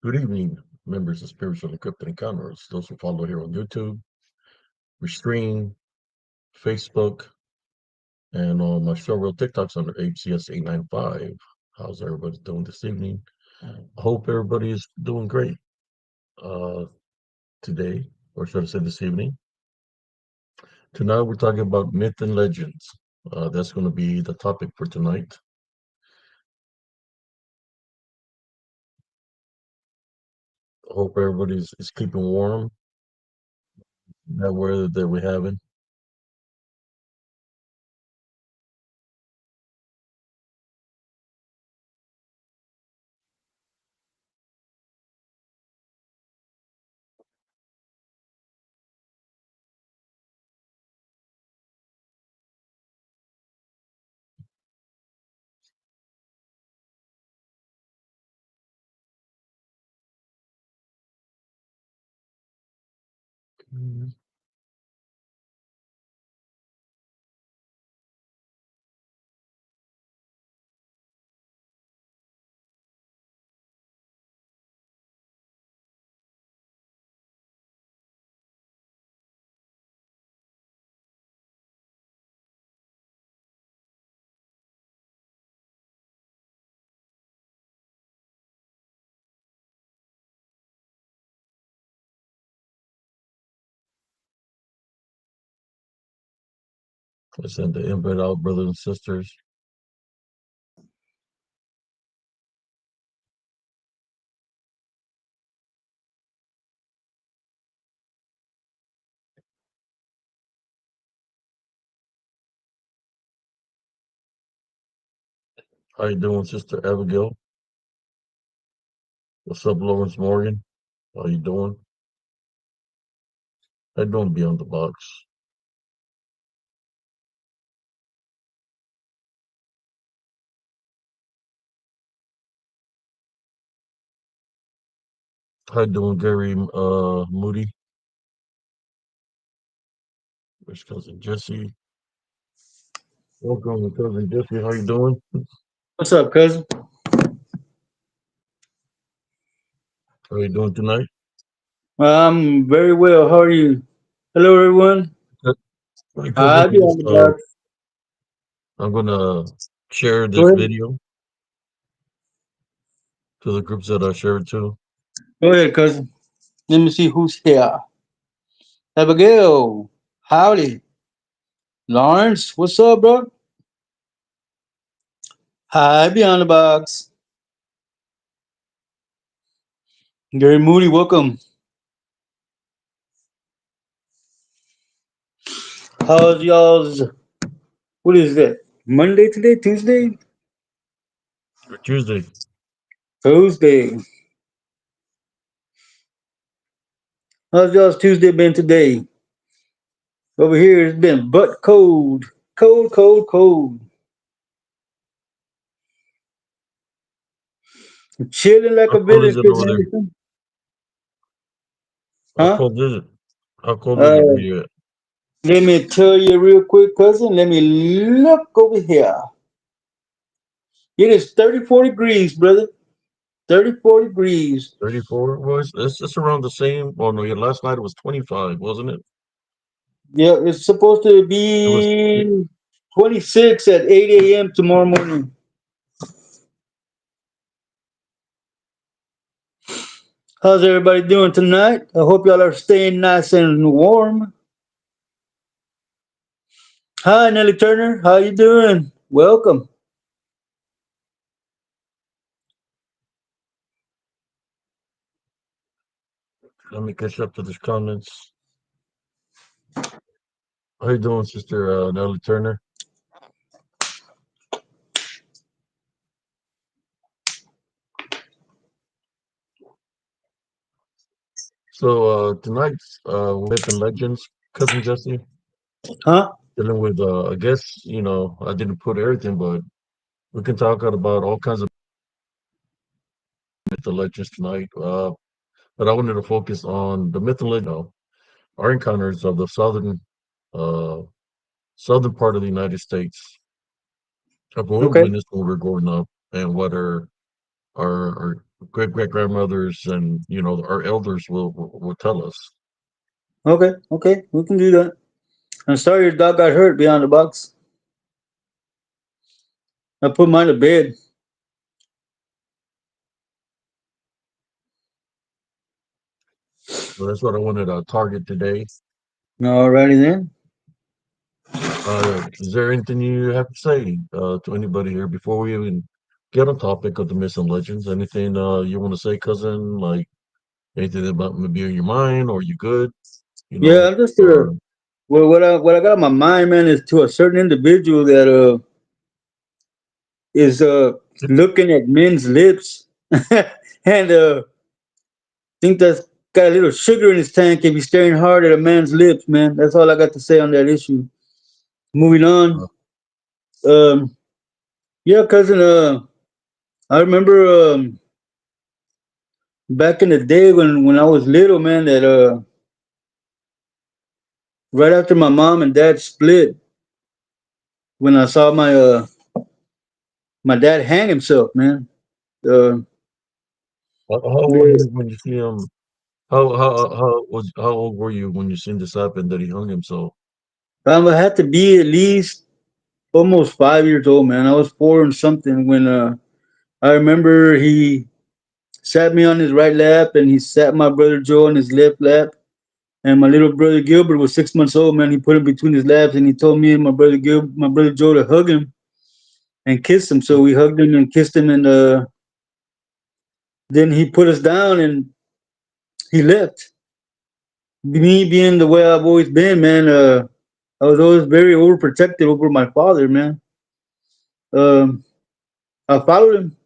Good evening, members of Spiritual Encrypted Encounters. Those who follow here on YouTube, we stream, Facebook, and on my showreel TikToks under HCS895. How's everybody doing this evening? I hope everybody is doing great uh, today, or should I say this evening. Tonight we're talking about myth and legends. That's going to be the topic for tonight. I hope everybody is keeping warm. That weather that we're having. Let's send the invite out, brothers and sisters. How you doing, Sister Abigail? What's up, Lawrence Morgan? How you doing? How you doing beyond the box? How you doing, Gary Moody? Where's cousin Jesse? Welcome, cousin Jesse. How you doing? What's up, cousin? How you doing tonight? I'm very well. How are you? Hello, everyone. Good. My cousin, I'll be on the box. I'm gonna share Go this ahead. video to the groups that I share it to. Go ahead, cousin. Let me see who's here. Abigail. Howdy. Lawrence. What's up, bro? Hi, be on the box. Gary Moody, welcome. How's y'all's? What is that? Monday today? Tuesday? For Tuesday. Tuesday. How's y'all's Tuesday been today? Over here, it's been butt cold. Cold, cold, cold. Chilling like How a cold is villager, it over there? man. How Huh? cold is it? How cold is it where Uh, you at? Let me tell you real quick, cousin. Let me look over here. It is 34 degrees, brother. 34 degrees. 34? Well, it's around the same. Well, no, yeah, last night it was 25, wasn't it? Yeah, it's supposed to It was. be 26 at 8 a.m. tomorrow morning. How's everybody doing tonight? I hope y'all are staying nice and warm. Hi, Nelly Turner. How you doing? Welcome. Let me catch up to the comments. How you doing, Sister Nellie Turner? So tonight's myth and legends, cousin Jesse, Huh? dealing with I guess I didn't put everything, but we can talk about all kinds of myth and legends tonight. But I wanted to focus on the myth and legend, our encounters of the uh southern part of the United States, of what we Okay. witnessed when we were growing up, and what our great grandmothers and our elders will tell us. Okay, okay, we can do that. I'm sorry your dog got hurt beyond the box. I put mine to bed. So that's what I wanted to target today. Alrighty then. Is there anything you have to say to anybody here before we even get on topic of the myths and legends? Anything you want to say, cousin? Like anything about maybe in your mind, or you good? You Yeah, know, I'm just or well, what I got on my mind, man, is to a certain individual that is looking at men's lips and think that's got a little sugar in his tank if he's staring hard at a man's lips, man. That's all I got to say on that issue. Moving on. uh, Um, yeah, cousin. I remember back in the day when I was little, man. That right after my mom and dad split, when I saw my dad hang himself, man. Uh, how old were the- you when you see him? How old were you when you seen this happen that he hung himself? I had to be at least almost 5 years old, man. I was four and something when I remember he sat me on his right lap and he sat my brother Joe on his left lap. And my little brother Gilbert was 6 months old, man. He put him between his laps and he told me and my brother Joe to hug him and kiss him. So we hugged him and kissed him, and then he put us down and he left. Me being the way I've always been, man, I was always very overprotective over my father, man. Um, I followed him.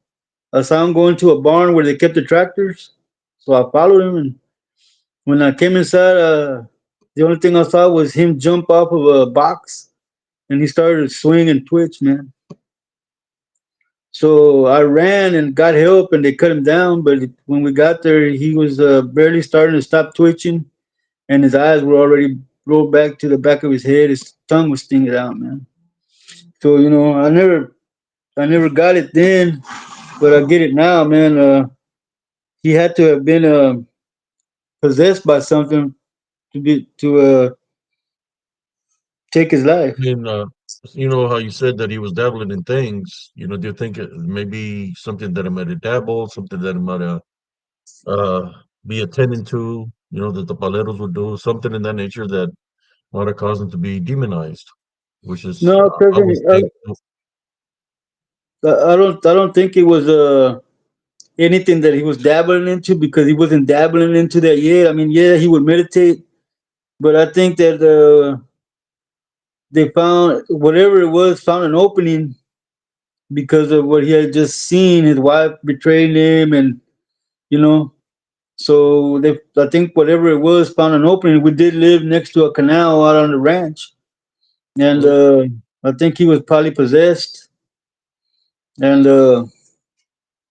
I saw him going to a barn where they kept the tractors. So I followed him, and when I came inside, the only thing I saw was him jump off of a box, and he started to swing and twitch, man. So I ran and got help, and they cut him down. But when we got there, he was barely starting to stop twitching, and his eyes were already rolled back to the back of his head. His tongue was stinging out, man. So I never got it then, but I get it now, man. He had to have been possessed by something to take his I life. mean, you know how you said that he was dabbling in things. Do you think it maybe something that he might have dabbled, something that he might have uh, be attending to? That the paleros would do something in that nature that might have caused him to be demonized, which is No, I cousin, always think. I don't think it was anything that he was dabbling into because he wasn't dabbling into that yet. I mean, yeah, he would meditate, but I think that they found whatever it was found an opening because of what he had just seen his wife betraying him, and you know, so they I think whatever it was found an opening. We did live next to a canal out on the ranch, and Mm, I think he was probably possessed, and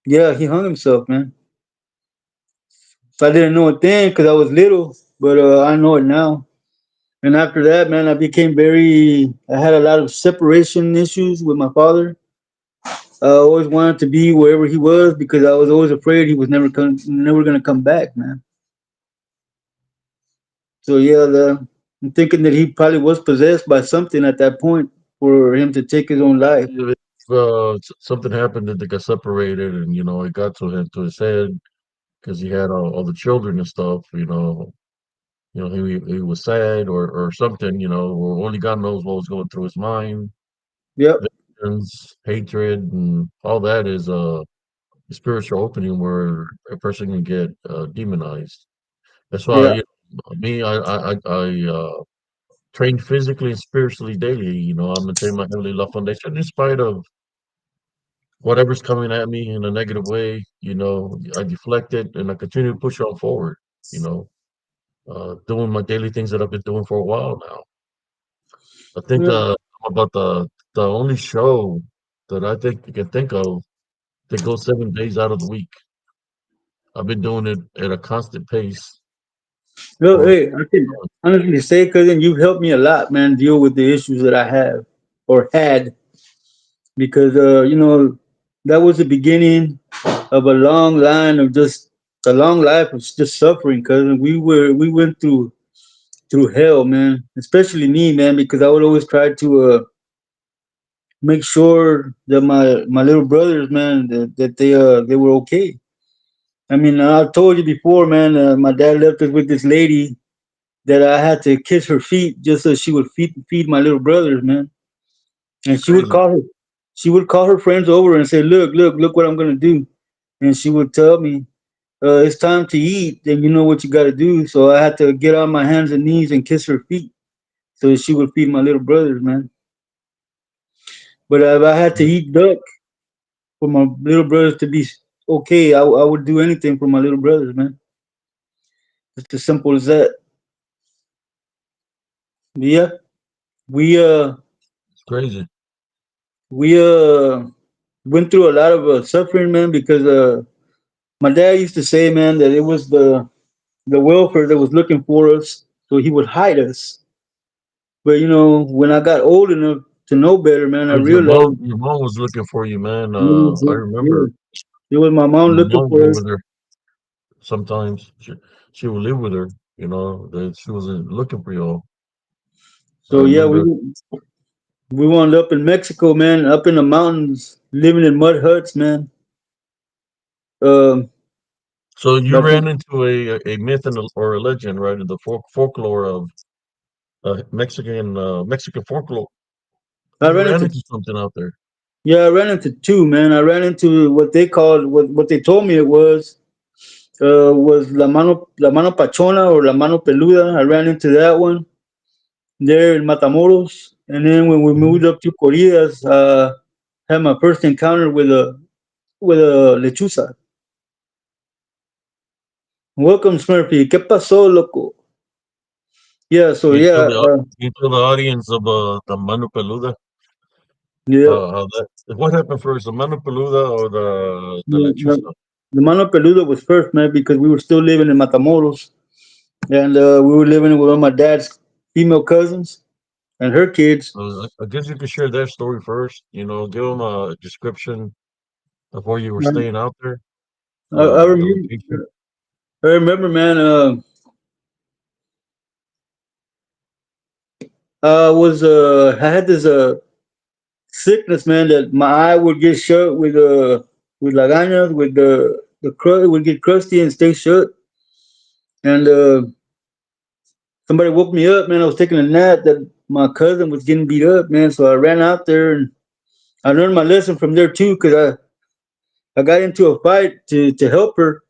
yeah, he hung himself, man. So I didn't know it then because I was little, but I know it now. And after that, man, I had a lot of separation issues with my father. I always wanted to be wherever he was because I was always afraid he was never gonna come back, man. So yeah, I'm thinking that he probably was possessed by something at that point for him to take his own life. if something happened that they got separated, and it got to his head because he had all the children and stuff. He was sad or something. Or only God knows what was going through his mind. Yep. Vengeance, hatred, and all that is a spiritual opening where a person can get demonized. That's why Yeah. me, I train physically and spiritually daily. I maintain my heavenly love foundation in spite of whatever's coming at me in a negative way. I deflect it and I continue to push on forward. You know, doing my daily things that I've been doing for a while now. I think Yeah. I'm about the only show that I think you can think of that goes 7 days out of the week. I've been doing it at a constant pace Well, for hey, I can honestly say, cousin, you've helped me a lot, man, deal with the issues that I have or had because that was the beginning of a long line of just a long life of just suffering. Cause we went through hell, man. Especially me, man, because I would always try to make sure that my little brothers, man, that they were okay. I mean, I told you before, man. My dad left us with this lady that I had to kiss her feet just so she would feed my little brothers, man. And Crazy. she would call her friends over and say, look what I'm gonna do. And she would tell me, it's time to eat, and you know what you got to do. So I had to get on my hands and knees and kiss her feet so she would feed my little brothers, man. But if I had to Yeah, eat duck for my little brothers to be okay, I would do anything for my little brothers, man. It's as simple as that. Yeah, we it's crazy. we went through a lot of suffering, man, because my dad used to say, man, that it was the welfare that was looking for us, so he would hide us. But when I got old enough to know better, man, I Because realized your mom was looking for you, man. I yeah, remember it was my mom my looking mom was for over us. there sometimes. She would live with her, that she wasn't looking for y'all. I So yeah, remember. we wound up in Mexico, man, up in the mountains, living in mud huts, man. Um, So you like ran into a myth or a legend, right? In the folklore of Mexican folklore. I You ran ran into into something out there. yeah, I ran into two, man. I ran into what they called what they told me it was la mano pachona or la mano peluda. I ran into that one there in Matamoros, and then when we Mhm. moved up to Corridas, had my first encounter with a lechuza. Welcome, Smurfy. ¿Qué pasó, loco? Yeah, so Can you tell yeah, can you tell the audience of the Manu Peluda? yeah. How that what happened first, the Manu Peluda or the The, Lechuza? the mano peluda was first, man, because we were still living in Matamoros, and we were living with one of my dad's female cousins and her kids. I guess you could share that story first. Give them a description of where you were I, staying out there, I the remember, location. I remember, man. I had this sickness, man, that my eye would get shut with lagañas, with the crust, it would get crusty and stay shut. And somebody woke me up, man. I was taking a nap that my cousin was getting beat up, man. So I ran out there and I learned my lesson from there too, because I got into a fight to help her,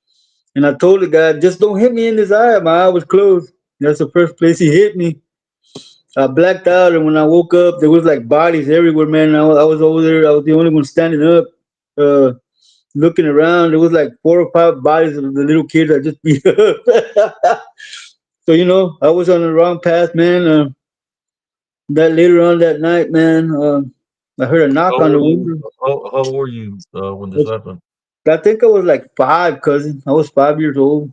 and I told the guy, just don't hit me in this eye. My eye was closed. That's the first place he hit me. I blacked out, and when I woke up, there was like bodies everywhere, man. I was over there. I was the only one standing up, uh, looking around. There was like 4 or 5 bodies of the little kids I just beat up. So I was on the wrong path, man. That later on that night, man, I heard a knock How on were the you? window. How were you when this happened? I think I was like 5, cousin. I was 5 years old.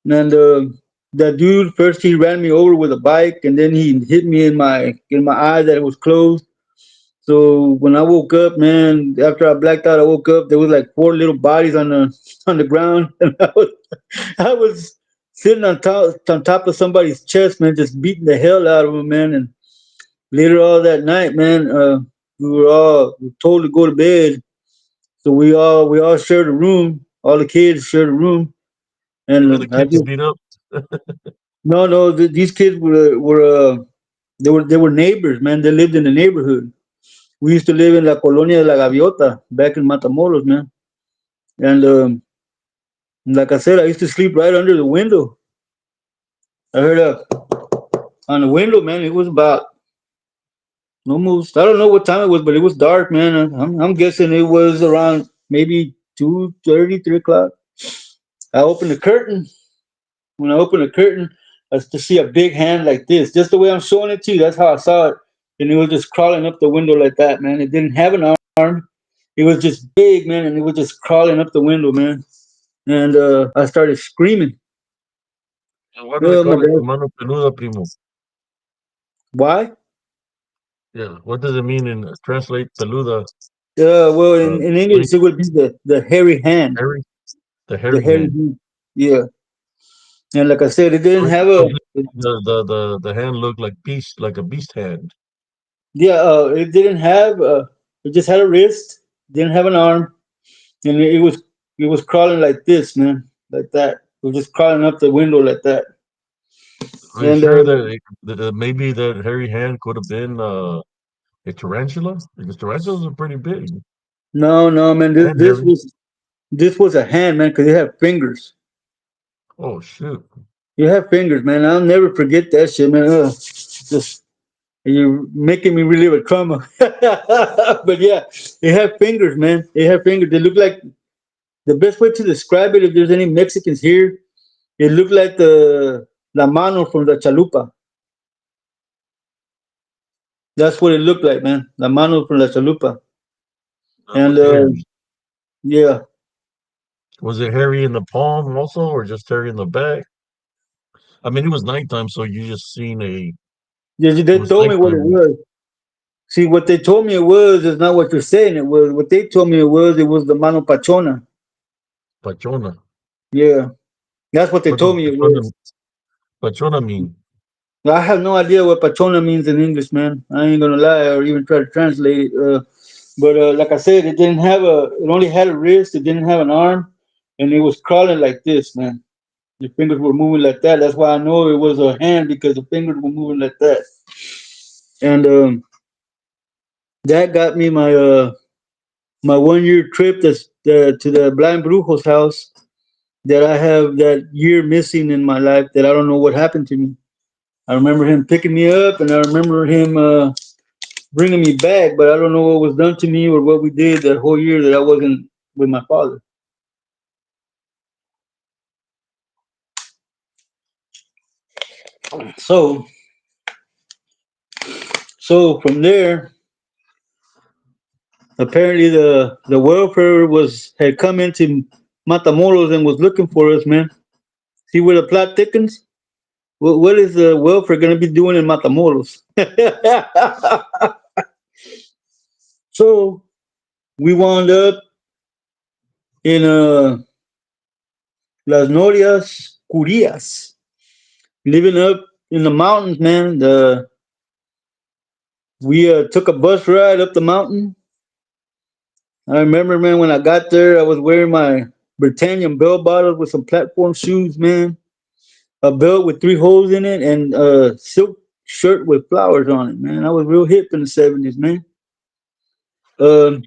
And that dude first he ran me over with a bike, and then he hit me in my eye that it was closed. So when I woke up, man, after I blacked out, I woke up. There was like 4 little bodies on the ground, and I was sitting on top of somebody's chest, man, just beating the hell out of him, man. And later all that night, man, we were told to go to bed. So we all shared a room. All the kids shared a room, All the and I kids you just beat up. no, these kids they were neighbors, man. They lived in the neighborhood. We used to live in La Colonia de la Gaviota back in Matamoros, man. And like I said, I used to sleep right under the window. I heard on the window, man. It was about almost, I don't know what time it was, but it was dark, man. I'm guessing it was around maybe 2:30, 3 o'clock. I opened the curtain. When I opened the curtain, I was to see a big hand like this, just the way I'm showing it to you. That's how I saw it, and it was just crawling up the window like that, man. It didn't have an arm. It was just big, man, and it was just crawling up the window, man. And I started screaming. And why do they Oh my call it the God! Manu Peluda, primo? Why? Yeah, what does it mean in translate peluda? Well, Uh, in what do English, it would be the hairy hand, hairy? The the hairy hairy hand. hand. Yeah, and like I said, it didn't have So a. the hand looked like a beast hand. Yeah, it didn't have. It just had a wrist, didn't have an arm, and it was crawling like this, man, like that. It was just crawling up the window like that, Are you and sure that, maybe that hairy hand could have been a tarantula? Because tarantulas are pretty big no, no, man, this and this hairy. was this was a hand, man, because it had fingers. Oh shoot! You have fingers, man. I'll never forget that shit, man. Just you're making me relive a trauma. But yeah, it had fingers, man. It had fingers. They look like the best way to describe it. If there's any Mexicans here, it looked like the la mano from the chalupa. That's what it looked like, man. La mano from la chalupa. That And was hairy. yeah, Was it hairy in the palm also, or just hairy in the back? I mean, it was nighttime, so you just seen a. It they was told me what it nighttime. was. See, what they told me it was is not what you're saying it was. What they told me it was the mano pachona. Pachona. Yeah, that's what they What does told me it pachona was. pachona mean? I have no idea what pachona means in English, man. I ain't gonna lie or even try to translate it. But like I said, it didn't have a. It only had a wrist. It didn't have an arm, and it was crawling like this, man. The fingers were moving like that. That's why I know it was a hand because the fingers were moving like that. And that got me my 1 year trip to the blind brujo's house that I have that year missing in my life that I don't know what happened to me. I remember him picking me up, and I remember him bringing me back, but I don't know what was done to me or what we did that whole year that I wasn't with my father. So, so from there, apparently the welfare was had come into Matamoros and was looking for us, man. See where the plot thickens. What is the welfare gonna be doing in Matamoros? So we wound up in Las Norias Curias, living up in the mountains, man. We took a bus ride up the mountain. I remember, man, when I got there, I was wearing my Britannian bell bottoms with some platform shoes, man. A belt with three holes in it, and a silk shirt with flowers on it, man. I was real hip in the '70s, man. Um,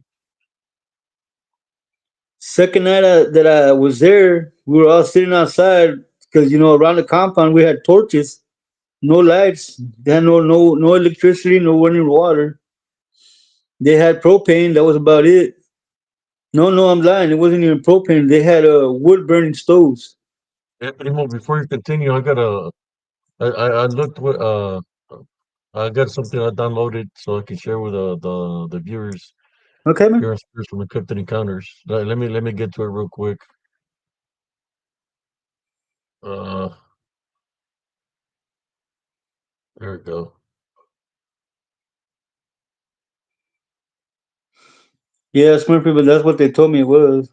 Second night that I was there, we were all sitting outside because around the compound we had torches, no lights, they had no electricity, no running water. They had propane. That was about it. No, no, I'm lying. It wasn't even propane. They had wood burning stoves. Yeah, Primo, before you continue, I looked what I got something I downloaded so I can share with the viewers Okay, man. here on Spirits from Encrypted Encounters. Let me get to it real quick. Uh, there we go. Yeah, smart people. That's what they told me it was.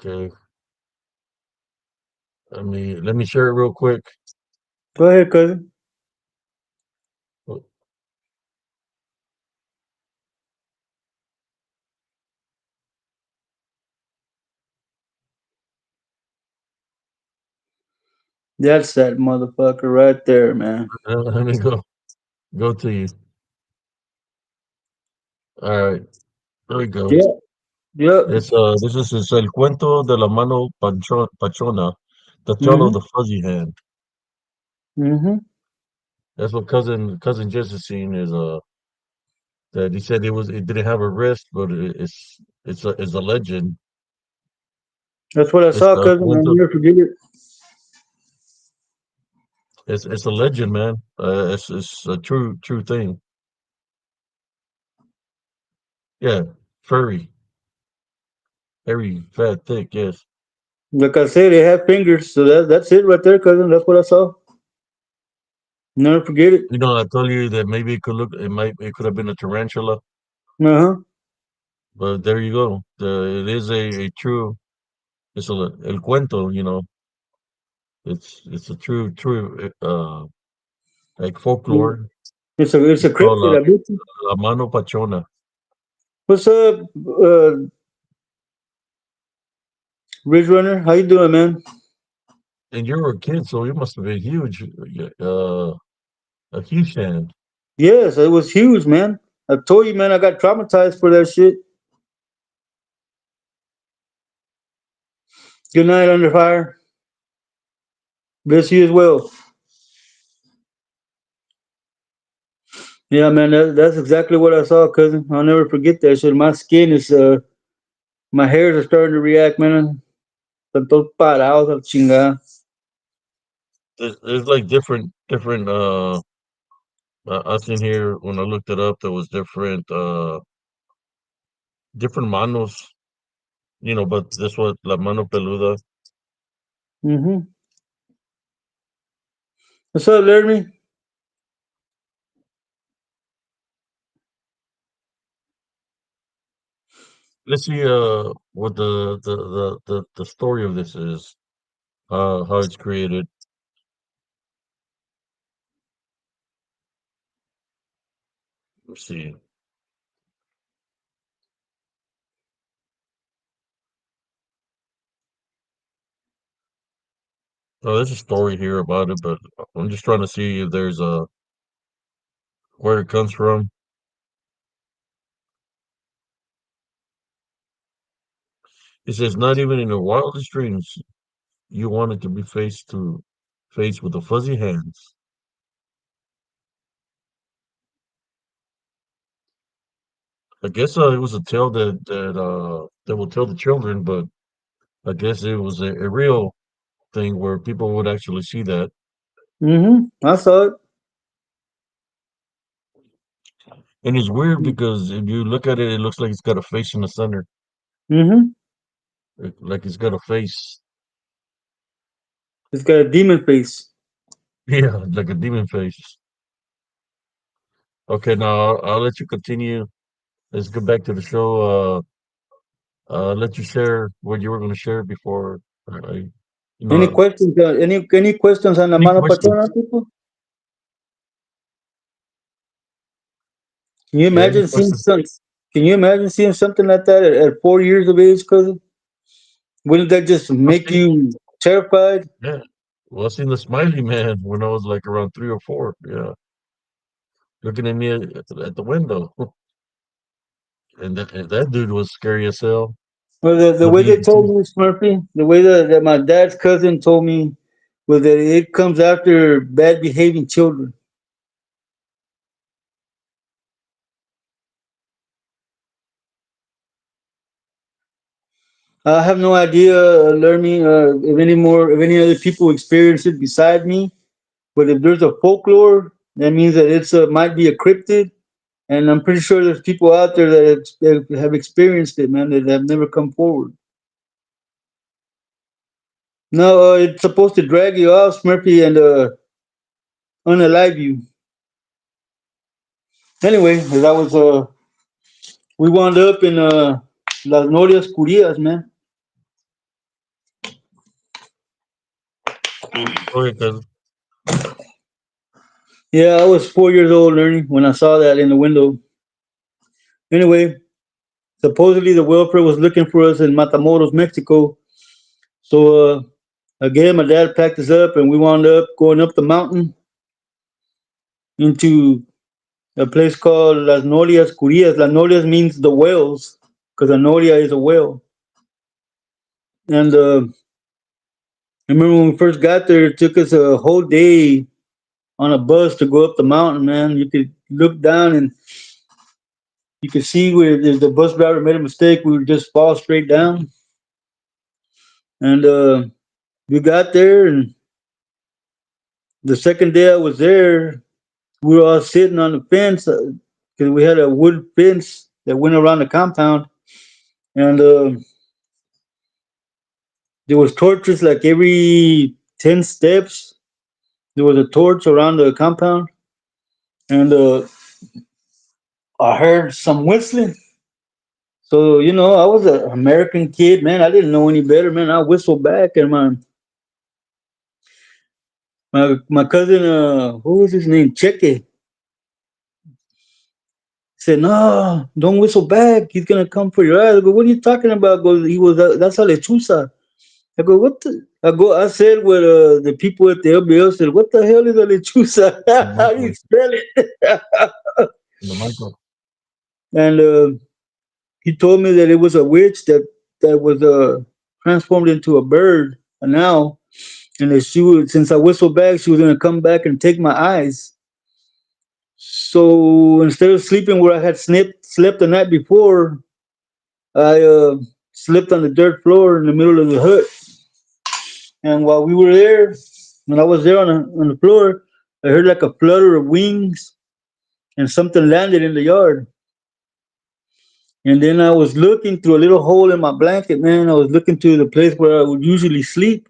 Okay, let me share it real quick. Go ahead, cousin. Oh, That's that motherfucker right there, man. let me go to you. All right, there we go. Yeah, yep. This is el cuento de la mano pachona, the tale of Mm-hmm. the fuzzy hand. Mm-hmm. That's what cousin Jesse seen is that he said it didn't have a wrist, but it's a legend. That's what I It's saw, the cousin. I'll cuento. never forget it. It's a legend, man. It's a true thing. Yeah, furry, hairy, fat, thick. Yes. Like I said, they have fingers, so that's it right there, cousin. That's what I saw. Never forget it. I told you that maybe it could have been a tarantula. Uh-huh. But there you go. It is a true. It's a el cuento. It's a true like folklore. It's a It's called cryptid, I bet you. La Mano Pachona. What's up, Ridge Runner? How you doing, man? And you were a kid, so you must have been huge. A huge fan. Yes, it was huge, man. I told you, man, I got traumatized for that shit. Good night, Under Fire. Bless you as well. Yeah, man, that's exactly what I saw, cousin. I'll never forget that shit. My skin is, my hairs are starting to react, man. Están todos parados a la chingada. There's like different. I seen here when I looked it up, there was different manos. But this was la mano peluda. Mm-hmm. What's up, Laramie? Let's see what the story of this is, how it's created. Let's see. Oh, there's a story here about it, but I'm just trying to see if there's a where it comes from. It says not even in your wildest dreams you wanted to be face to face with the fuzzy hands. I guess it was a tale that will tell the children, but I guess it was a real thing where people would actually see that. Mm-hmm. I saw it. And it's weird because if you look at it, it looks like it's got a face in the center, Mm-hmm. like it's got a face. It's got a demon face. Yeah, like a demon face. Okay, now I'll let you continue. Let's get back to the show. Let you share what you were going to share before I, you Any know, questions? Any questions on the any mano patrona, questions? people? Can you Yeah, any imagine seeing questions? some? Can you imagine seeing something like that at 4 years of age, cousin? Wouldn't that just I've make seen, you terrified? yeah. Well, I've seen the smiley man when I was like around 3 or 4. Yeah, looking at me at the window, and that dude was scary as hell. Well, the But way they the told me, Smurfy, the way that my dad's cousin told me was that it comes after bad behaving children. I have no idea, Lermy, if any other people experience it beside me. But if there's a folklore, that means that it's might be a cryptid, and I'm pretty sure there's people out there that have experienced it, man, that have never come forward. No, it's supposed to drag you off, Smurfy, and unalive you. Anyway, as I was, we wound up in Las Norias Curias, man. okay, cause Yeah, I was 4 years old, learning when I saw that in the window. Anyway, supposedly the welfare was looking for us in Matamoros, Mexico. So again, my dad packed us up, and we wound up going up the mountain into a place called Las Norias Curias. Las Norias means the whales, because a noria is a whale. And I remember when we first got there, it took us a whole day on a bus to go up the mountain. Man, you could look down and you could see where if the bus driver made a mistake, we would just fall straight down. And we got there, and the second day I was there, we were all sitting on the fence because we had a wood fence that went around the compound, and there was torches like every 10 steps. There was a torch around the compound, and I heard some whistling. So, I was an American kid, man. I didn't know any better, man. I whistled back, and my cousin, what was his name? Cheque, said, "No, don't whistle back. He's gonna come for your ass." I go, "What are you talking about?" Goes, "He was that's a lechuza." I go, "What the?" I said what the people at the LBL said. What the hell is a lechuza? The How do you Michael, spell it? the Michael. And he told me that it was a witch that was transformed into a bird, an owl, and that since I whistled back, she was gonna come back and take my eyes. So instead of sleeping where I had slept the night before, I slept on the dirt floor in the middle of the hut. And while we were there, when I was there on the floor, I heard like a flutter of wings and something landed in the yard. And then I was looking through a little hole in my blanket, man. I was looking to the place where I would usually sleep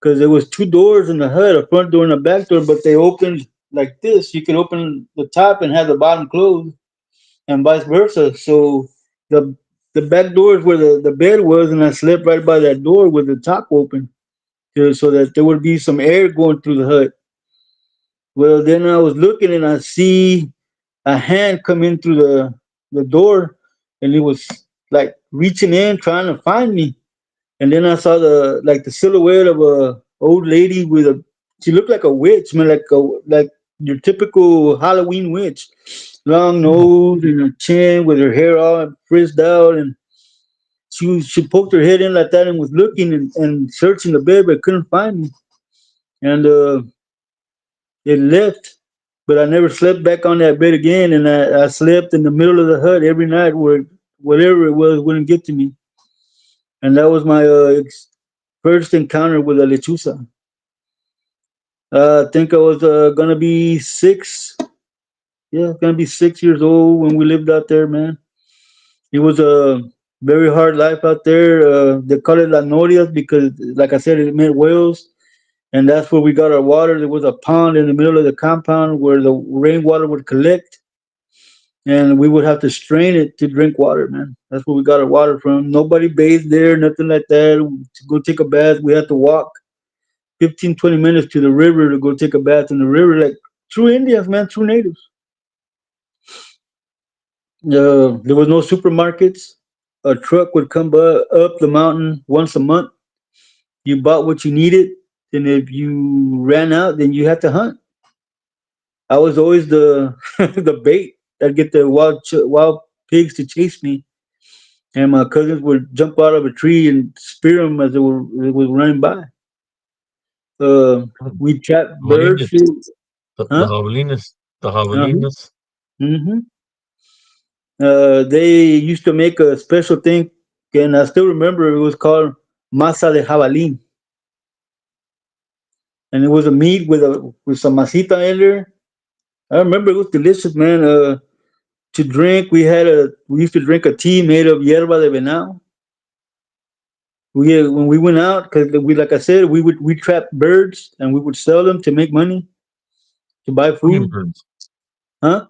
because there was two doors in the hut, a front door and a back door, but they opened like this. You could open the top and have the bottom closed, and vice versa. So the the back door is where the bed was, and I slept right by that door with the top open, so that there would be some air going through the hut. Well, then I was looking and I see a hand come in through the door, and it was like reaching in, trying to find me. And then I saw the silhouette of a old lady with a she looked like a witch, man, like your typical Halloween witch, long Oh, nose and a chin with her hair all frizzed out, and she poked her head in like that and was looking and searching the bed but couldn't find me. And it left, but I never slept back on that bed again. And I slept in the middle of the hut every night where whatever it was wouldn't get to me. And that was my first encounter with a lechuza. I think I was gonna be six. Yeah, gonna be 6 years old when we lived out there, man. It was a very hard life out there. They call it La Norias because, like I said, it meant whales, and that's where we got our water. There was a pond in the middle of the compound where the rainwater would collect, and we would have to strain it to drink water, man. That's where we got our water from. Nobody bathed there, nothing like that. To go take a bath, we had to walk 15, 20 minutes to the river to go take a bath in the river, like true Indians, man, true natives. There was no supermarkets. A truck would come up the mountain once a month. You bought what you needed, and if you ran out, then you had to hunt. I was always the the bait that get the wild pigs to chase me, and my cousins would jump out of a tree and spear them as it was running by. Uh, we trapped birds. javelines, the Huh? javelines, the Uh-huh. javelines. Hmm. They used to make a special thing, and I still remember it was called masa de jabalin, and it was a meat with some masita in there. I remember it was delicious, man. To drink, we used to drink a tea made of yerba de venado. When we went out, because we like I said, we trap birds and we would sell them to make money to buy food. Hummingbirds, Huh?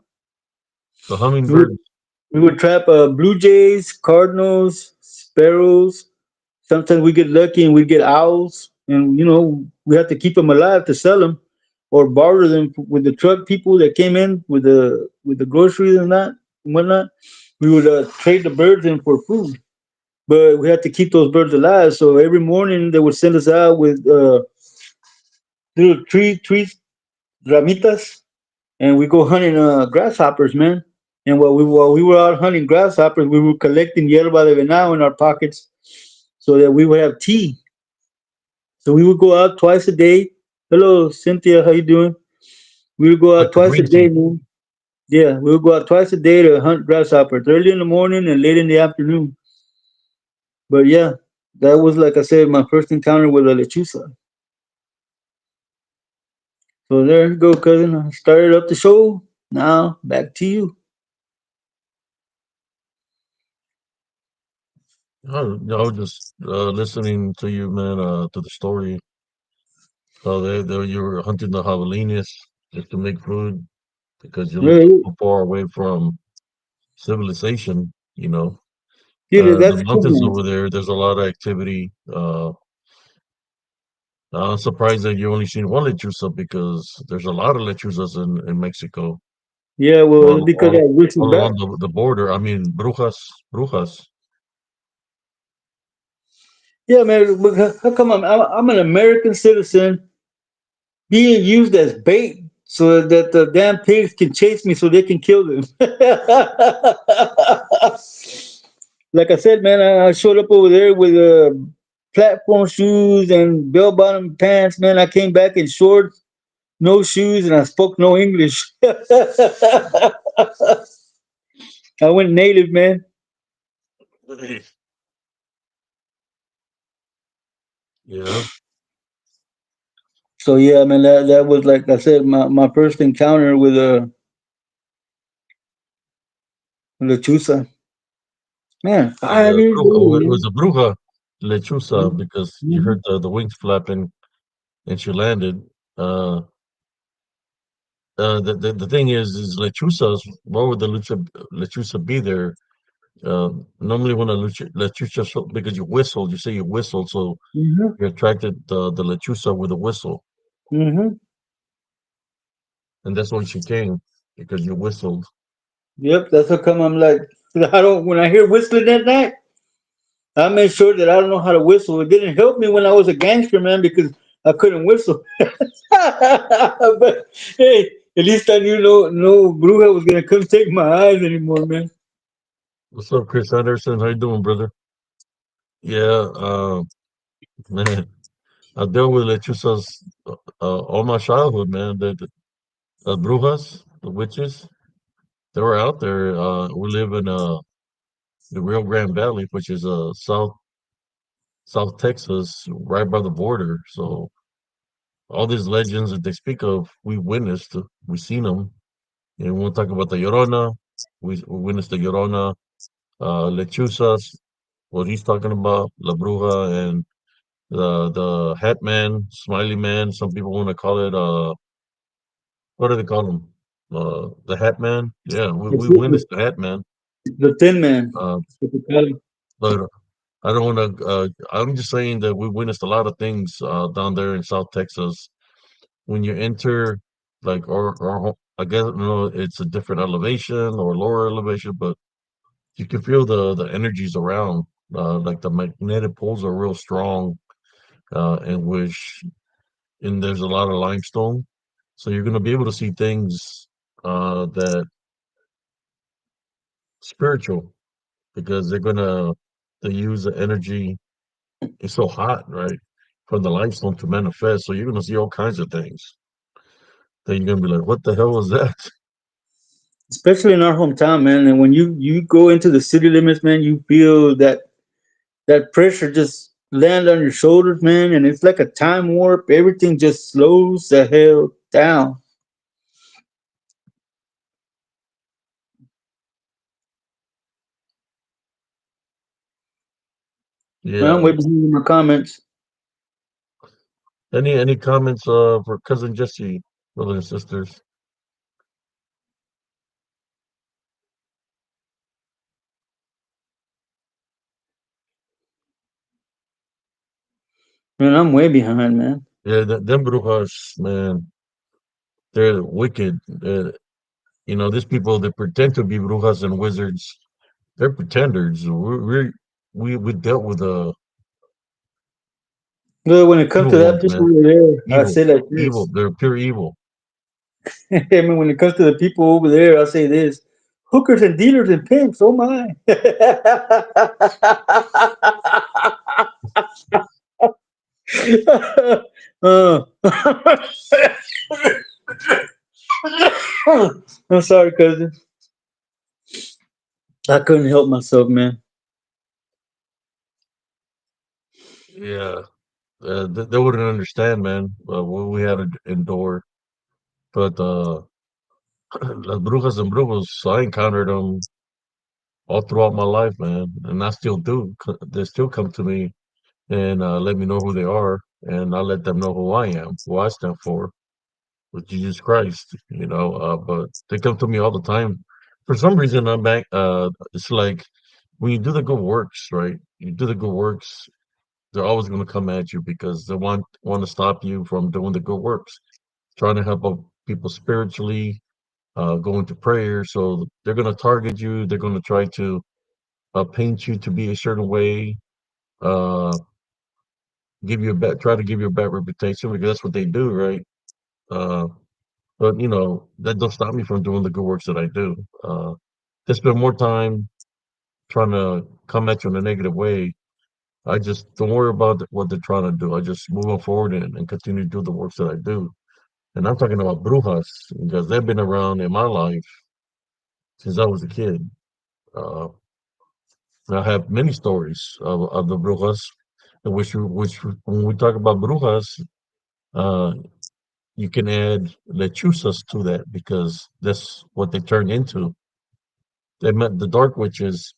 the We would, hummingbirds. we would trap blue jays, cardinals, sparrows. Sometimes we get lucky and we get owls, and we have to keep them alive to sell them or barter them with the truck people that came in with the groceries and whatnot. We would trade the birds in for food, but we had to keep those birds alive. So every morning they would send us out with little trees, ramitas, and we go hunting grasshoppers, man. And while we were out hunting grasshoppers, we were collecting yerba de venado in our pockets so that we would have tea. So we would go out twice a day. Hello, Cynthia, how you doing? We would go Like out the twice a green day, tea. man. Yeah, we would go out twice a day to hunt grasshoppers, early in the morning and late in the afternoon. But yeah, that was like I said, my first encounter with a lechuza. So there you go, cousin. I started up the show. Now back to you. I was just listening to you, man, to the story. So you were hunting the javelinas just to make food. because you live Yeah, so far away from civilization. yeah, The that's cool, mountains man. over there. There's a lot of activity. I'm surprised that you only seen one lechuza because there's a lot of lechuzas in Mexico, Yeah, well, it's all because all I whistled all back. along the border. I mean, brujas. Yeah, man. But how come I'm an American citizen being used as bait so that the damn pigs can chase me so they can kill them? Like I said, man, I showed up over there with platform shoes and bell bottom pants. Man, I came back in shorts, no shoes, and I spoke no English. I went native, man. Yeah, So yeah, man, that was like I said, my first encounter with a Lechuza. Man, 5 years old, it was man. a bruja lechuza Mhm. because you Mhm. heard the wings flapping and she landed. Uh, the thing is lechuzas. Why would the lechuza be there? Normally, when a lechuza because you whistled, you say you whistled, so Mhm. you attracted the lechuza with a whistle, Mhm. and that's when she came because you whistled. Yep, that's how come I'm like I don't when I hear whistling at night, I make sure that I don't know how to whistle. It didn't help me when I was a gangster, man, because I couldn't whistle. But hey, at least I knew no bruja was gonna come take my eyes anymore, man. What's up, Chris Anderson? How you doing, brother? Yeah, man, I dealt with lechuzas all my childhood, man. The brujas, the witches, they were out there. We live in the Rio Grande Valley, which is South Texas, right by the border. So all these legends that they speak of, we witnessed, we seen them. And we'll talk about the Llorona. We witnessed the Llorona, Lechuzas, what he's talking about, La Bruja, and the Hat Man, Smiley Man. Some people want to call it what do they call him? The Hat Man. Yeah, we The, witnessed the Hat Man. the Thin Man. Uh, What they call him. but I don't want to. I'm just saying that we witnessed a lot of things down there in South Texas. When you enter, like, or I guess it's a different elevation or lower elevation, but you can feel the energies around. Like the magnetic poles are real strong, in which and there's a lot of limestone, so you're gonna be able to see things that spiritual because they use the energy. It's so hot, right, from the limestone to manifest. So you're gonna see all kinds of things. Then you're gonna be like, "What the hell was that?" Especially in our hometown, man. And when you go into the city limits, man, you feel that pressure just land on your shoulders, man, and it's like a time warp. Everything just slows the hell down. Man, I'm Yeah. waiting to hear my comments. Any comments for cousin Jesse, brothers and sisters? Man, I'm way behind, man. Yeah, them brujas, man, they're wicked. These people that pretend to be brujas and wizards, they're pretenders. We dealt with Well, when it comes evil to that ones, people man. over there, I Evil, say like evil. this. They're pure evil. I mean, when it comes to the people over there, I say this: hookers and dealers and pimps. Oh my! uh, I'm sorry, cousin. I couldn't help myself, man. Yeah, they wouldn't understand, man. What we had to endure. But las brujas and brujos, I encountered them all throughout my life, man, and I still do. They still come to me and let me know who they are, and I let them know who I am, who I stand for. with Jesus Christ, but they come to me all the time. For some reason, I'm back. It's like when you do the good works, right? You do the good works, they're always going to come at you because they want to stop you from doing the good works, trying to help out people spiritually, going to prayer. So they're going to target you. They're going to try to paint you to be a certain way, uh, try to give you a bad reputation because that's what they do, right? Uh, but that don't stop me from doing the good works that I do. They spend more time trying to come at you in a negative way. I just don't worry about what they're trying to do. I just move on forward and continue to do the works that I do. And I'm talking about brujas because they've been around in my life since I was a kid. Uh, I have many stories of the brujas, which when we talk about brujas, uh, you can add lechuzas to that because that's what they turn into. They meant the dark witches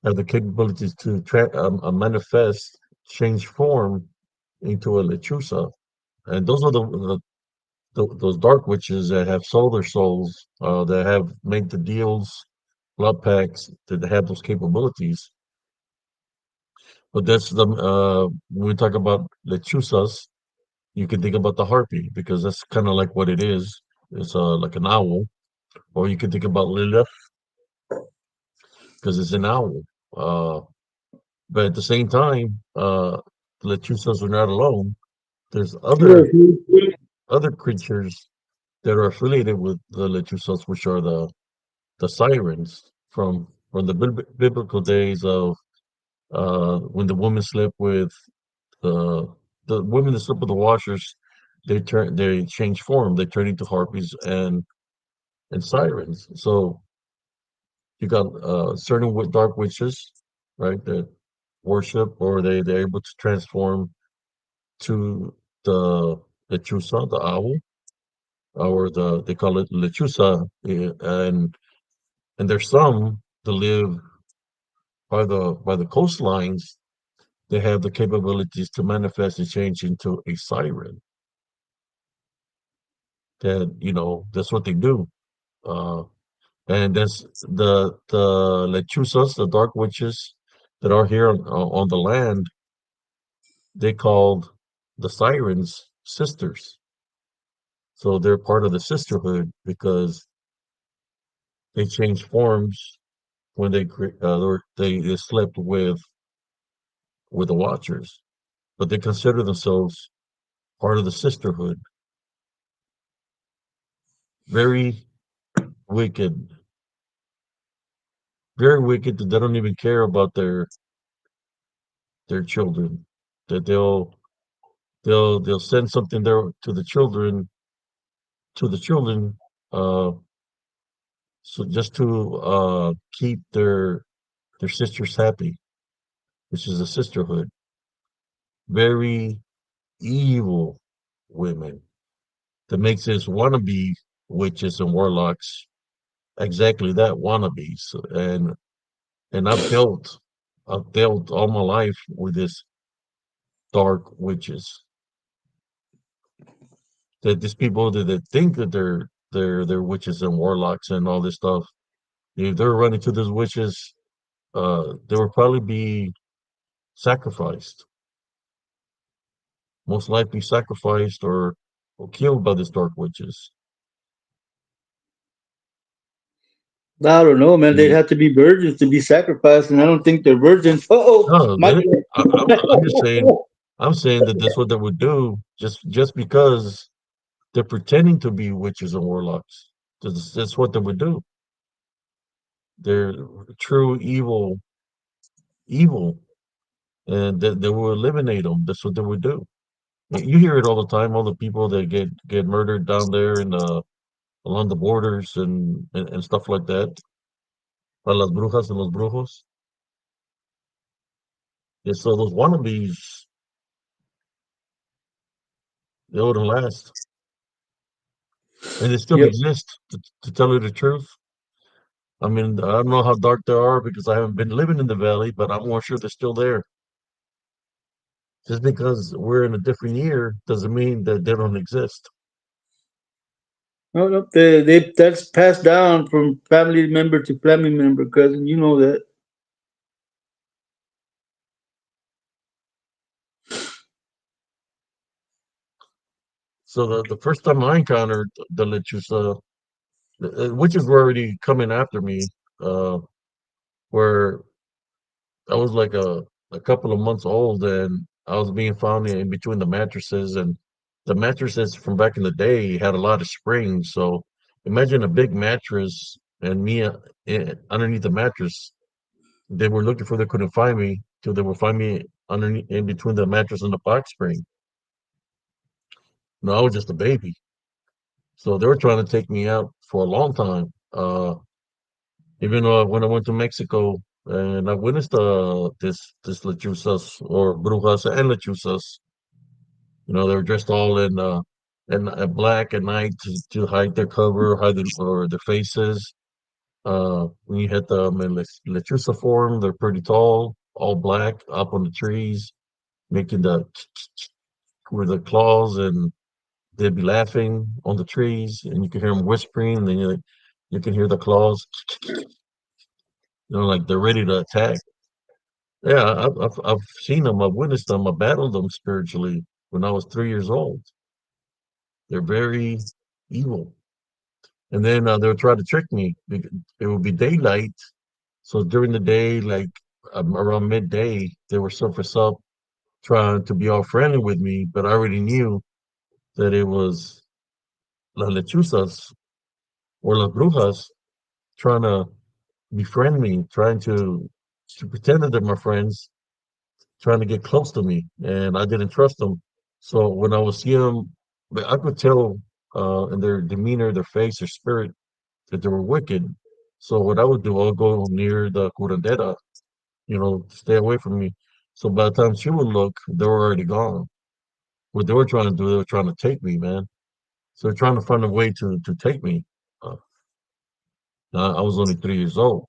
have the capabilities to manifest, change form into a lechuza, and those are those dark witches that have sold their souls, that have made the deals, blood pacts, that have those capabilities. But that's when we talk about lechuzas, you can think about the harpy because that's kind of like what it is. It's like an owl, or you can think about Lilith because it's an owl. Uh, but at the same time, lechuzas are not alone. There's other creatures that are affiliated with the lechuzas, which are the sirens from the biblical days of when the women slept with uh, the women that slept with the washers. They change form. They turn into harpies and sirens. So you got certain dark witches, right? That worship or they're able to transform to the lechusa, the owl, or they call it lechusa, and there's some that live by the coastlines. They have the capabilities to manifest and change into a siren. That's what they do. Uh, and that's the lechuzas, the dark witches that are here on the land. They called the sirens sisters, so they're part of the sisterhood because they change forms when they slept with the watchers, but they consider themselves part of the sisterhood. Very wicked, very wicked that they don't even care about their children. That they'll send something there to the children, uh, so just to keep their sisters happy, which is a sisterhood. Very evil women that makes this wannabe witches and warlocks exactly that wannabes. And I've dealt all my life with this dark witches. That these people that think that they're witches and warlocks and all this stuff. If they're running to these witches, they will probably be sacrificed, most likely sacrificed or killed by these dark witches. I don't know, man. They'd See, have to be virgins to be sacrificed, and I don't think they're virgins. Oh, no, my I'm just saying. I'm saying that that's what they would do just because they're pretending to be witches and warlocks. That's what they would do. They're true evil, and they will eliminate them. That's what they would do. You hear it all the time. All the people that get murdered down there in along the borders and stuff like that. A las brujas and los brujos. Yeah, so those wannabes, they wouldn't last, and they still yep. exist. To tell you the truth, I mean, I don't know how dark they are because I haven't been living in the valley, but I'm more sure they're still there. Just because we're in a different year doesn't mean that they don't exist. No, no, they that's passed down from family member to family member, cousin. You know that. So the first time I encountered the Lechuza, witches were already coming after me, uh, where I was like a couple of months old and I was being found in between the mattresses, and the mattresses from back in the day had a lot of springs. So imagine a big mattress and me underneath the mattress. They were looking for, they couldn't find me till they would find me underneath in between the mattress and the box spring. No, I was just a baby. So they were trying to take me out for a long time. Even though when I went to Mexico and I witnessed this lechuzas or brujas and lechuzas, they were dressed all in black at night to hide their cover, hide or their faces. When you hit them in lechuza form, they're pretty tall, all black, up on the trees, making the with the claws, and they'd be laughing on the trees, and you can hear them whispering, and then you can hear the claws, like they're ready to attack. Yeah, I've seen them, I've witnessed them, I battled them spiritually when I was 3 years old. They're very evil. And then they would try to trick me. It would be daylight, so during the day, like around midday, they were surface up, trying to be all friendly with me, but I already knew that it was las lechuzas or las brujas trying to befriend me, trying to pretend that they're my friends, trying to get close to me, and I didn't trust them. So when I would see them, but I could tell in their demeanor, their face, their spirit that they were wicked. So what I would do, I'll go near the curandera, stay away from me. So by the time she would look, they were already gone. What they were trying to do, they were trying to take me, man. So they're trying to find a way to take me. Uh, I was only 3 years old.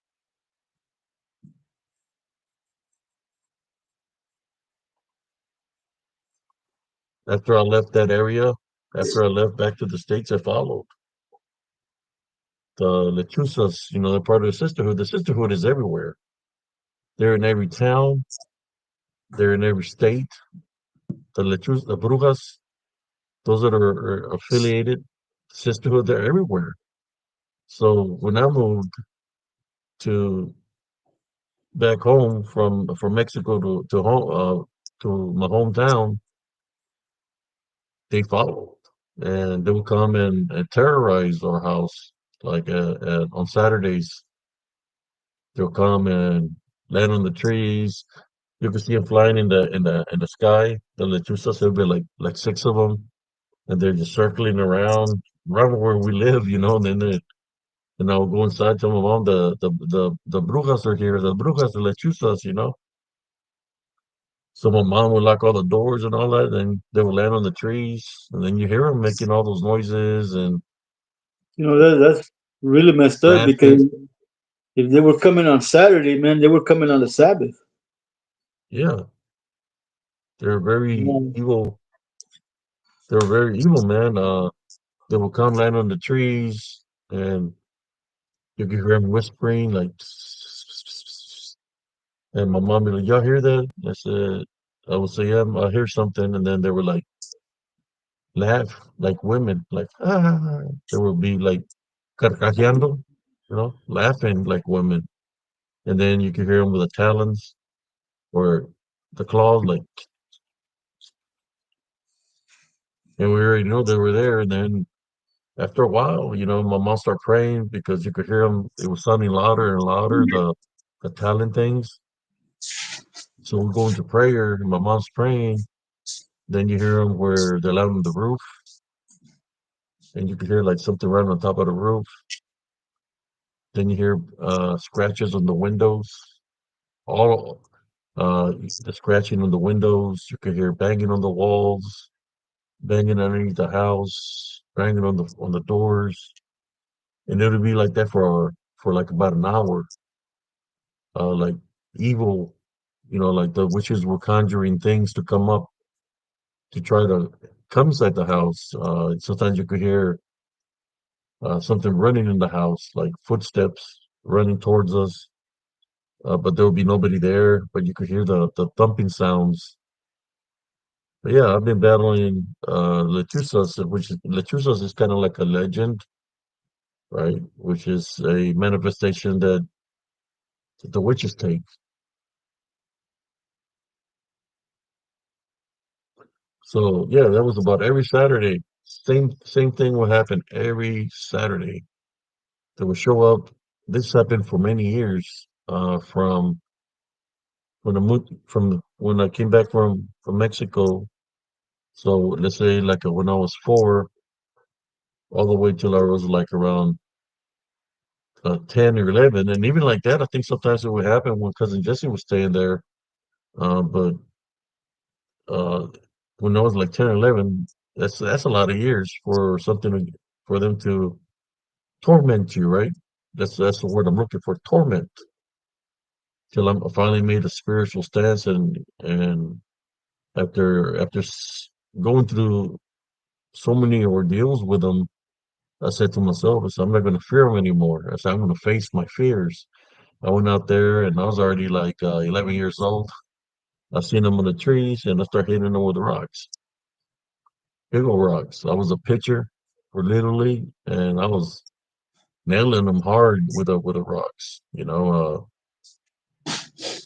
After I left that area, after I left back to the States, I followed the Lechuzas, they're part of the sisterhood. The sisterhood is everywhere. They're in every town, they're in every state. The Brujas, those that are affiliated, sisterhood, they're everywhere. So when I moved to back home from Mexico to home to my hometown, they followed, and they would come and terrorize our house. Like on Saturdays, they'll come and land on the trees. You can see them flying in the sky. The lechuzas, there'll be like six of them, and they're just circling around where we live, And then and I'll go inside, tell my mom the brujas are here, the brujas, the lechuzas. So my mom would lock all the doors and all that, and they would land on the trees, and then you hear them making all those noises and You know that's really messed up laughing. because if they were coming on Saturday, man, they were coming on the Sabbath. Yeah, they're very Yeah. evil. They're very evil, man. They will come land on the trees, and you can hear them whispering like, and my mom be like, "Y'all hear that?" I said, "I would say, yeah, I hear something," and then they were like laugh like women, like ah. They would be like carcajeando, laughing like women, and then you can hear them with the talons or the claws, like, and we already know they were there. And then after a while, my mom started praying because you could hear them. It was sounding louder and louder, the talon things. So we go into prayer, and my mom's praying. Then you hear them where they're loud on the roof, and you can hear like something right on top of the roof. Then you hear scratches on the windows, all the scratching on the windows. You can hear banging on the walls, banging underneath the house, banging on the doors, and it'll be like that for like about an hour. Like evil, like the witches were conjuring things to come up to try to come inside the house. Sometimes you could hear something running in the house, like footsteps running towards us. But there would be nobody there, but you could hear the thumping sounds. But yeah, I've been battling Lechuzas, which Lechuzas is kind of like a legend, right? Which is a manifestation that the witches take. So yeah, that was about every Saturday. Same thing would happen every Saturday. They would show up. This happened for many years, from when I came back from Mexico. So let's say like when I was 4, all the way till I was like around 10 or 11, and even like that, I think sometimes it would happen when cousin Jesse was staying there. But uh, when I was like 10 or 11, that's a lot of years for for them to torment you, right? That's the word I'm looking for, torment. Till I finally made a spiritual stance, and going through so many ordeals with them, I said to myself, I said, I'm not going to fear them anymore. I said, I'm going to face my fears. I went out there and I was already like 11 years old. I seen them on the trees and I started hitting them with the rocks, big old rocks. I was a pitcher for Little League and I was nailing them hard with the rocks.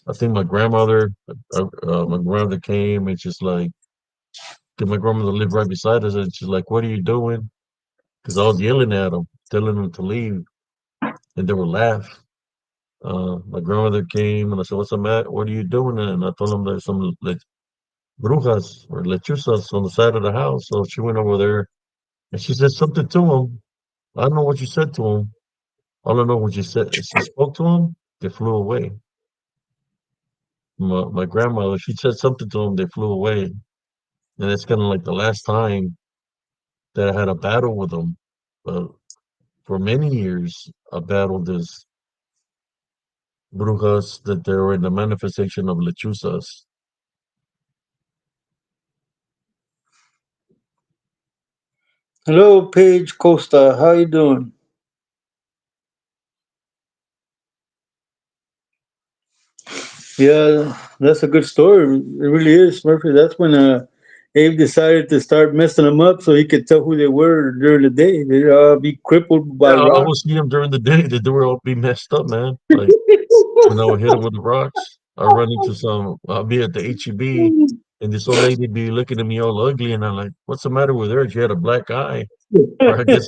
I think my grandmother came and just like, 'cause my grandmother lived right beside us, and she's like, "What are you doing?" Because I was yelling at them, telling them to leave, and they would laugh. My grandmother came and I said, "What's the matter? What are you doing?" And I told them there's some brujas or lechuzas on the side of the house. So she went over there and she said something to him. I don't know what she said to him. All I know when she spoke to him, they flew away. My grandmother, she said something to him, they flew away. And that's kind of like the last time that I had a battle with them. But for many years, I battled this brujas that they were in the manifestation of lechuzas. Hello, Paige Costa. How you doing? Yeah, that's a good story. It really is, Murphy. That's when Abe decided to start messing them up so he could tell who they were during the day. They'd be crippled Yeah, by I rocks. would see them during the day. They were all be messed up, man. Like when I would hit them with the rocks, I'll be at the HEB and this old lady be looking at me all ugly. And I'm like, what's the matter with her? She had a black eye. Or I guess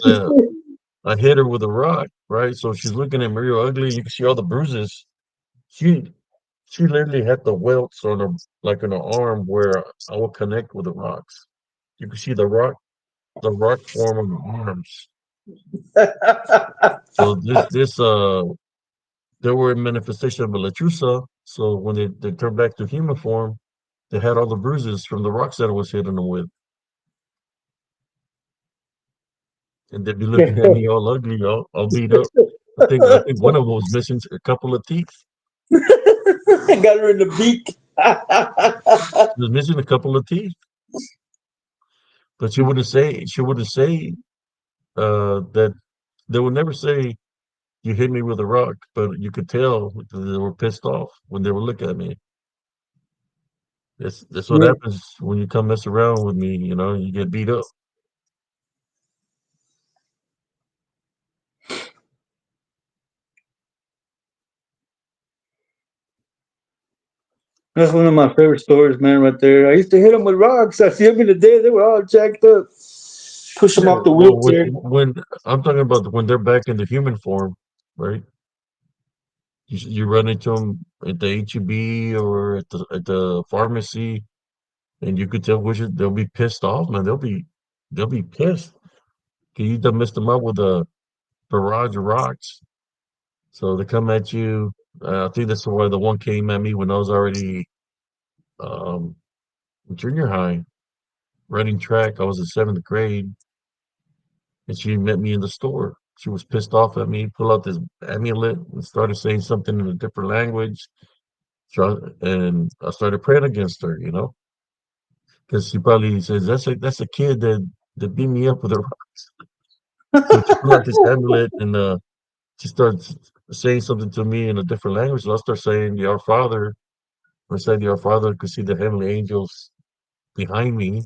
I hit her with a rock, right? So she's looking at me real ugly. You can see all the bruises. She, she literally had the welts on her, like on her arm where I would connect with the rocks. You can see the rock form on the arms. So they were a manifestation of a lechuza. So when they turned back to human form, they had all the bruises from the rocks that I was hitting them with, and they'd be looking at me all ugly, all beat up. I think one of them was missing a couple of teeth. Got her in the beak. She was missing a couple of teeth, but she wouldn't say that they would never say you hit me with a rock, but you could tell that they were pissed off when they were looking at me. That's what Yeah. happens when you come mess around with me. You get beat up. That's one of my favorite stories, man, right there. I used to hit them with rocks. I see them in the day. They were all jacked up. Push them Yeah, off the well, wheelchair. when I'm talking about when they're back in the human form, right? You run into them at the HEB or at the pharmacy, and you could tell they'll be pissed off, man. They'll be pissed. 'Cause you done messed them up with a barrage of rocks, so they come at you. I think that's why the one came at me when I was already um, in junior high, running track. I was in seventh grade, and she met me in the store. She was pissed off at me, pulled out this amulet and started saying something in a different language. And I started praying against her, because she probably says that's a kid that beat me up with a rock. So she pulled out this amulet and she starts saying something to me in a different language. So I start saying the Our Father. When I said the Our Father, I could see the heavenly angels behind me,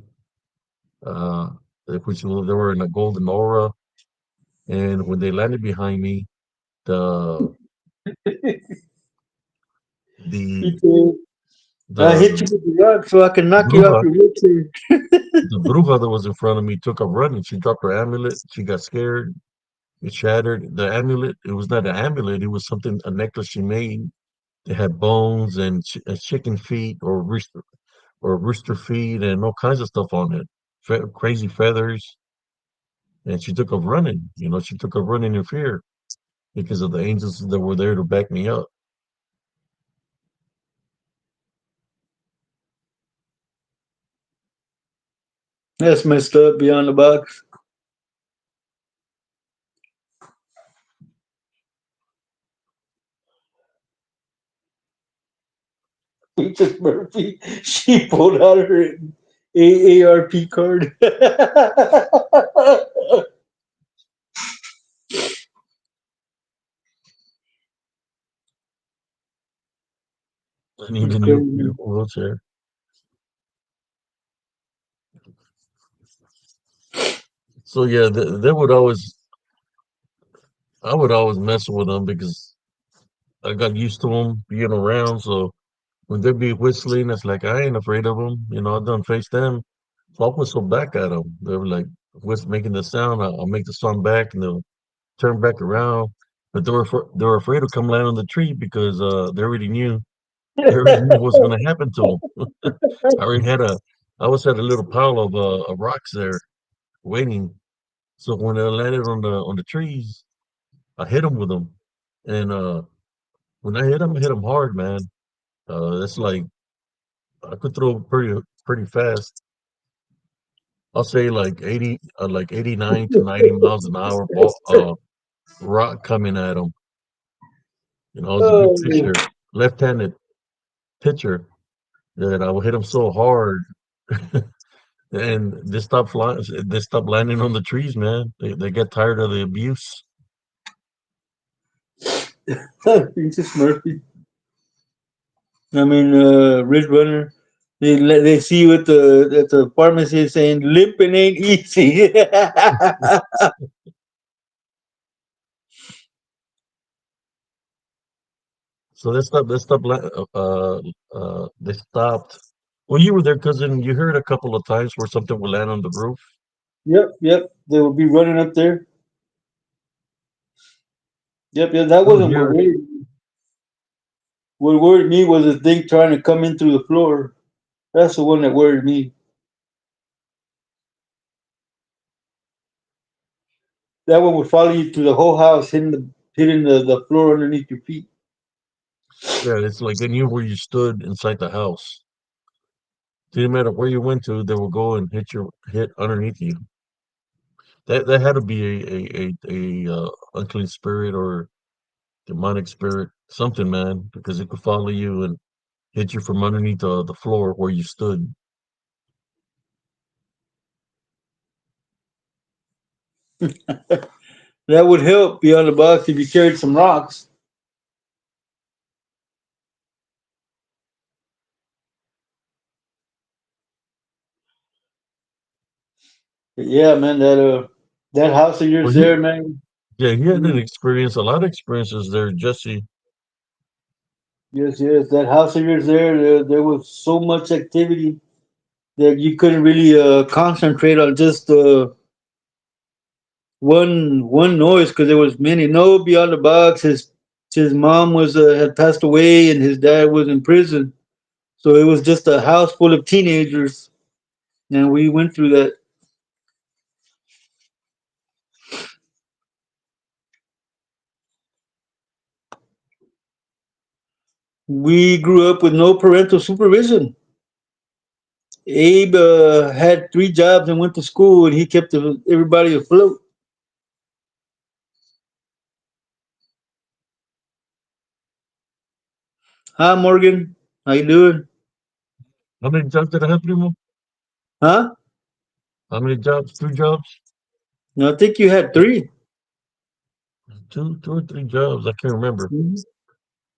uh, which they were in a golden aura. And when they landed behind me, the He the said, I the hit you with the rock so I can knock you off bruja, your wheelchair. the bruja that was in front of me took a run and she dropped her amulet. She got scared. It shattered. The amulet, it was not an amulet. It was something, a necklace she made. It had bones and chicken feet or rooster feet and all kinds of stuff on it. Crazy feathers. And she took a running. She took a running in fear because of the angels that were there to back me up. That's messed up beyond the box. Peaches Murphy, she pulled out her AARP card. I need It's a new crazy. wheelchair. So yeah, they would always, I would always mess with them because I got used to them being around. So when they be whistling, it's like I ain't afraid of them. I done face them. So I whistle back at them. They were like making the sound. I'll make the sound back, and they'll turn back around. But they were afraid to come land on the tree because they already knew what's going to happen to them. I already had a I always had a little pile of rocks there waiting. So when they landed on the trees, I hit them with them, and when I hit them hard, man. That's like I could throw pretty fast. I'll say like 89 to 90 miles an hour ball, rock coming at them. It's a good Oh, pitcher, left-handed pitcher that I will hit them so hard, and they stop flying. They stop landing on the trees, man. They get tired of the abuse. Peaches Murphy. I mean, Ridge Runner. They see you at the pharmacy saying limping ain't easy. So they stopped. Well, you were there, cousin. You heard a couple of times where something would land on the roof. Yep, yep. They will be running up there. Yep, yep. That I would wasn't what hear. worried me. What worried me was the thing trying to come in through the floor. That's the one that worried me. That one would follow you through the whole house, hitting the floor underneath your feet. Yeah, it's like they knew where you stood inside the house. Didn't matter where you went to, they would go and hit underneath you. That had to be a unclean spirit or demonic spirit, something, man, because it could follow you and hit you from underneath the floor where you stood. That would help beyond the box if you carried some rocks. But yeah, man, that house of Well, yours there, man. yeah, he had an Mm, experience, a lot of experiences there, Jesse. yes, yes, that house of yours there was so much activity that you couldn't really concentrate on just one noise because there was many. No, beyond the box, his mom was had passed away and his dad was in prison, so it was just a house full of teenagers, and we went through that. We grew up with no parental supervision. Abe had 3 jobs and went to school, and he kept everybody afloat. Hi, Morgan. How you doing? How many jobs did I have, Primo? Huh? How many jobs? 2 jobs? No, I think you had three. Two or three jobs. I can't remember. Because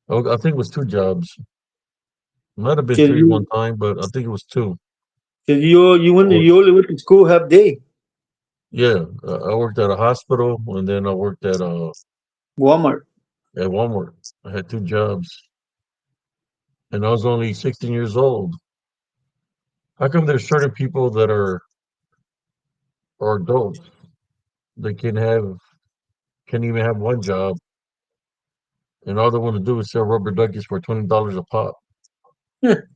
Oh, I think it was two jobs. Might have been three one you, time, but I think it was two. 'cause you went to, Or you only went to school half day. yeah, I worked at a hospital, and then I worked Walmart. at Walmart. I had two jobs, and I was only 16 years old. How come there's certain people that are adults? They can even have one job, and all they want to do is sell rubber duckies for $20 a pop.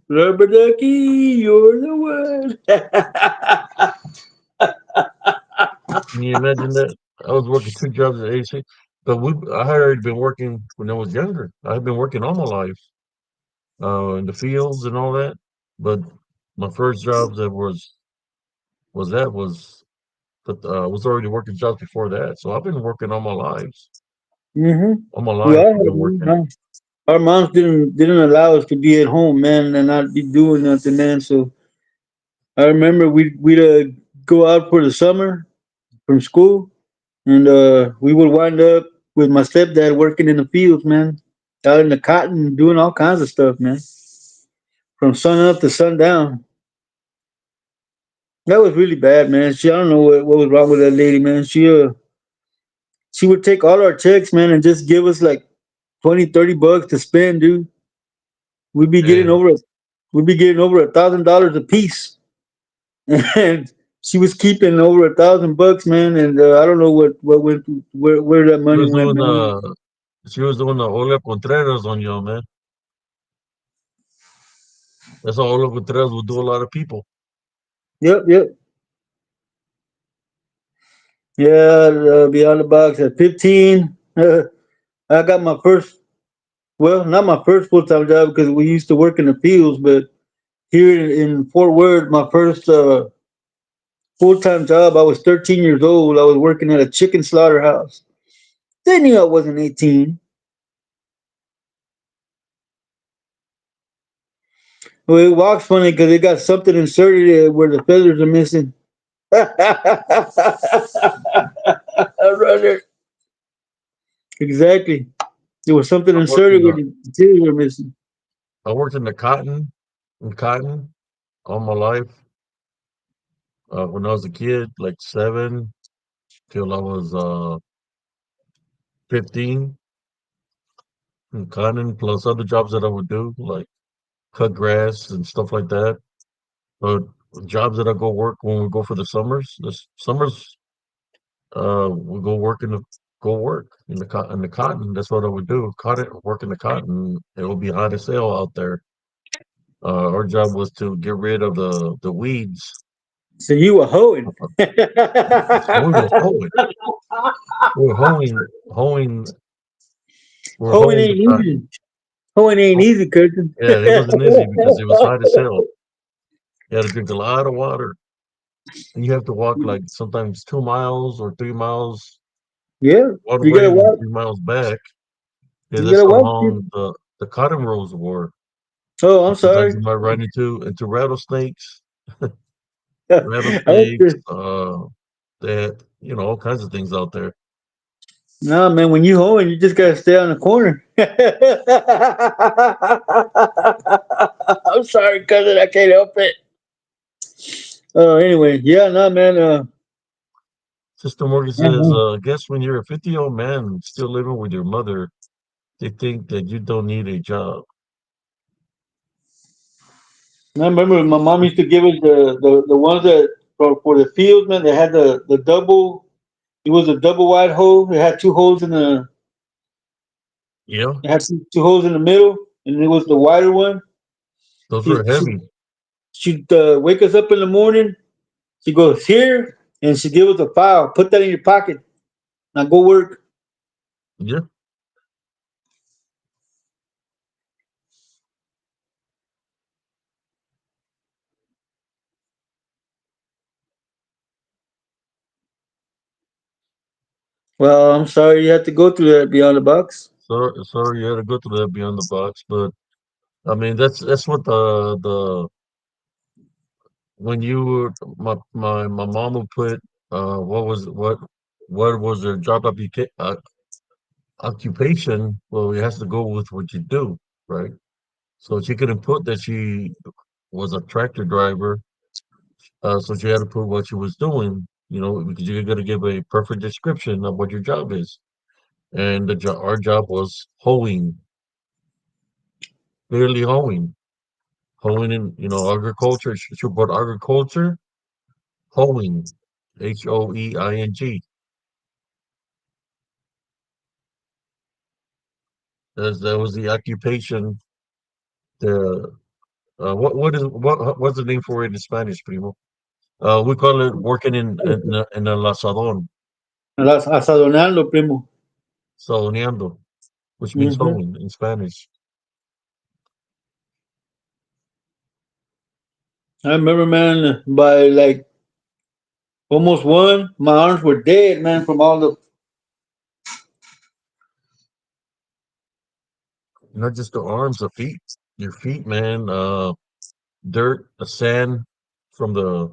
Rubber ducky, you're the one. Can you imagine that? I was working two jobs at age six, but I had already been working when I was younger. I had been working all my life, in the fields and all that. But my first job that was that was already working jobs before that. So I've been working hmm all my We life. all I've had been one, working. huh? Our moms didn't allow us to be at home, man, and not be doing nothing, man. So I remember we'd go out for the summer from school, and we would wind up with my stepdad working in the fields, man, out in the cotton, doing all kinds of stuff, man, from sun up to sundown. That was really bad, man. I don't know what was wrong with that lady, man. She would take all our checks, man, and just give us like 20, 30 bucks to spend, dude. We'd be getting And over a, we'd be getting over $1,000 a piece, and she was keeping over $1,000 bucks, man. And I don't know what went where that she money was went, doing man. the Olga Contreras on you, man. That's how Olga Contreras would do a lot of people. Yep, yep, yeah. Beyond the box at 15, I got my first. Well, not my first full time job because we used to work in the fields, but here in Fort Worth, my first full time job. I was 13 years old. I was working at a chicken slaughterhouse. They knew I wasn't 18. Well, it walks funny because it got something inserted where the feathers are missing. Runner. Exactly. There was something I worked inserted in where the the teeth were missing. I worked in the cotton all my life. When I was a kid, like 7 till I was 15, in cotton plus other jobs that I would do, like cut grass and stuff like that. But jobs that I go work when we go for the summers, we go work in the cotton. That's what I would do. Cotton, work in the cotton. It would be hot as hell out there. Our job was to get rid of the weeds. So you were hoeing. So we were hoeing. We were Hoeing hoeing the ain't easy. cotton. Hoeing ain't Oh, easy, cousin. yeah, it wasn't easy because it was hot as hell. You had to drink a lot of water, and you have to walk like sometimes 2 miles or 3 miles Yeah, one you way gotta and then watch. 3 miles back. Yeah, You that's gotta how watch long it. the cotton rows were. Oh, I'm And sometimes sorry. you might run into rattlesnakes, I went rattlesnakes, to, that all kinds of things out there. nah, man. When you hoeing, you just gotta stay on the corner. I'm sorry, cousin. I can't help it. Anyway, yeah, nah, man. Sister Morgan says, Mhm. guess when you're a 50-year-old man still living with your mother, they think that you don't need a job. I remember my mom used to give us the ones that for the field, man. They had the double. It was a double wide hole. It had two holes in the. Yeah, It had two holes in the middle, and it was the wider one. those She were she heavy. she'd wake us up in the morning. She goes here, and she give us a file. Put that in your pocket. Now go work. Yeah. Well, I'm sorry you had to go through that beyond the box. Sorry you had to go through that beyond the box, but I mean that's what the when you were my mom would put what was their occupation? Well, it has to go with what you do, right? So she couldn't put that she was a tractor driver. So she had to put what she was doing, because you're gonna give a perfect description of what your job is. And our job was hoeing, clearly hoeing in, agriculture. She put agriculture, hoeing, Hoeing. That was the occupation. The what's the name for it in Spanish, primo? We call it working in a lasadón, Asadonarlo, primo. sazoneando, which means Hmm. hoeing in Spanish. I remember, man, by like almost one, my arms were dead, man, from all the. Not just the arms, the feet, your feet, man. Dirt, the sand from the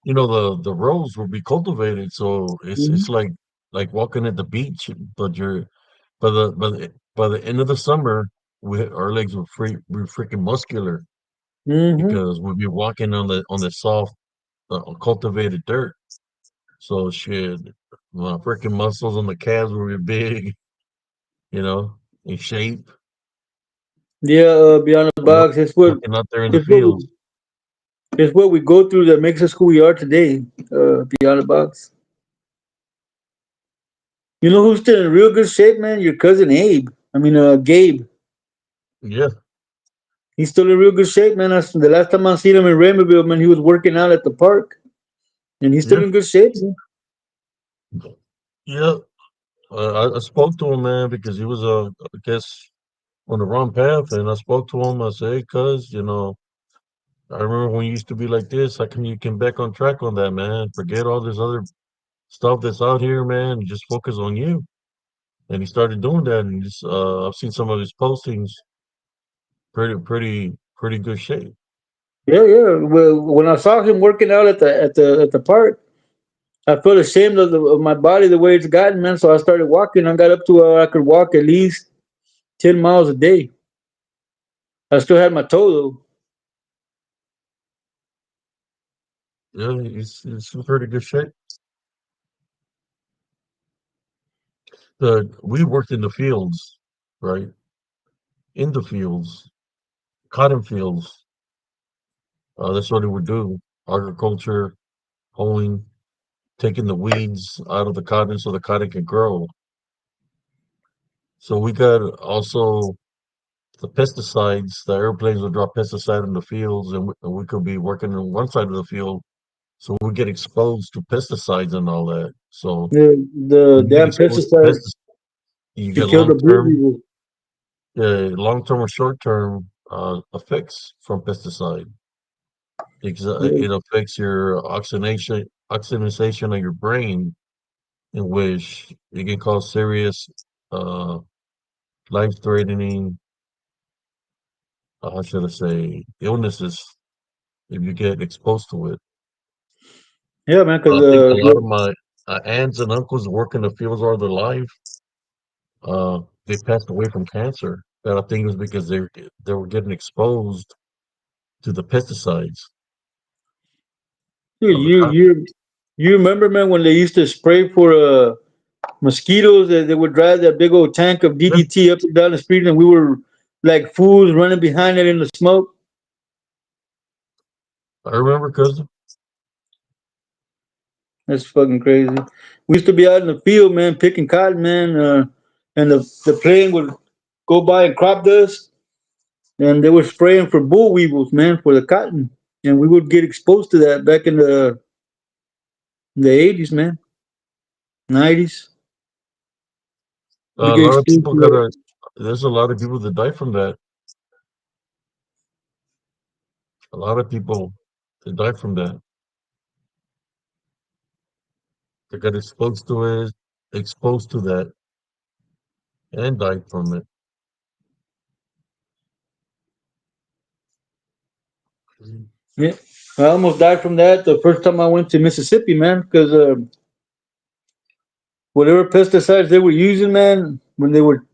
roads will be cultivated, so it's Hmm. like walking at the beach, but you're by the end of the summer, our legs were freaking muscular Hmm. because we'd be walking on the soft cultivated dirt. So shit, my freaking muscles on the calves were big, in shape, Yeah, beyond the work, box. working out there in the It's what fields. we, it's what we go through that makes us who we are today. Beyond the box. You know who's still in real good shape, man? Your cousin Abe. I mean, Gabe. Yeah, He's still in real good shape, man. The last time I seen him in Raymondville, man, he was working out at the park, and he's still yeah, in good shape. Man. yeah. I spoke to him, man, because he was, I guess, on the wrong path, and I spoke to him. I said, "Hey, cuz, I remember when you used to be like this. How come you can back on track on that, man? Forget all this other stuff that's out here, man, and just focus on you." And he started doing that, and I've seen some of his postings, pretty good shape. Yeah, yeah. Well, when I saw him working out at the park, I felt ashamed of my body the way it's gotten, man. So I started walking. I got up to where I could walk at least 10 miles a day. I still had my toe though. Yeah, he's in pretty good shape. We worked in the fields, right? In the fields, cotton fields. That's what it would do. Agriculture, hoeing, taking the weeds out of the cotton so the cotton can grow. So we got also the pesticides. The airplanes would drop pesticide in the fields, and we could be working on one side of the field, so we get exposed to pesticides and all that. So The when you get damn exposed to pesticide pesticides, you to get kill the blue. long-term or short-term effects from pesticide. Yeah, It affects your oxygenation of your brain, in which it can cause serious, uh, life-threatening, how should I say, illnesses if you get exposed to it. yeah, man. Because I think a lot of my aunts and uncles work in the fields all their life. They passed away from cancer. And I think it was because they were getting exposed to the pesticides of the you cotton. you you remember, man, when they used to spray for mosquitoes? They would drive that big old tank of Yeah, DDT up and down the street, and we were like fools running behind it in the smoke. I remember because That's fucking crazy. We used to be out in the field, man, picking cotton, man, and the plane would go by and crop dust, and they were spraying for bull weevils, man, for the cotton, and we would get exposed to that back in the 80s, man, 90s. We a get lot of exposed people to got that. a. There's a lot of people that die from that. A lot of people that die from that. They got exposed to that, and died from it. Yeah. I almost died from that the first time I went to Mississippi, man, because whatever pesticides they were using, man, when they were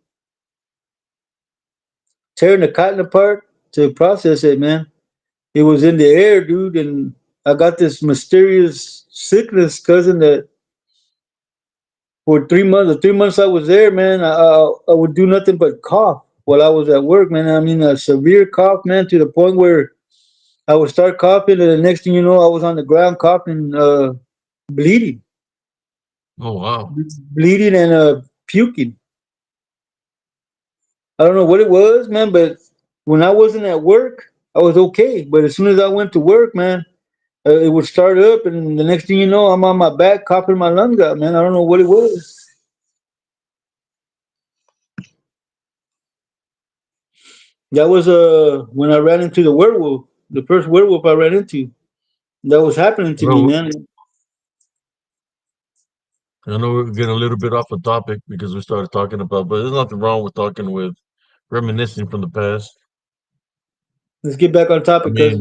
tearing the cotton apart to process it, man, it was in the air, dude. And I got this mysterious sickness, cousin, that for 3 months, the 3 months I was there, man, I would do nothing but cough while I was at work, man. I mean, a severe cough, man, to the point where I would start coughing, and the next thing you know, I was on the ground coughing, bleeding, Oh wow. bleeding and puking. I don't know what it was, man, but when I wasn't at work, I was okay. But as soon as I went to work, man, it would start up, and the next thing you know, I'm on my back coughing my lungs out, man. I don't know what it was. That was when I ran into the werewolf, the first werewolf I ran into. That was happening to me, Well, man. I know we're getting a little bit off the topic because we started talking about, but there's nothing wrong with talking with reminiscing from the past. Let's get back on I topic, cuz.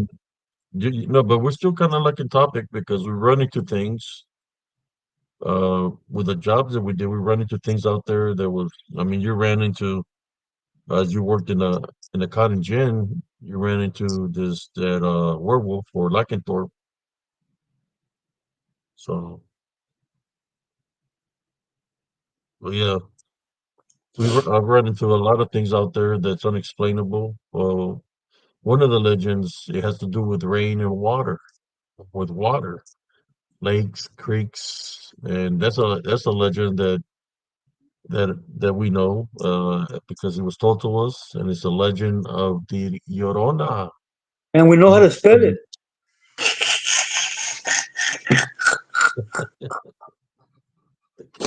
mean, no, but we're still kind of like in topic because we run into things with the jobs that we did. We run into things out there that was. I mean, you ran into as you worked in a cotton gin. You ran into this that werewolf or lycanthrope. So, well, yeah, I've run into a lot of things out there that's unexplainable. Well, one of the legends it has to do with rain and water, with water, lakes, creeks, and that's a legend that we know because it was told to us, and it's a legend of the Llorona. And we know how The to spell it.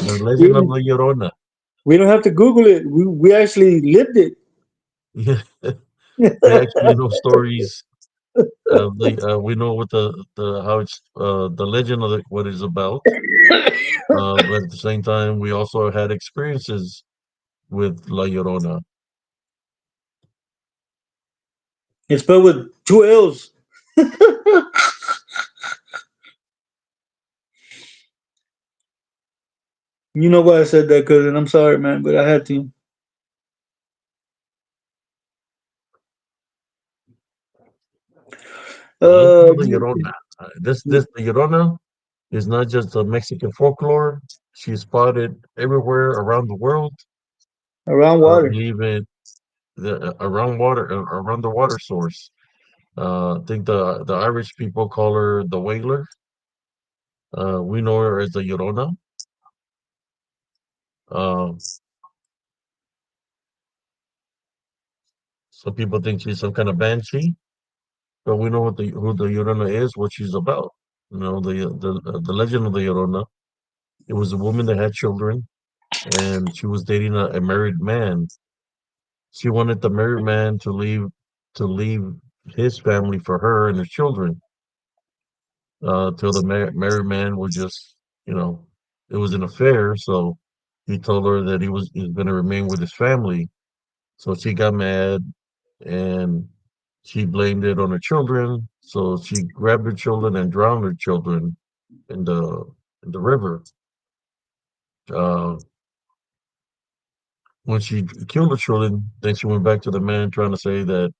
the legend of We, the Llorona. we don't have to Google it. We actually lived it. Yeah, we actually know stories of the we know what the how it's the legend of what it's about. But at the same time, we also had experiences with La Llorona. It's spelled with two L's. You know why I said that, cousin. I'm sorry, man, but I had to. The legend Uh, of the Llorona. This the Llorona is not just a Mexican folklore. She's spotted everywhere around the world, around water. even around the water source. I think the Irish people call her the Wailer. We know her as the Llorona. Uh, some people think she's some kind of banshee, but we know who the Llorona is, what she's about. You know, the legend of the Llorona. It was a woman that had children, and she was dating a married man. She wanted the married man to leave his family for her and her children. Till the married man was just, you know, it was an affair. So he told her that he was going to remain with his family. So she got mad and she blamed it on her children. So she grabbed her children and drowned her children in the river. Uh, when she killed her children, then she went back to the man trying to say that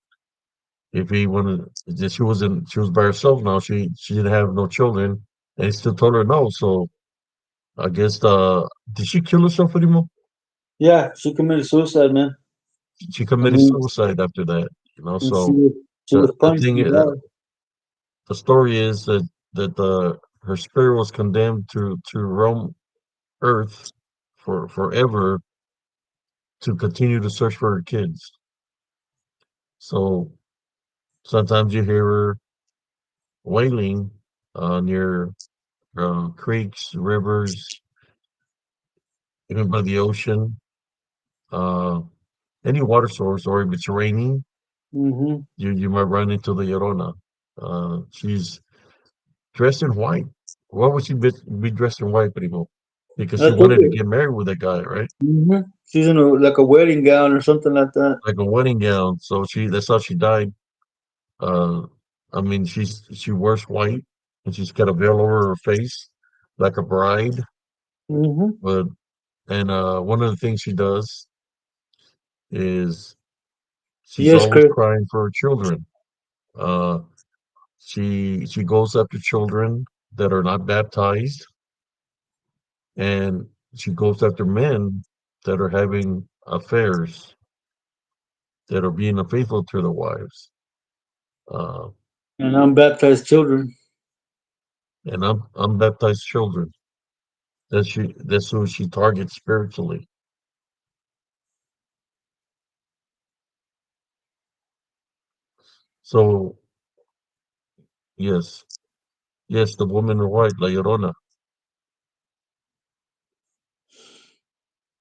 if he wanted, that she was by herself now. She didn't have no children, and he still told her no. So I guess did she kill herself anymore? Yeah, she committed suicide, man. She I committed mean, suicide after that. You know, and she so was she the was the punched thing and is, died. the story is that her spirit was condemned to roam Earth for forever to continue to search for her kids. So sometimes you hear her wailing near creeks, rivers, even by the ocean, uh, any water source, or if it's raining, Mm-hmm. you might run into the Llorona. She's dressed in white. Why would she be dressed in white, Primo? Because she I think wanted to it. get married with that guy, right? She's in like a wedding gown or something like that. Like a wedding gown. So that's how she died. Uh, I mean, she wears white and she's got a veil over her face, like a bride. Mm-hmm. But and one of the things she does is she's Yes, always Chris. crying for her children. Uh, she goes after children that are not baptized, and she goes after men that are having affairs, that are being unfaithful to their wives. Uh, And unbaptized children. and unbaptized children. That's who she targets spiritually. So yes, yes, the woman in white, La Llorona.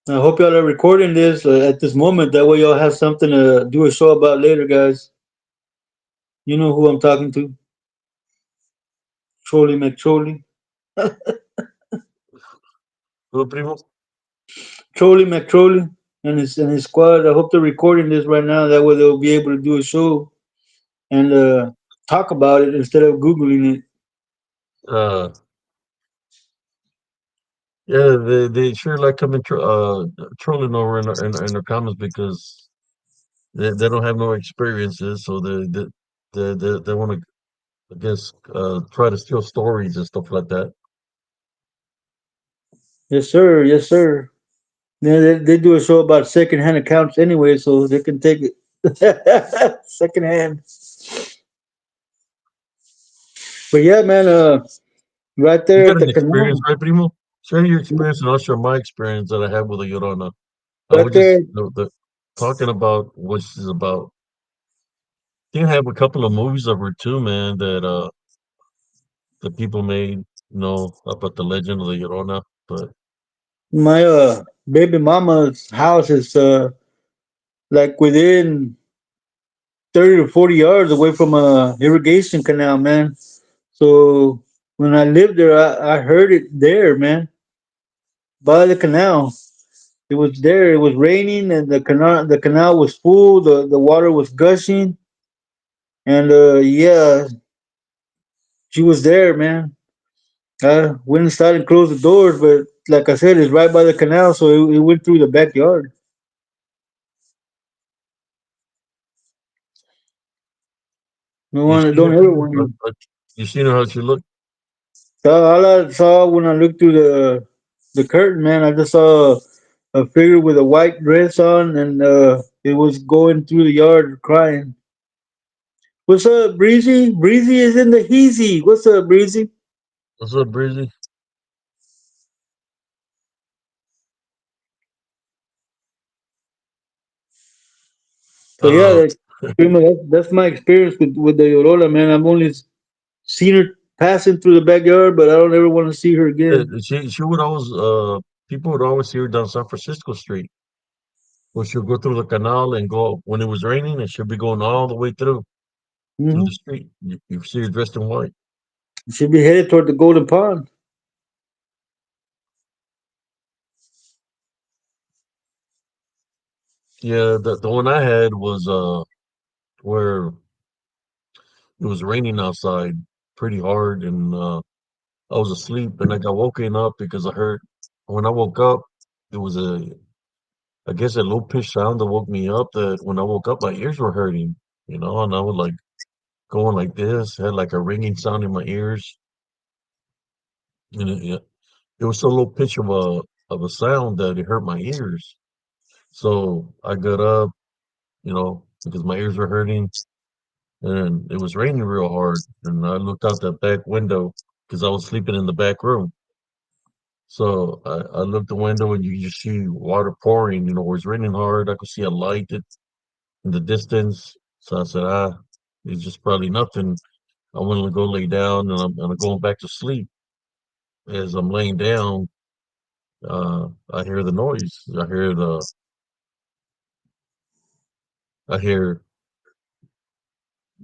I hope y'all are recording this at this moment. That way, y'all have something to do a show about later, guys. You know who I'm talking to? Trolley McTrolley. Hello, primo. Trolley McTrolley and his squad. I hope they're recording this right now. That way, they'll be able to do a show and talk about it instead of googling it. Uh, yeah, they sure like coming trolling over in their comments because they don't have no experiences, so they want to, I guess, try to steal stories and stuff like that. Yes, sir. Yes, sir. Yeah, they do a show about secondhand accounts anyway, so they can take it secondhand. But yeah, man, right You there got at an the experience, canal, right, primo? Share your experience, and I'll share my experience that I had with a Llorona. I right was there. just talking about what she's about. They have a couple of movies of her too, man, that the people made, about the legend of the Llorona. But My baby mama's house is like within 30 to 40 yards away from a irrigation canal, man. So when I lived there, I heard it there, man, by the canal. It was there. It was raining, and the canal was full. The water was gushing, and yeah, she was there, man. I went inside and closed the doors, but like I said, it's right by the canal, so it went through the backyard. No you one, seen her, don't ever people? want. You seen her how she looked? So all I saw when I looked through the curtain, man, I just saw a figure with a white dress on, and it was going through the yard crying. What's up, Breezy? Breezy is in the heezy. What's up, Breezy? What's up, Breezy? So yeah, Uh, pretty much that's my experience with the Llorona, man. I've only seen her passing through the backyard, but I don't ever want to see her yeah, again. she would always people would always see her down San Francisco Street, where she'll go through the canal and go when it was raining, and she'll be going all the way through the Hmm. street. You see her dressed in white. She'd be headed toward the Golden Pond. Yeah, the one I had was where it was raining outside pretty hard, and I was asleep, and I got woken up because I heard when I woke up, it was I guess a low pitched sound that woke me up. That when I woke up, my ears were hurting, and I was like going like this, had like a ringing sound in my ears, and it was so low pitch of a sound that it hurt my ears. So I got up, because my ears were hurting, and it was raining real hard, and I looked out the back window because I was sleeping in the back room. So I looked the window and you just see water pouring, where it's raining hard. I could see a light in the distance. So I said, it's just probably nothing. I wanted to go lay down and I'm going back to sleep. As I'm laying down, I hear the noise. I hear,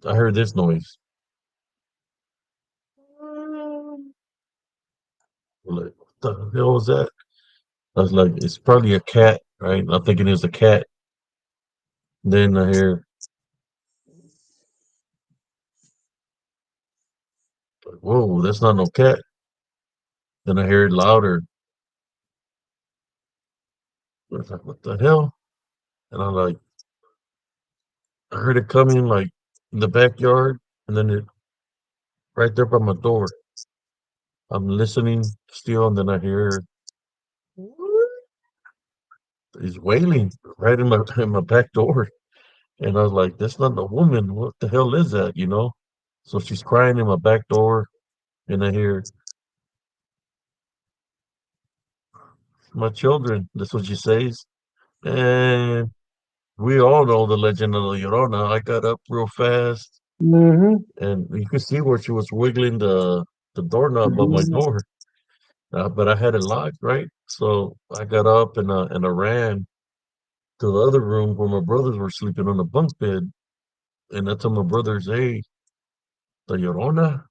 I heard this noise. Like, what the hell was that? I was like, it's probably a cat, right? I'm thinking it's a cat. Then I hear, Like, whoa, that's not no cat. Then I hear it louder. I was like, what the hell? And I'm like, I heard it coming like in the backyard, and then it right there by my door. I'm listening still, and then I hear he's wailing right in my in my back door. And I was like, that's not a woman. What the hell is that? You know? So she's crying in my back door, and I hear my children. That's what she says. And we all know the legend of the Llorona. I got up real fast, Mm-hmm. and you could see where she was wiggling the doorknob of my Mm-hmm. door. But I had it locked, right? So I got up and I ran to the other room where my brothers were sleeping on the bunk bed. And I told my brothers, hey, the Llorona,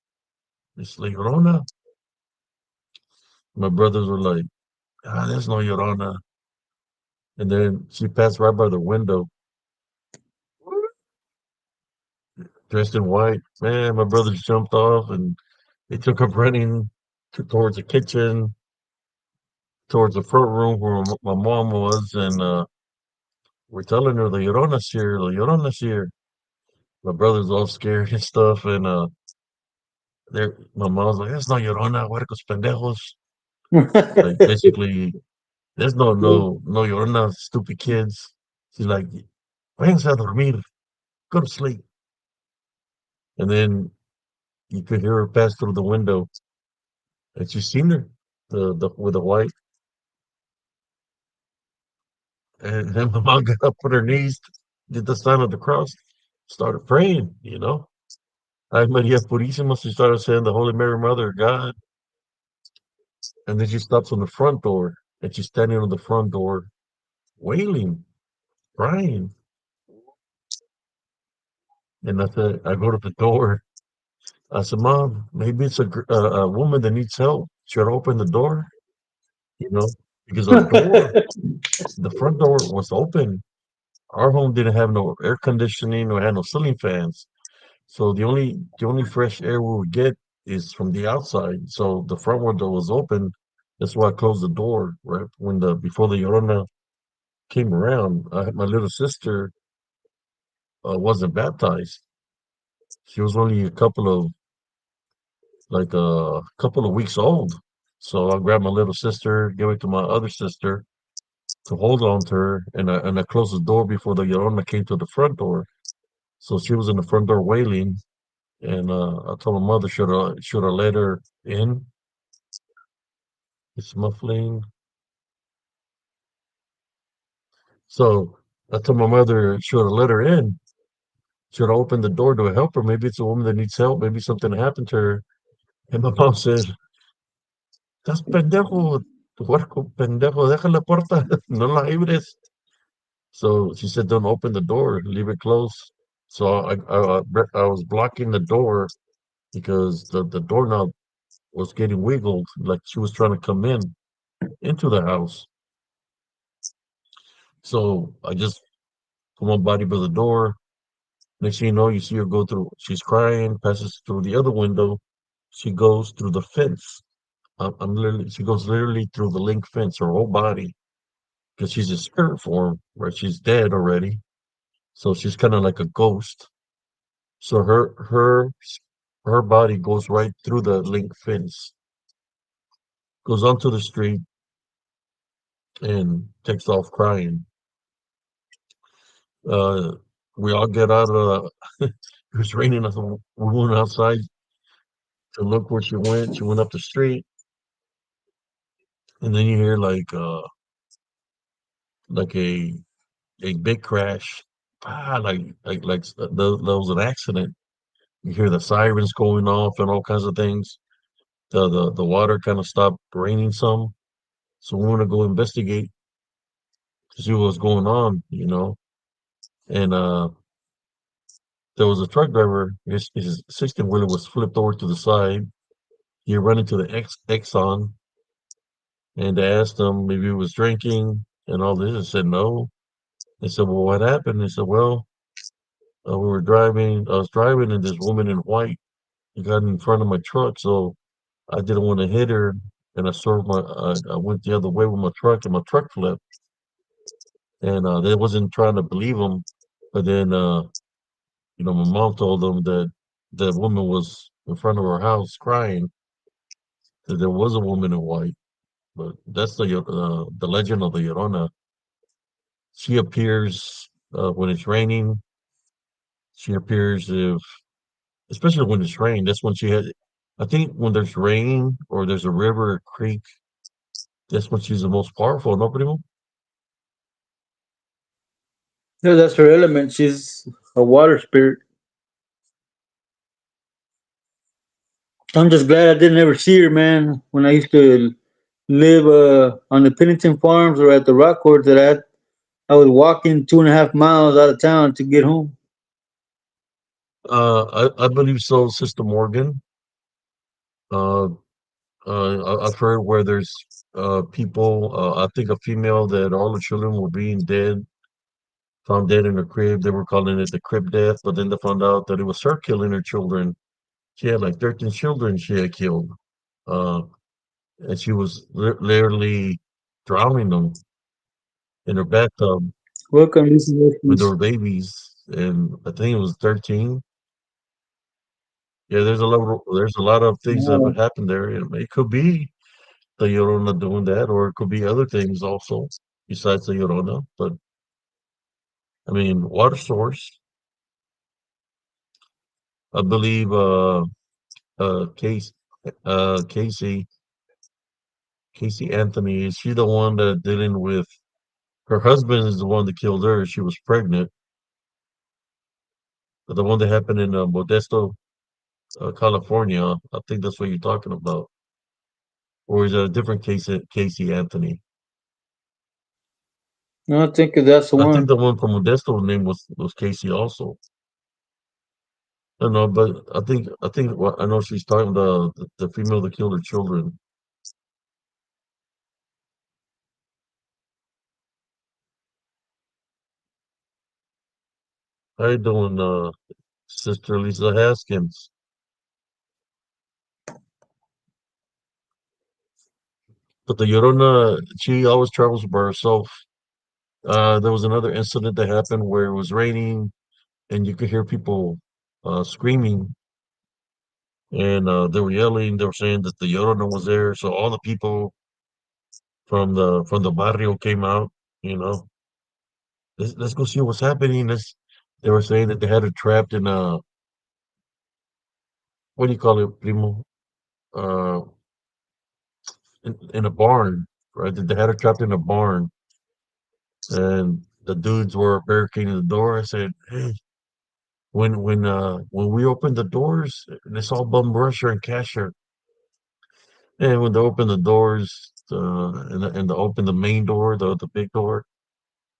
it's the Llorona. My brothers were like, ah, there's no Llorona. And then she passed right by the window, dressed in white. Man, my brothers jumped off and they took up running towards the kitchen, towards the front room where my mom was. And we're telling her, the Llorona's here, the Llorona's here. My brother's all scared and stuff. And my mom's like, "That's not Llorona, huercos pendejos." Like basically, there's no Llorona, stupid kids. She's like, "Váyanse a dormir, go to sleep." And then you could hear her pass through the window, and she's seen her, the with the white. And then my mom got up on her knees, did the sign of the cross, started praying. Ay Maria Purísima. She started saying the Holy Mary, Mother of God, and then she stops on the front door, and she's standing on the front door, wailing, crying. And I said, I go to the door. I said, Mom, maybe it's a woman that needs help. Should I open the door? You know, because the front door was open. Our home didn't have no air conditioning or had no ceiling fans. So the only fresh air we would get is from the outside. So the front window was open. That's why I closed the door right when the before the Llorona came around. My little sister wasn't baptized. She was only a couple of weeks old. So I grabbed my little sister, gave it to my other sister to hold on to her, and I closed the door before the Llorona came to the front door. So she was in the front door wailing, and I told my mother should I let her in? It's muffling. So I told my mother should I let her in? Should I open the door to help her? Maybe it's a woman that needs help. Maybe something happened to her. And my mom said, "Estás pendejo, puerco pendejo, deja la puerta, no la abres." So she said, "Don't open the door, leave it closed." So I was blocking the door because the doorknob was getting wiggled, like she was trying to come into the house. So I just put my body by the door. Next thing you know, you see her go through. She's crying, passes through the other window. She goes through the fence. She goes literally through the link fence, her whole body, because she's a spirit form, right? She's dead already. So she's kind of like a ghost. So her body goes right through the link fence, goes onto the street, and takes off crying. Uh, we all get out of the. It was raining. We went outside to look where she went. She went up the street, and then you hear like a big crash. There was an accident. You hear the sirens going off and all kinds of things. The water kind of stopped raining some, so we want to go investigate to see what's going on. And there was a truck driver. His 16 wheeler was flipped over to the side. He ran into the Exxon, and they asked him if he was drinking and all this. He said no. They said, "Well, what happened?" He said, "Well, we were driving. I was driving, and this woman in white. It got in front of my truck, so I didn't want to hit her, and I went the other way with my truck, and my truck flipped, and they wasn't trying to believe them, but then my mom told them that the woman was in front of her house crying that there was a woman in white, but that's the legend of the Llorona. She appears when it's raining. She appears especially when it's rain. That's when she had. I think when there's rain or there's a river or creek, that's when she's the most powerful. No, primo? Yeah, that's her element. She's a water spirit. I'm just glad I didn't ever see her, man. When I used to live on the Pennington Farms or at the Rock Court, I was walking 2.5 miles out of town to get home. I believe so, Sister Morgan. Uh, I've heard where there's people. I think a female that all the children were being dead, found dead in her crib. They were calling it the crib death, but then they found out that it was her killing her children. She had like 13 children she had killed, uh, and she was literally drowning them in her bathtub Welcome, Lucy when they Lefties. were babies. And I think it was 13. Yeah, there's a lot of things that have Wow. happened there. It could be the Llorona doing that, or it could be other things also besides the Llorona. But I mean, water source. I believe Case Casey Anthony, is she the one that dealing with her husband is the one that killed her. She was pregnant. The one that happened in Modesto, California. I think that's what you're talking about. Or is it a different case, Casey Anthony? No, I think that's the I think one. the one from Modesto's name was Casey also. I don't know, but I think what I know she's talking the female that killed her children. How you doing, Sister Lisa Haskins? But the Llorona, she always travels by herself. There was another incident that happened where it was raining and you could hear people screaming and they were yelling. They were saying that the Llorona was there. So all the people from the barrio came out. You know, let's go see what's happening. They were saying that they had her trapped in a what do you call it, primo? Uh, in a barn, right? That they had her trapped in a barn, and the dudes were barricading the door. I said, "Hey, when we opened the doors, they saw Bum Rusher and Casher, and when they opened the doors, and they opened the main door, the big door,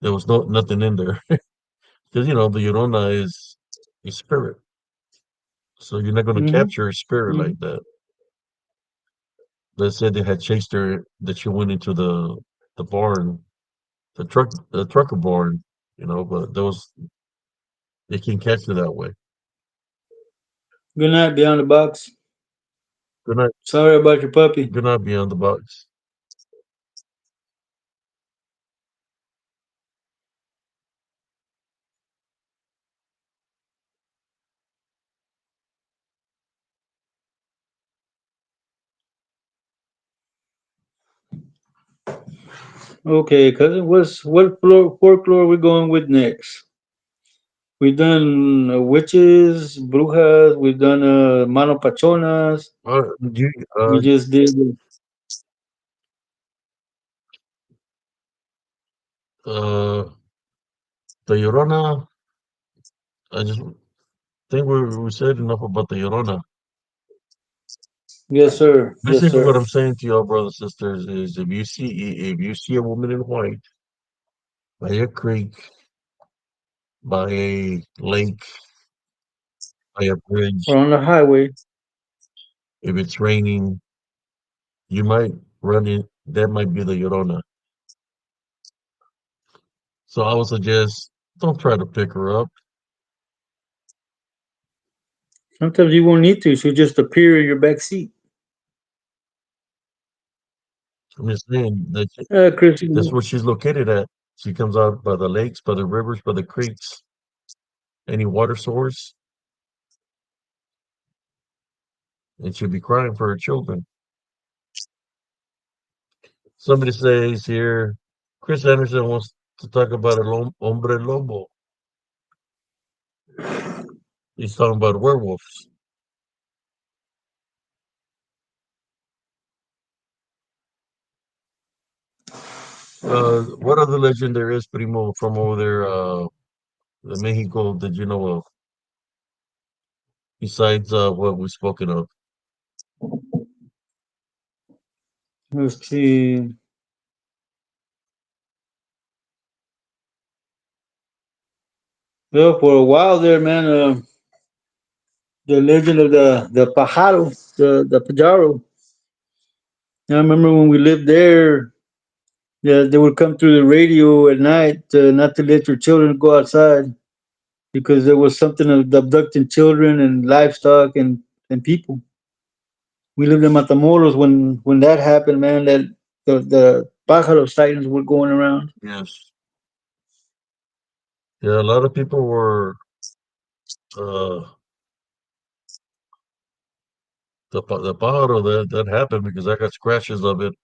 there was nothing in there because the Llorona is a spirit, so you're not going to Hmm. capture a spirit Hmm. like that." They said they had chased her, that she went into the barn, the trucker barn, but those they can catch her that way. Good night, Beyond the Box. Good night, Sorry about your puppy. good night, beyond the box. Okay, cousin. What folklore we going with next? We've done witches, brujas. We've done mano pachonas. You, We just did. uh, the Llorona. I just think we said enough about the Llorona. Yes, sir. Yes, Basically, sir. what I'm saying to y'all, brothers and sisters, is if you see a woman in white by a creek, by a lake, by a We're bridge, on the highway. if it's raining, you might run in. That might be the Llorona. So I would suggest don't try to pick her up. Sometimes you won't need to. She'll just appear in your back seat. I'm just saying that Chris, that's where she's located at. She comes out by the lakes, by the rivers, by the creeks, any water source, and she'll be crying for her children. Somebody says here, Chris Anderson wants to talk about hombre lobo. He's talking about werewolves. What other legend there is, Primo, from over there, the Mexico, that you know of, besides what we've spoken of? let's see. Well, for a while there, man, the legend of the pajaro, the pajaro. I remember when we lived there, yeah, they would come through the radio at night not to let your children go outside because there was something of abducting children and livestock and people. We lived in Matamoros when that happened, man. That the pájaro sightings were going around. Yes. Yeah, a lot of people were uh, the pájaro that happened because I got scratches of it,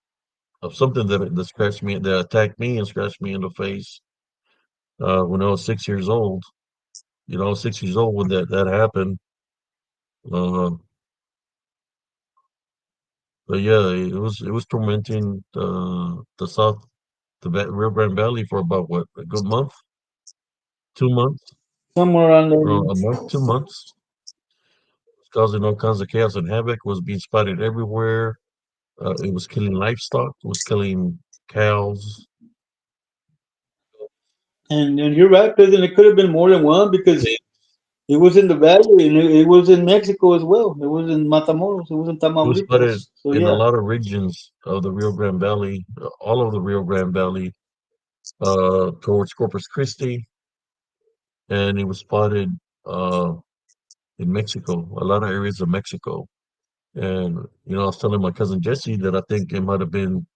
of something that scratched me, that attacked me and scratched me in the face when I was 6 years old. You know, I was 6 years old when that happened. Uh, but yeah, it was tormenting the Rio Grande Valley for about what, a good month, 2 months, Somewhere around there. or a month, 2 months, causing all kinds of chaos and havoc. Was being spotted everywhere. It was killing livestock. It was killing cows. And you're right, President. It could have been more than one because it was in the valley and it was in Mexico as well. It was in Matamoros. It was in It was spotted Tamaulipas. So in a yeah, lot of regions of the Rio Grande Valley, all of the Rio Grande Valley, towards Corpus Christi, and it was spotted uh, in Mexico, a lot of areas of Mexico. And I was telling my cousin Jesse that I think it might have been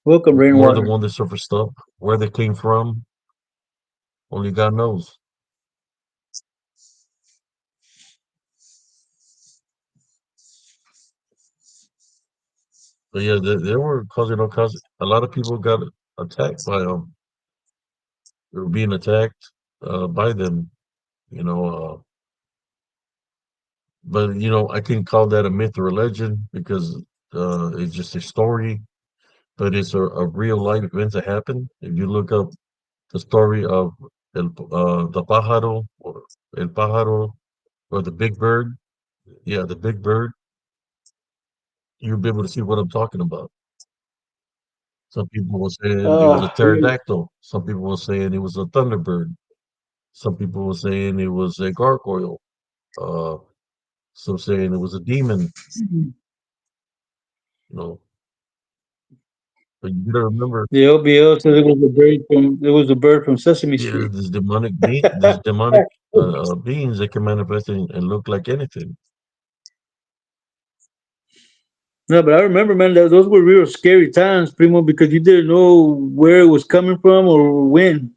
welcome more than rainwater. one that surfaced up. Where they came from, only God knows. But yeah, they were causing all kinds. A lot of people got attacked by them. They were being attacked by them. You know, but I can call that a myth or a legend because it's just a story. But it's a real life event that happened. If you look up the story of the pájaro, or el pájaro, or the big bird, yeah, the big bird, you'll be able to see what I'm talking about. Some people were saying it was a Yeah. pterodactyl. Some people were saying it was a thunderbird. Some people were saying it was a gargoyle. Uh, some saying it was a demon. You know, but you gotta remember, The OBL said it was a bird from Sesame yeah, Street. there's demonic beings that can manifest and look like anything. No, but I remember, man, that those were real scary times, Primo, because you didn't know where it was coming from or when.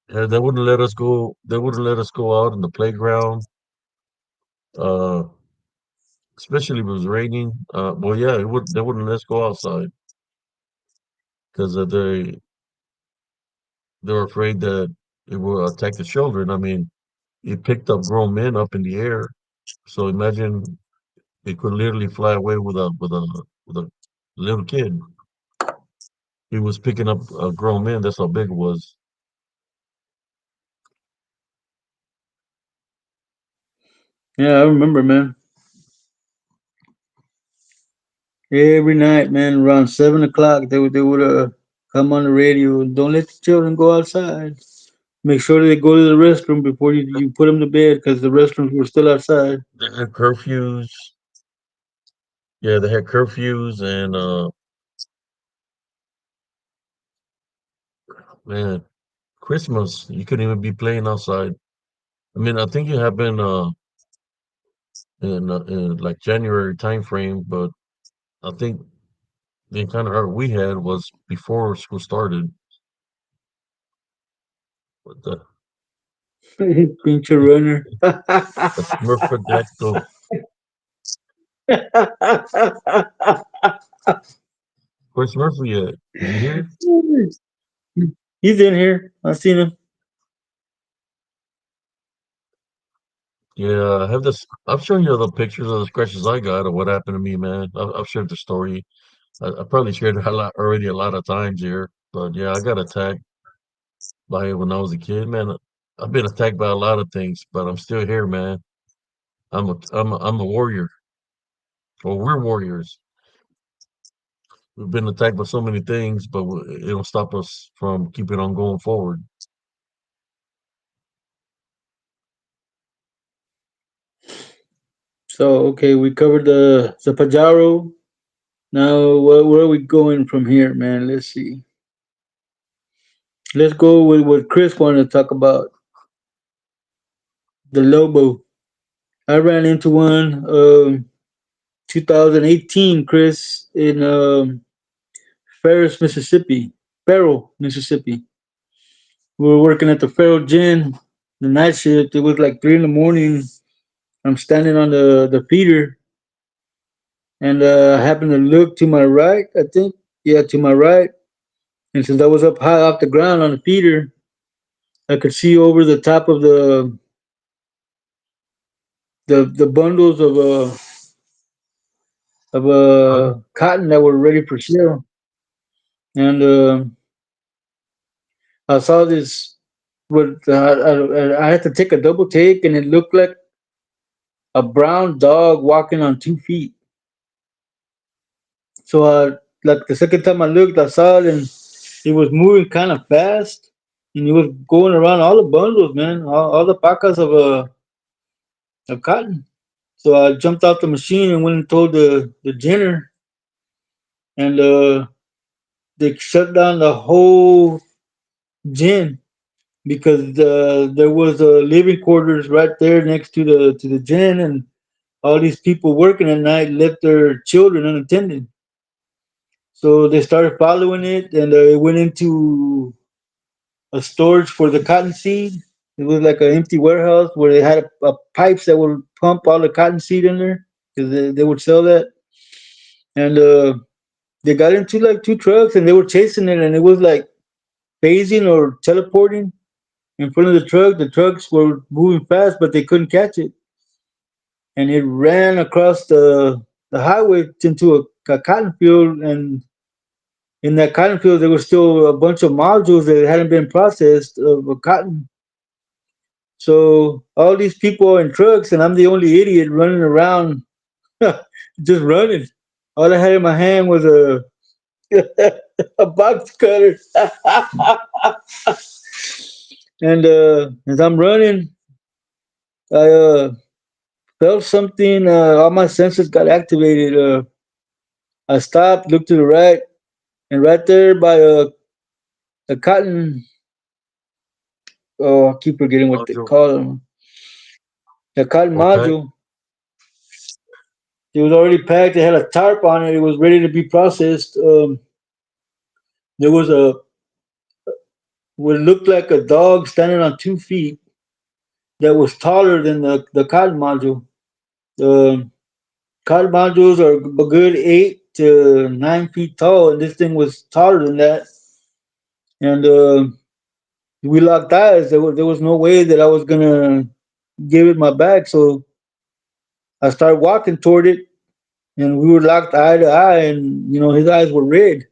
They wouldn't let us go. They wouldn't let us go out in the playground, uh, especially if it was raining. Well, yeah, they wouldn't let us go outside because they were afraid that it would attack the children. I mean, it picked up grown men up in the air. So imagine it could literally fly away with a little kid. He was picking up grown men. That's how big it was. Yeah, I remember, man. Every night, man, around 7 o'clock, they would come on the radio. Don't let the children go outside. Make sure they go to the restroom before you put them to bed because the restrooms were still outside. They had curfews. Yeah, they had curfews, and man, Christmas, you couldn't even be playing outside. I mean, I think it happened in like January time frame, but I think the encounter art we had was before school started. With Pincher runner. the Smurfadecto. Where's Murphy at? Is he here? He's in here. I seen him. Yeah, I have this. I've shown you the pictures of the scratches I got of what happened to me, man. I've shared the story. I probably shared it a lot already a lot of times here, but yeah, I got attacked by it when I was a kid, man. I've been attacked by a lot of things, but I'm still here, man. I'm a warrior, or we're warriors. We've been attacked by so many things, but it don't stop us from keeping on going forward. So okay, we covered the Pajaro. Now where are we going from here, man? Let's see. Let's go with what Chris wanted to talk about. The Lobo. I ran into one 2018, Chris, in Ferris, Mississippi. Farrell, Mississippi. We were working at the Farrell Gin, the night shift. It was like 3 in the morning. I'm standing on the feeder, and I happened to look to my right. I think, yeah, to my right. And since I was up high off the ground on the feeder, I could see over the top of the bundles of Pardon? cotton that were ready for sale. And I saw this. What I had to take a double take, and it looked like a brown dog walking on 2 feet. So like the second time I looked, I saw it, and it was moving kind of fast, and it was going around all the bundles, man, all the pacas of cotton. So I jumped off the machine and went and told the ginner, and they shut down the whole gin because there was living quarters right there next to the gin, and all these people working at night left their children unattended. So they started following it, and it went into a storage for the cottonseed. It was like an empty warehouse where they had pipes that would pump all the cottonseed in there because they would sell that. And they got into like two trucks and they were chasing it, and it was like phasing or teleporting in front of the truck. The trucks were moving fast, but they couldn't catch it, and it ran across the highway into a cotton field. And in that cotton field, there was still a bunch of modules that hadn't been processed of cotton. So all these people are in trucks, and I'm the only idiot running around, just running. All I had in my hand was a box cutter, and as I'm running, I felt something. All my senses got activated. I stopped, looked to the right, and right there by a cotton. Oh, I keep forgetting what they Module. call them. The cotton Okay. module. It was already packed. It had a tarp on it. It was ready to be processed. There was a what looked like a dog standing on 2 feet that was taller than the cotton module. The cotton modules are a good 8 to 9 feet tall, and this thing was taller than that. And we locked eyes. There was no way that I was gonna give it my back. So I started walking toward it, and we were locked eye to eye, and his eyes were red.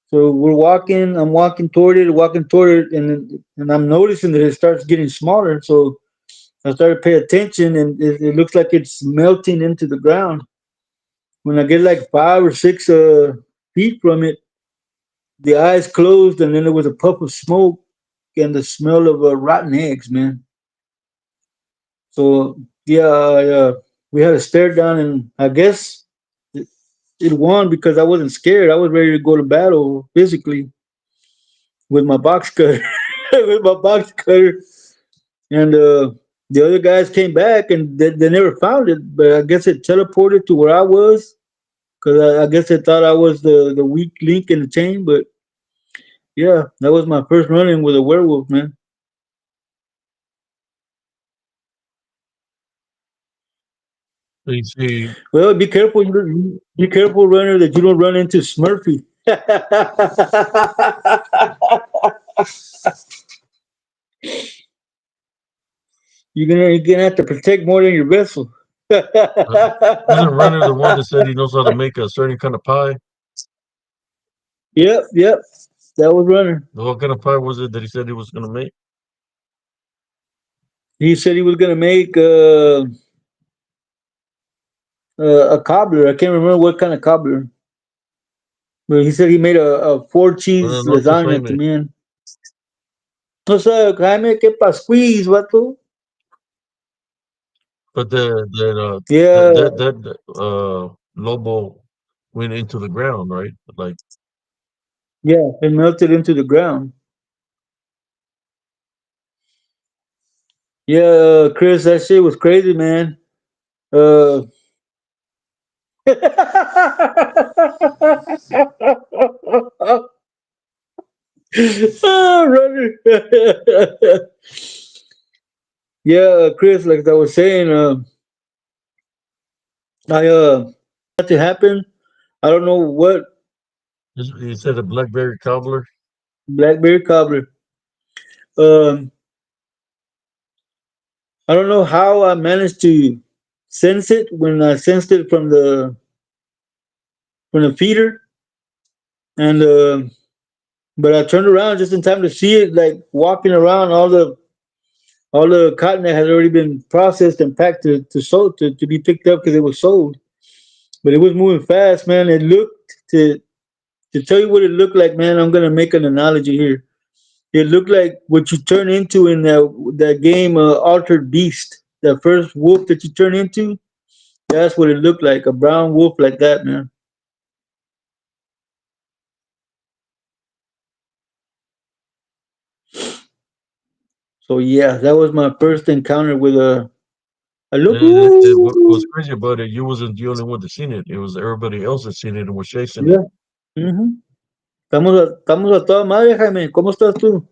So we're walking. I'm walking toward it, and I'm noticing that it starts getting smaller. So I started paying attention, and it looks like it's melting into the ground. When I get like 5 or 6 feet from it, the eyes closed, and then there was a puff of smoke and the smell of rotten eggs, man. So yeah, we had to stare down, and I guess it, it won because I wasn't scared. I was ready to go to battle physically with my box cutter, with my box cutter, and The other guys came back and they never found it, but I guess it teleported to where I was because I guess they thought I was the weak link in the chain. But yeah, that was my first run-in with a werewolf, man. So you see, Well, be careful. Be careful, runner, that you don't run into Smurfy. You're gonna have to protect more than your vessel. uh, isn't Renner the one that said he knows how to make a certain kind of pie? Yep, yep. That was runner. What kind of pie was it that he said he was going to make? He said he was gonna make a cobbler. I can't remember what kind of cobbler, but he said he made a four Buenas cheese noches, lasagna to Jaime. me. And no sé, Jaime, ¿qué pasquís, vato? But Yeah, Lobo went into the ground, right? Like, yeah, it melted into the ground. Yeah, Chris, that shit was crazy, man. Uh, runner. Yeah, Chris, like I was saying, I that to happen. I don't know what he said a blackberry cobbler. blackberry cobbler. Um, I don't know how I managed to sense it when I sensed it from the feeder, and but I turned around just in time to see it, like walking around all the cotton that had already been processed and packed to be picked up because it was sold. But it was moving fast, man. It looked to tell you what it looked like, man. I'm gonna make an analogy here. It looked like what you turn into in that game, Altered Beast. That first wolf that you turn into, that's what it looked like, a brown wolf like that, man. So yeah, that was my first encounter with a look. And what's crazy about it, you wasn't the only one that seen it. It was everybody else that seen it and was chasing it. Yeah. Ujú. Estamos a toda madre, Jaime. ¿Cómo estás tú?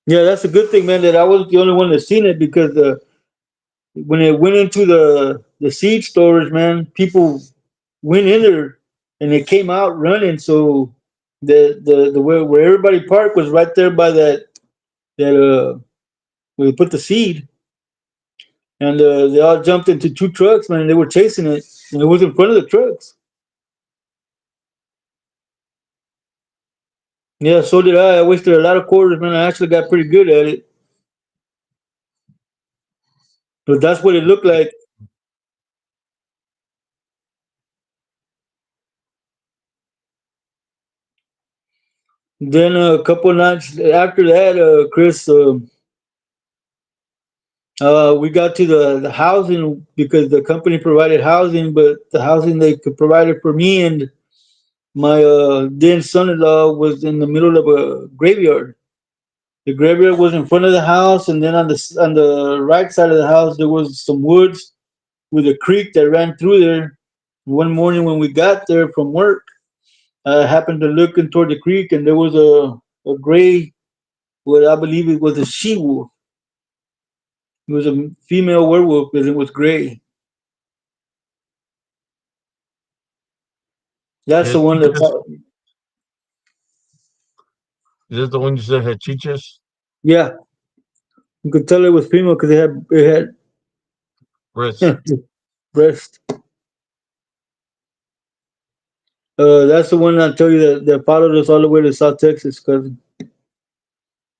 Yeah, that's a good thing, man. That I was the only one that seen it because when it went into the seed storage, man, people went in there and they came out running. So the where everybody parked was right there by that where they put the seed, and they all jumped into two trucks, man. And they were chasing it, and it was in front of the trucks. Yeah, so did I. I wasted a lot of quarters, man. I actually got pretty good at it, but that's what it looked like. Then a couple nights after that, Chris, we got to the housing because the company provided housing, but the housing they could provide it for me and my then son-in-law was in the middle of a graveyard. The graveyard was in front of the house, and then on the right side of the house there was some woods with a creek that ran through there. One morning when we got there from work, I happened to look in toward the creek, and there was a gray, what I believe it was a she wolf. It was a female werewolf because it was gray. That's Yeah, the one that, chichas. Is that the one you said had chichas? yeah, you could tell it was female because it Breasts. had breast. That's the one I tell you that followed us all the way to South Texas because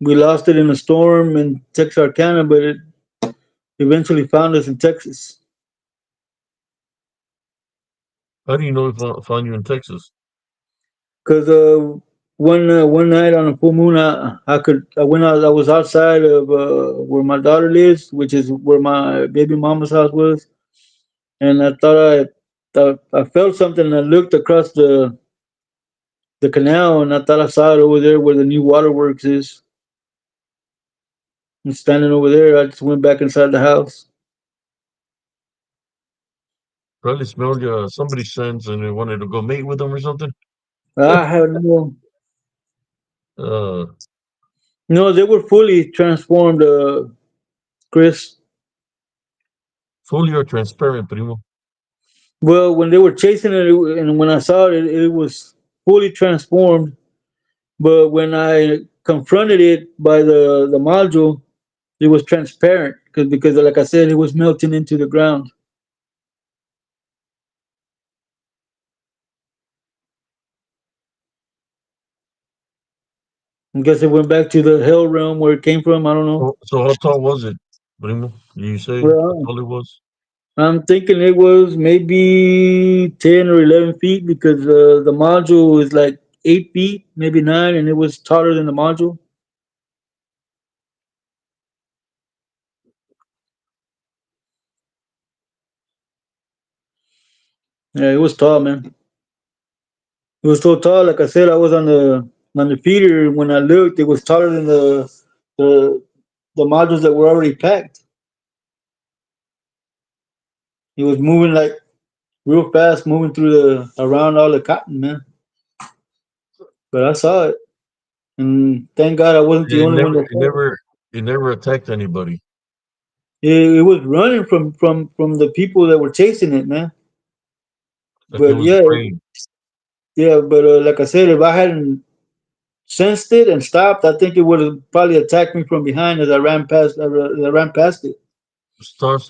we lost it in a storm in Texarkana, but it eventually found us in Texas. How do you know if I found you in Texas? Because one night on a full moon, I went out. I was outside of where my daughter lives, which is where my baby mama's house was, and I felt something. And I looked across the canal, and I thought I saw it over there where the new waterworks is. And standing over there, I just went back inside the house. Probably smelled somebody's scents and they wanted to go mate with them or something. I had no, uh, no, they were fully transformed, Chris. Fully or transparent, primo. Well, when they were chasing it, and when I saw it, it was fully transformed. But when I confronted it by the module, it was transparent because, like I said, it was melting into the ground. I guess it went back to the hell realm where it came from. I don't know. So how tall was it, primo? Did you say how Well, tall it was? I'm thinking it was maybe 10 or 11 feet because the module is like 8 feet, maybe nine, and it was taller than the module. Yeah, it was tall, man. It was so tall. Like I said, I was on the feeder. When I looked, it was taller than the the modules that were already packed. It was moving like real fast, moving through the around all the cotton, man. But I saw it, and thank God I wasn't the Yeah, only one that saw it. it never attacked anybody. It was running from the people that were chasing it, man. Like it But was yeah, afraid. yeah. But like I said, if I hadn't sensed it and stopped, I think it would have probably attacked me from behind as I ran past. As I ran past it.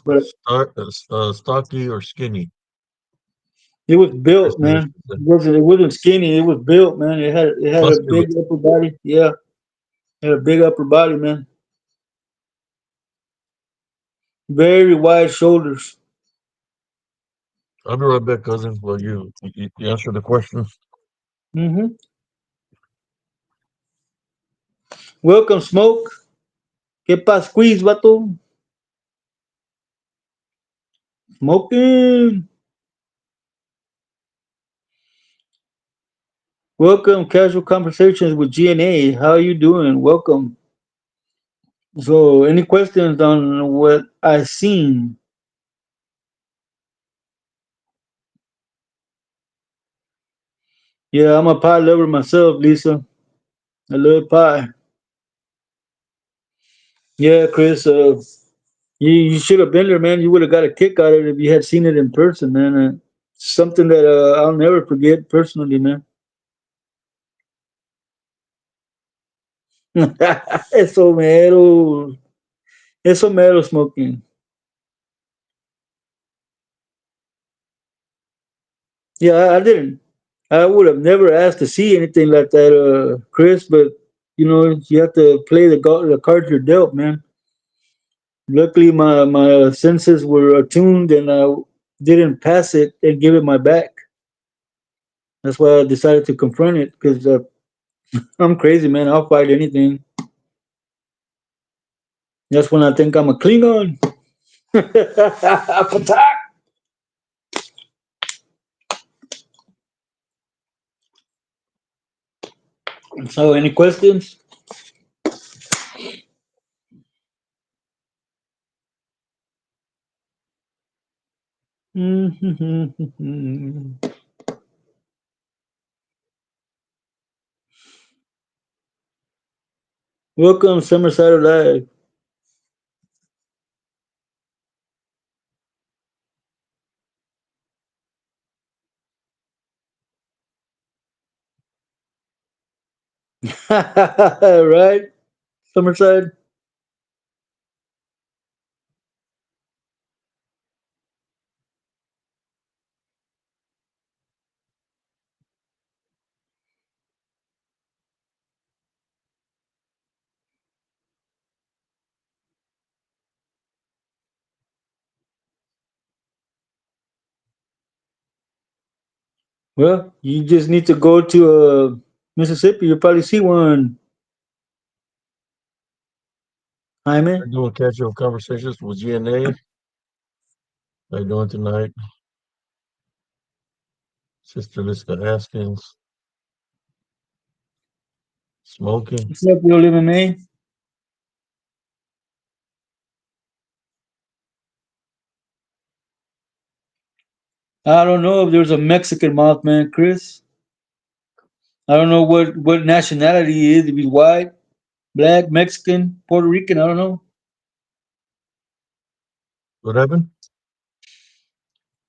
But Stocky or skinny. it was built, Christian, I man. should say. It wasn't skinny. It was built, man. It had a Muscular. big upper body. Yeah, it had a big upper body, man. Very wide shoulders. I'll be right back, cousin. While you answer the question. Hmm. Welcome, Smoke. ¿Qué pasa, squeeze, vato? Smoking. Welcome, casual conversations with GNA. How are you doing? Welcome. So, any questions on what I seen? Yeah, I'm a pie lover myself, Lisa. I love pie. Yeah, Chris. You should have been there, man. You would have got a kick out of it if you had seen it in person, man. Something that I'll never forget personally, man. Eso mero. Eso mero smoking. Yeah, I didn't. I would have never asked to see anything like that, Chris. But you have to play the cards you're dealt, man. Luckily, my senses were attuned, and I didn't pass it and give it my back. That's why I decided to confront it because I'm crazy, man. I'll fight anything. That's when I think I'm a Klingon. Patak. So, any questions? Welcome, Summerside Live. Right, Summerside. Well, you just need to go to Mississippi. You'll probably see one, Jaime. We're doing casual conversations with GNA. How you doing tonight? Sister Liska Haskins. Smoking. What's up, Yo Living Man? I don't know if there's a Mexican Mothman, Chris. I don't know what nationality he is. If he's white, black, Mexican, Puerto Rican, I don't know. What happened?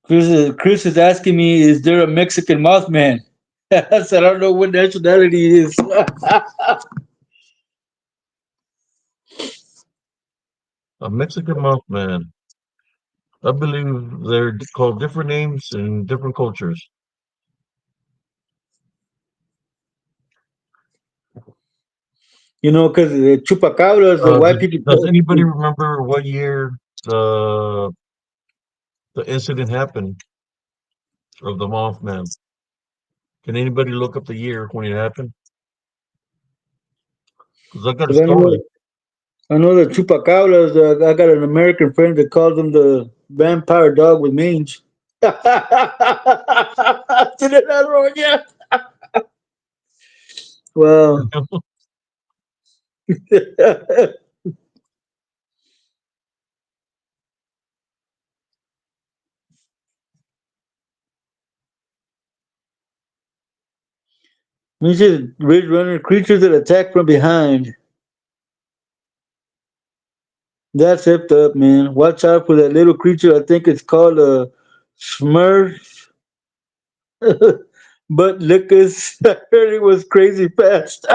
Chris is asking me, is there a Mexican Mothman? I said, I don't know what nationality he is. A Mexican Mothman. I believe they're called different names in different cultures. Because the chupacabras, the white people Does call anybody it. remember what year the the incident happened of the Mothman? Can anybody look up the year when it happened? Because I got a Because story. I know the chupacabras. I got an American friend that calls them the vampire dog with mange. Did it not wrong yet? Well, we just ridge runner creatures that attack from behind. That's effed up, man. Watch out for that little creature. I think it's called a smurf. But Lucas, I heard it was crazy fast.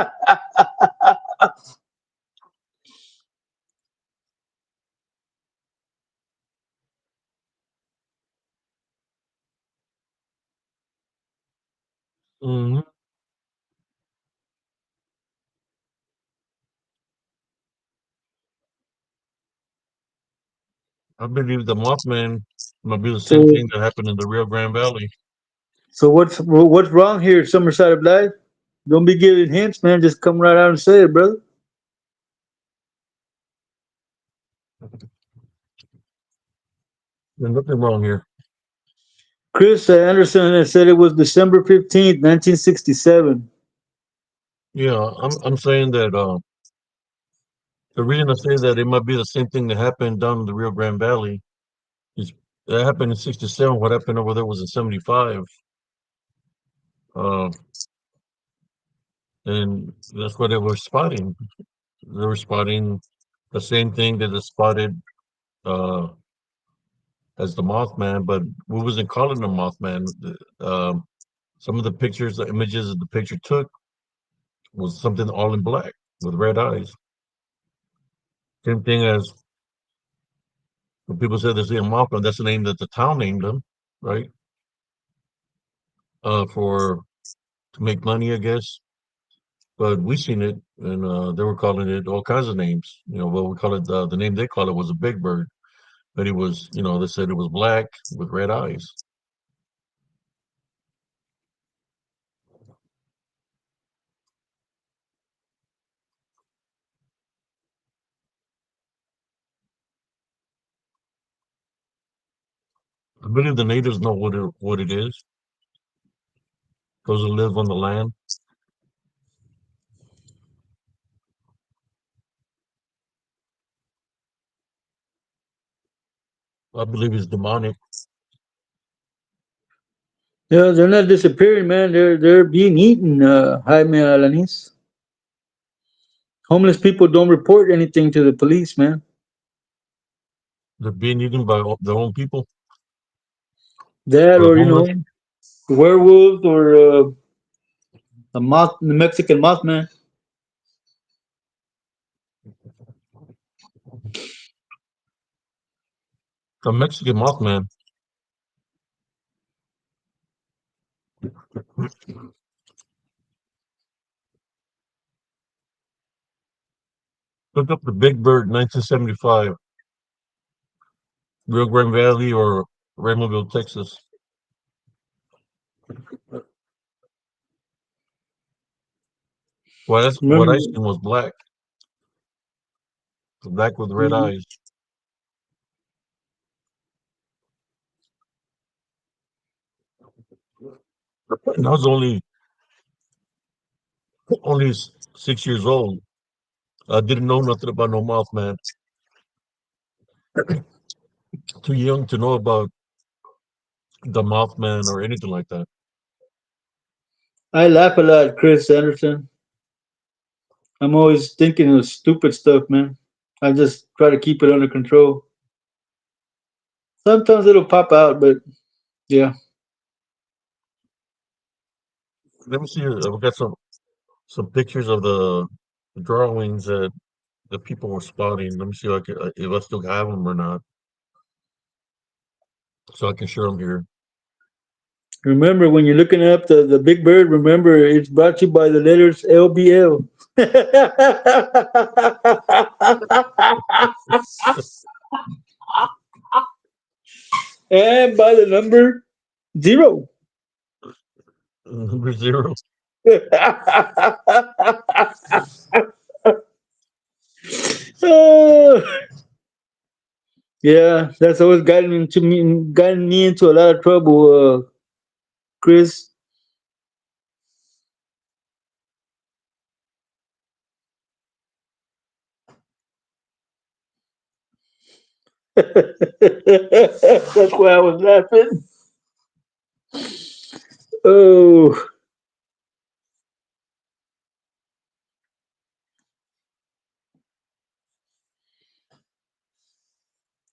Mhm. I believe the Mothman might be the same so, thing that happened in the Rio Grande Valley. so what's wrong here, Summerside of Life? Don't be giving hints, man. Just come right out and say it, brother. There's nothing wrong here. Chris Anderson has said it was December 15th, 1967. Yeah, I'm saying that the reason I say that it might be the same thing that happened down in the Rio Grande Valley is that happened in '67. What happened over there was in '75. Uh, and that's what they were spotting. They were spotting the same thing that they spotted uh, as the Mothman, but we wasn't calling him Mothman. Some of the pictures, the images that the picture took was something all in black with red eyes. Same thing as when people say they see a Mothman, that's the name that the town named him, right? For to make money, I guess. But we seen it, and they were calling it all kinds of names. What we call it, the name they call it was a big bird, but it was, they said it was black with red eyes. I believe the natives know what it is. Those who live on the land. I believe it's demonic. Yeah, they're not disappearing, man. They're being eaten, Jaime Alanis. Homeless people don't report anything to the police, man. They're being eaten by their own people That or or homeless. werewolves or the Mexican Mothman. A Mexican Mothman. Look up the Big Bird, 1975, Rio Grande Valley or Raymondville, Texas. What I Remember, seen was black, black with red mhm. eyes. And I was only 6 years old. I didn't know nothing about no Mothman. Too young to know about the Mothman or anything like that. I laugh a lot, Chris Anderson. I'm always thinking of stupid stuff, man. I just try to keep it under control. Sometimes it'll pop out, but yeah. Let me see. I've got some pictures of the drawings that the people were spotting. Let me see if I still have them or not, so I can share them here. Remember, when you're looking up the Big Bird, remember it's brought to you by the letters LBL. And by the number zero. Number zero. Oh, yeah, that's always gotten me into a lot of trouble, Chris. That's why I was laughing. Oh,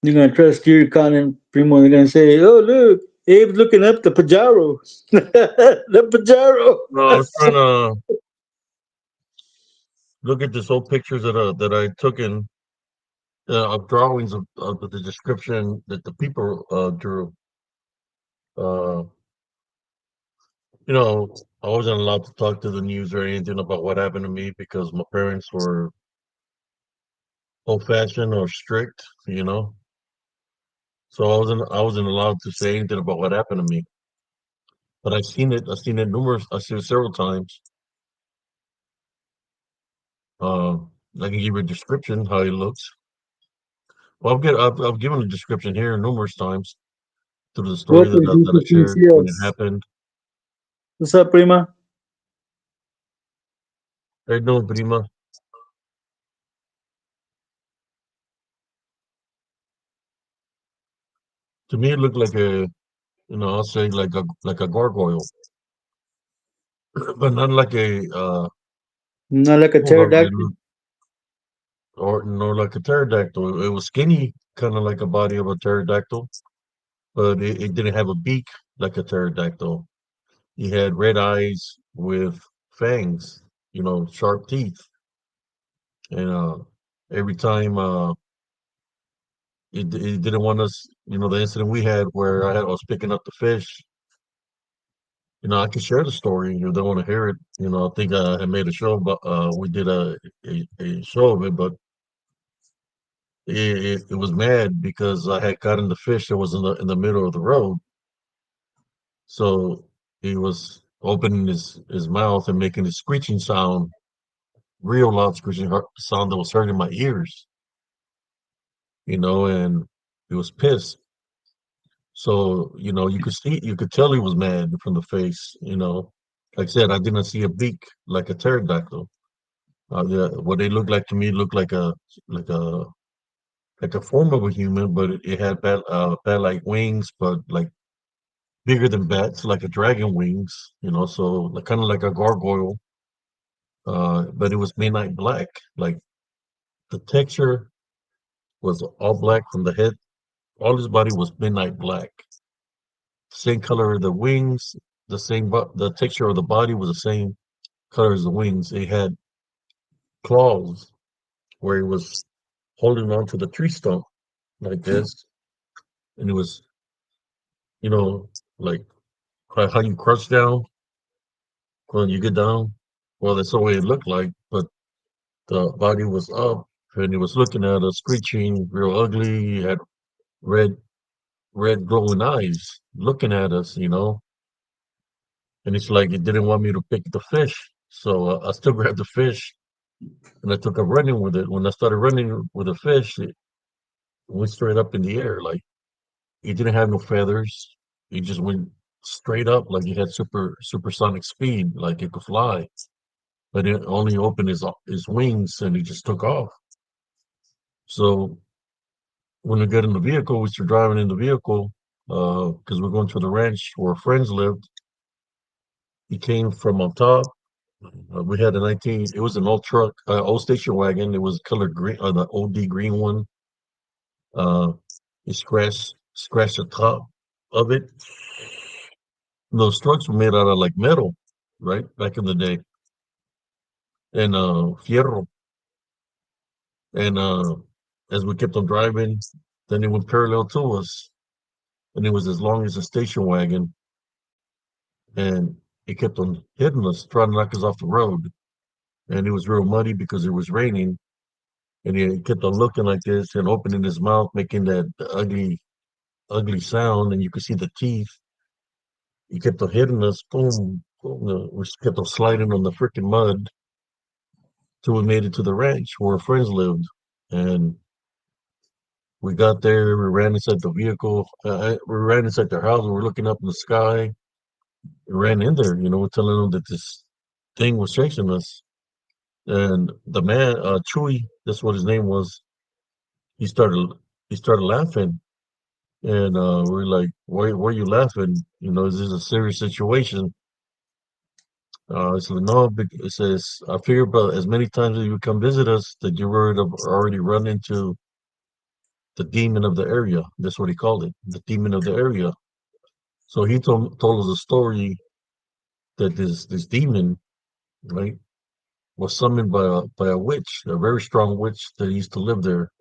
you're gonna try to steer your content, Primo. They're gonna say, "Oh, look, Abe's looking up the Pajaro, the Pajaro." No, I was trying to look at this old pictures that I took in of drawings of the description that the people drew. Uh, I wasn't allowed to talk to the news or anything about what happened to me because my parents were old-fashioned or strict, so I wasn't allowed to say anything about what happened to me. But I've seen it several times. Uh, I can give you a description how it looks. Well, I've given a description here numerous times through the Go story for it, that I shared when it DCCS. happened. What's up, Prima? Hey, no, Prima. To me, it looked like I'll say like a gargoyle, but not like a Not like a or pterodactyl. nor like a pterodactyl. It was skinny, kind of like a body of a pterodactyl, but it didn't have a beak like a pterodactyl. He had red eyes with fangs, sharp teeth, and every time it didn't want us. The incident we had where I was picking up the fish. I can share the story if you don't want to hear it. I think I had made a show, but we did a show of it, but it was mad because I had gotten the fish that was in the middle of the road. So he was opening his mouth and making a screeching sound, real loud screeching sound that was hurting my ears, and he was pissed. So, you could tell he was mad from the face. Like I said, I didn't see a beak like a pterodactyl. What they looked like to me looked like a like a form of a human, but it had bat like wings, but like bigger than bats, like a dragon wings. So like kind of like a gargoyle. But it was midnight black. Like the texture was all black from the head. All his body was midnight black. Same color of the wings, the texture of the body was the same color as the wings. It had claws where he was holding on to the tree stump like this, and it was, you know, like how you crouch down when you get down. Well, that's the way it looked like, but the body was up, and he was looking at us, screeching, real ugly. He had red, red glowing eyes, looking at us. And it's like it didn't want me to pick the fish, so I still grabbed the fish, and I took up running with it. When I started running with the fish, it went straight up in the air. Like he didn't have no feathers. He just went straight up like he had supersonic speed, like it could fly. But it only opened his wings and he just took off. So when we got in the vehicle, we started driving in the vehicle. because we're going to the ranch where friends lived. He came from on top. We had a 19. It was an old truck, old station wagon. It was colored green, the OD green one. Uh, he scratched the top of it. Those trucks were made out of like metal, right? Back in the day, and fierro. And as we kept on driving, then it went parallel to us, and it was as long as a station wagon, and it kept on hitting us, trying to knock us off the road. And it was real muddy because it was raining, and he kept on looking like this and opening his mouth, making that ugly, ugly sound, and you could see the teeth. He kept on hitting us, boom, boom. We kept on sliding on the freaking mud till we made it to the ranch where our friends lived, and we got there. We ran inside the vehicle. We ran inside their house. We were looking up in the sky. We ran in there, telling them that this thing was chasing us. And the man, Chewy, that's what his name was. He started he started laughing, and we're like, "Why are you laughing? Is this a serious situation?" I said, "No." It says, "I figure about as many times as you come visit us that you would have already run into the demon of the area." That's what he called it, the demon of the area. So he told us a story that this demon, right, was summoned by a witch, a very strong witch that used to live there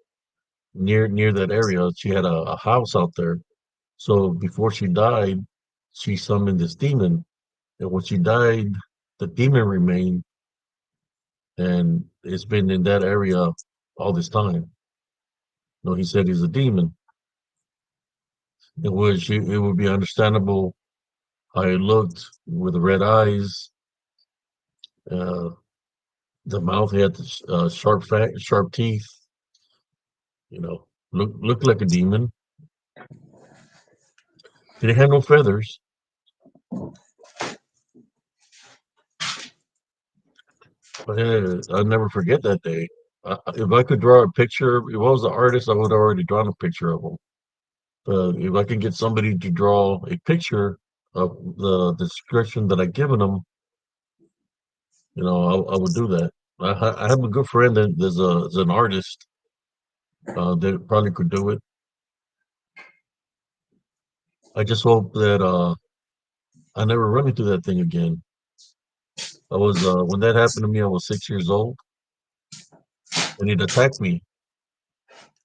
near that area. She had a house out there. So before she died, she summoned this demon. And when she died, the demon remained, and it's been in that area all this time. No, he said he's a demon. It would be understandable how it looked with the red eyes, uh, the mouth had sharp teeth. Looked like a demon. Didn't have no feathers. But I'll never forget that day. If I could draw a picture, if I was an artist, I would have already drawn a picture of him. If I could get somebody to draw a picture of the description that I given them, I would do that. I have a good friend that is an artist that probably could do it. I just hope that I never run into that thing again. I was when that happened to me, I was 6 years old, and it attacked me.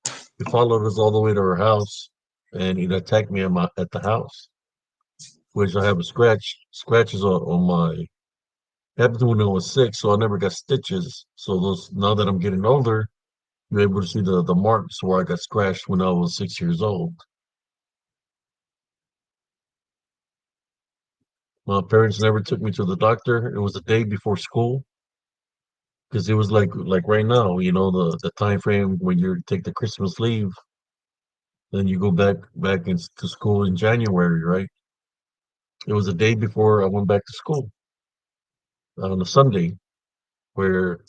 He followed us all the way to our house, and it attacked me at the house, which I have scratches on my. Happened when I was 6, so I never got stitches. So those now that I'm getting older, you're able to see the marks where I got scratched when I was 6 years old. My parents never took me to the doctor. It was the day before school because it was like right now, the time frame when you take the Christmas leave, then you go back into school in January, right? It was the day before I went back to school on a Sunday, where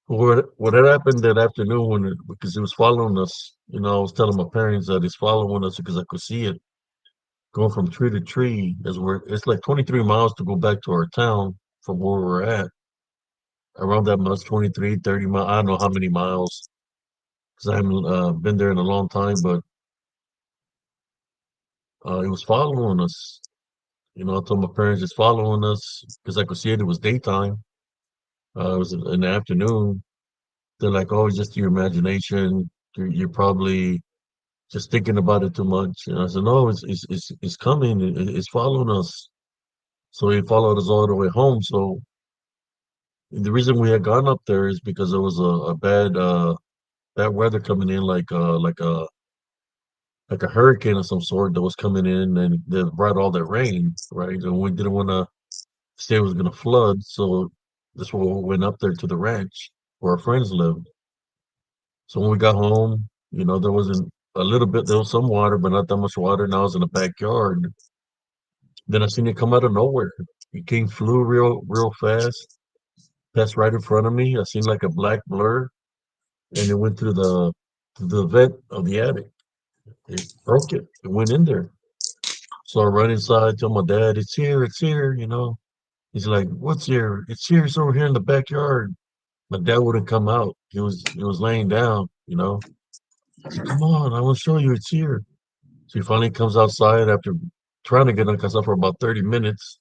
what had happened that afternoon because it was following us. I was telling my parents that it's following us because I could see it going from tree to tree. It's like 23 miles to go back to our town from where we're at. Around that much, 23, 30 miles. I don't know how many miles because I haven't been there in a long time, but it was following us. I told my parents it's following us because I could see it. It was daytime. It was in the afternoon. They're like, "Oh, it's just your imagination. You're probably just thinking about it too much." And I said, "No, it's coming. It's following us." So it followed us all the way home. So the reason we had gone up there is because there was a bad weather coming in, like a hurricane of some sort that was coming in, and that brought all that rain, right? And we didn't want to say it was going to flood, so that's why we went up there to the ranch where our friends lived. So when we got home, there wasn't a little bit, there was some water, but not that much water. And I was in the backyard. Then I seen it come out of nowhere. It came, flew real fast, passed right in front of me. I seen like a black blur, and it went through the vent of the attic. It broke it. It went in there. So I run inside, tell my dad, it's here, you know. He's like, what's here? It's here, it's over here in the backyard. My dad wouldn't come out. He was laying down, you know. I said, come on, I want to show you it's here. So he finally comes outside after trying to get us up for about 30 minutes.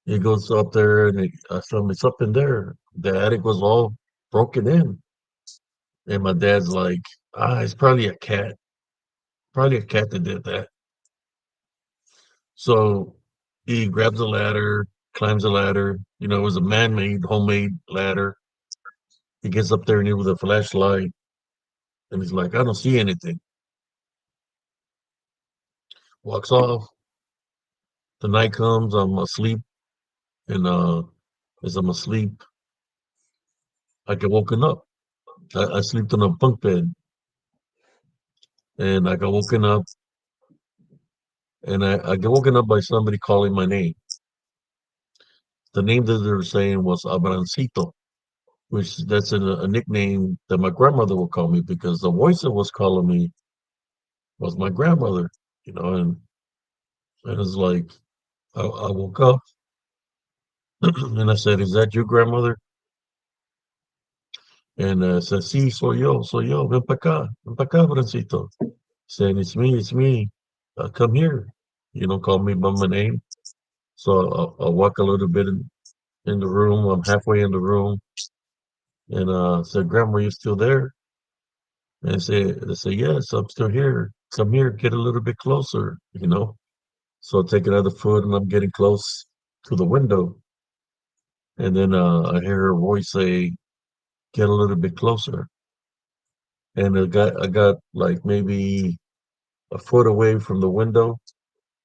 He goes up there and I tell him it's up in there. The attic was all broken in. And my dad's like, it's probably a cat. Probably a cat that did that. So he grabs a ladder, climbs a ladder. You know, it was a man-made, homemade ladder. He gets up there and with a flashlight, and he's like, "I don't see anything." Walks off. The night comes. I'm asleep, and as I'm asleep, I get woken up. I slept on a bunk bed, and I got woken up, and I get woken up by somebody calling my name. The name that they were saying was Abrancito, which that's a nickname that my grandmother would call me because the voice that was calling me was my grandmother, you know, and it's like I woke up and I said, "Is that your grandmother?" And said, "Sí, soy yo, ven pa acá, Francito." Saying, it's me, come here." You know, call me by my name. So I walk a little bit in the room. I'm halfway in the room, and said, "Grandma, you still there?" And they say, "Yes, I'm still here. Come here, get a little bit closer." You know. So I take another foot, and I'm getting close to the window. And then I hear her voice say, "Get a little bit closer." And I got like maybe a foot away from the window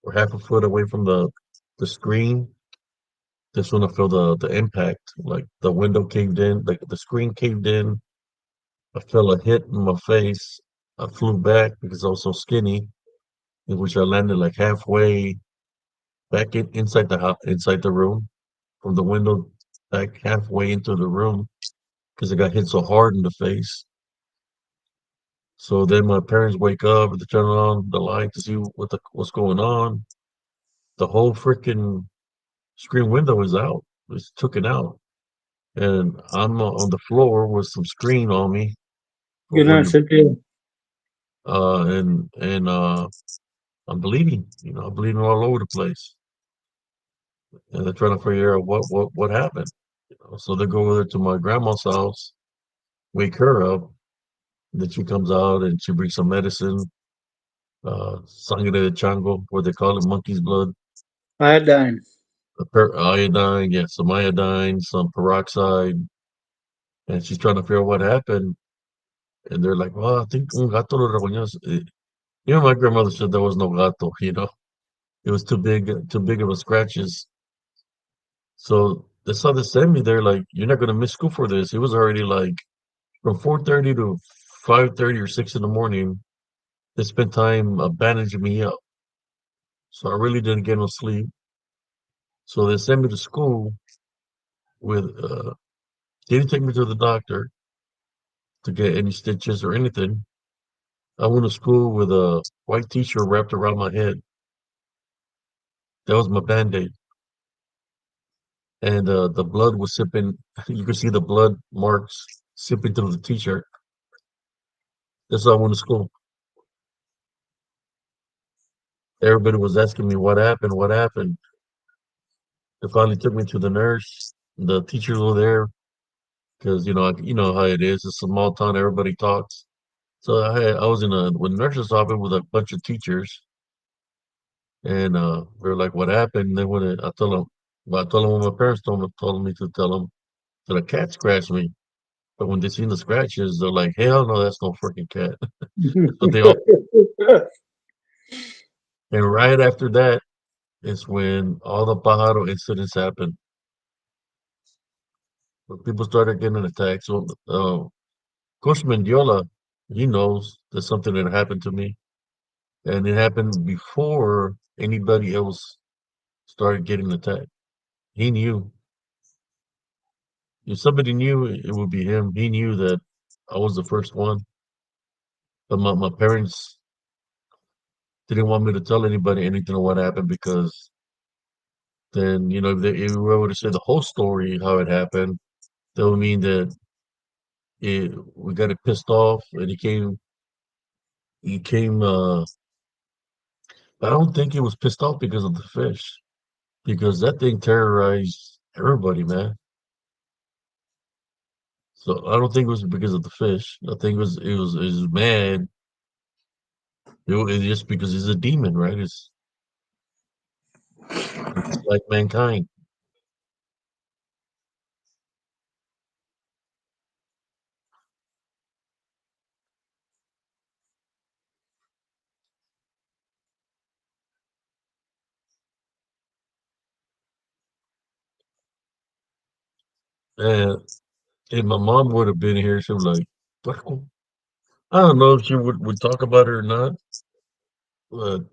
or half a foot away from the screen. That's when I feel the impact. Like the window caved in, like the screen caved in. I felt a hit in my face. I flew back because I was so skinny, in which I landed like halfway back inside the house, inside the room, from the window back halfway into the room because I got hit so hard in the face. So then my parents wake up, they turn on the light to see what's going on. The whole freaking screen window is out. It's took it out, and I'm on the floor with some screen on me. You're When not you simply. and I'm bleeding. You know, I'm bleeding all over the place, and they're trying to figure out what happened. You know, so they go over there to my grandma's house, wake her up. Then she comes out and she brings some medicine, sangre de chango, what they call it, monkey's blood, Iodine. iodine, yeah, some iodine, some peroxide, and she's trying to figure out what happened. And they're like, "Well, I think un gato lo regañó." Even my grandmother said there was no gato. You know, it was too big of a scratches. So they saw they sent me there. Like, you're not gonna miss school for this. It was already like from 4:30 to 5:30 or 6 in the morning. They spent time bandaging me up, so I really didn't get no sleep. So they sent me to school with. They didn't take me to the doctor to get any stitches or anything. I went to school with a white t-shirt wrapped around my head. That was my band-aid. And the blood was sipping. You could see the blood marks sipping through the t-shirt. That's how I went to school. Everybody was asking me what happened, what happened. They finally took me to the nurse. The teachers were there because you know how it is. It's a small town. Everybody talks. So I was in a with nurse's office with a bunch of teachers, and we were like, "What happened?" And then I told them, well, I told them what my parents told me to tell them that a cat scratched me. But when they seen the scratches, they're like, "Hell no, that's no freaking cat." So they all, and right after that is when all the pajaro incidents happened. When people started getting attacked. So Coach Mendiola, he knows there's something that happened to me, and it happened before anybody else started getting attacked. He knew. If somebody knew, it would be him. He knew that I was the first one. But my parents didn't want me to tell anybody anything of what happened because then, if we were to say the whole story, how it happened, that would mean that we got it pissed off and he came, but I don't think he was pissed off because of the fish, because that thing terrorized everybody, man. So I don't think it was because of the fish. I think it was mad. It's just because he's a demon, right? It's like mankind. And if my mom would have been here, she would like, "Puerco." I don't know if she would talk about it or not, but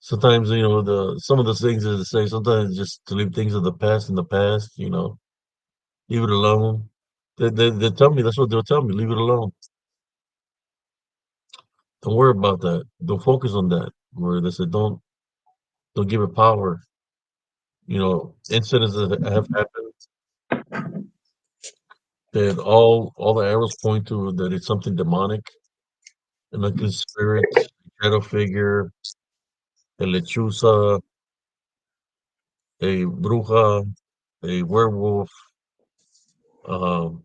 sometimes the some of the things that they say. Sometimes just to leave things of the past in the past. Leave it alone. They tell me that's what they'll tell me. Leave it alone. Don't worry about that. Don't focus on that. Where they say don't give it power. Incidents that have happened that all the arrows point to that it's something demonic, an ugly spirit, shadow figure, a lechuza, a bruja, a werewolf, um,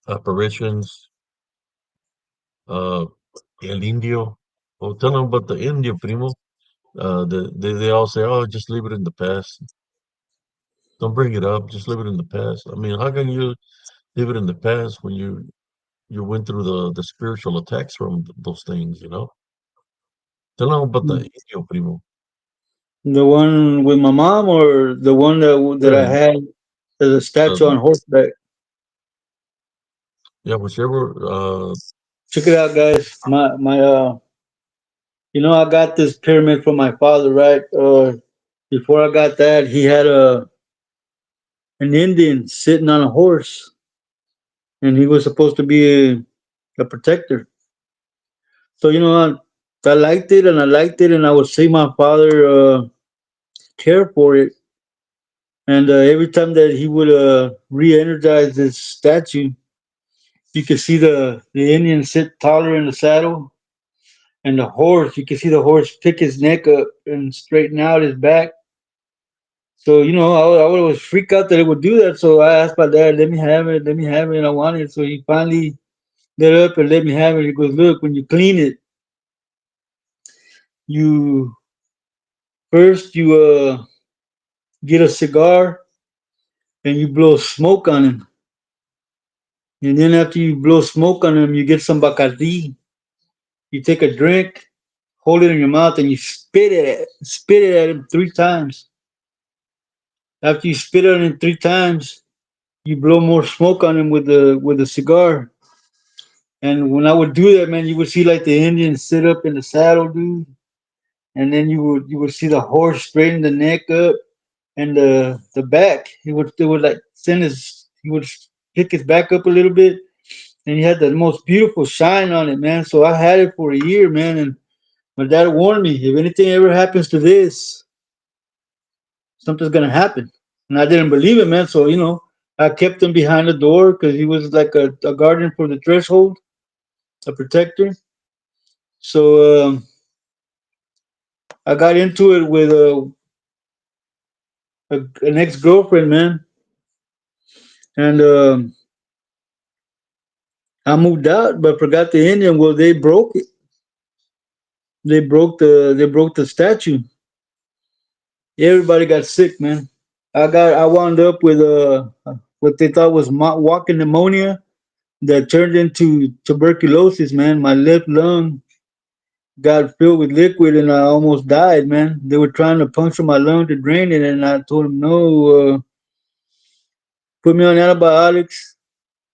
apparitions, uh, el indio. Oh, tell them about the Indio, primo. They all say, "Oh, just leave it in the past. Don't bring it up. Just leave it in the past." I mean, how can you leave it in the past when you went through the spiritual attacks from those things? Tell them about the Indio, primo. The one with my mom, or the one that I Yeah, had as a statue on uh, horseback. yeah, whichever. Check it out, guys. I got this pyramid from my father, right? Before I got that, he had an Indian sitting on a horse, and he was supposed to be a protector. So I liked it, and I liked it, and I would see my father care for it. And every time that he would re-energize this statue, you could see the Indian sit taller in the saddle, and the horse. You could see the horse pick his neck up and straighten out his back. So I would always freak out that it would do that. So I asked my dad, "Let me have it, let me have it." And I wanted it. So he finally lit up and let me have it. He goes, "Look, when you clean it, you first you get a cigar and you blow smoke on him, and then after you blow smoke on him, you get some bacardi. You take a drink, hold it in your mouth, and you spit it at him 3 times. After you spit on him 3 times, you blow more smoke on him with the cigar." And when I would do that, man, you would see like the Indian sit up in the saddle, dude, and then you would see the horse straighten the neck up and the back. He would like he would pick his back up a little bit, and he had the most beautiful shine on it, man. So I had it for a year, man, and my dad warned me, if anything ever happens to this, something's gonna happen. And I didn't believe it, man. So I kept him behind the door because he was like a guardian for the threshold, a protector. So I got into it with an ex girlfriend, man, and I moved out, but forgot the Indian. Well, they broke it. They broke the statue. Everybody got sick, man. I wound up with what they thought was walking pneumonia that turned into tuberculosis, man. My left lung got filled with liquid, and I almost died, man. They were trying to puncture my lung to drain it, and I told them no. Put me on antibiotics.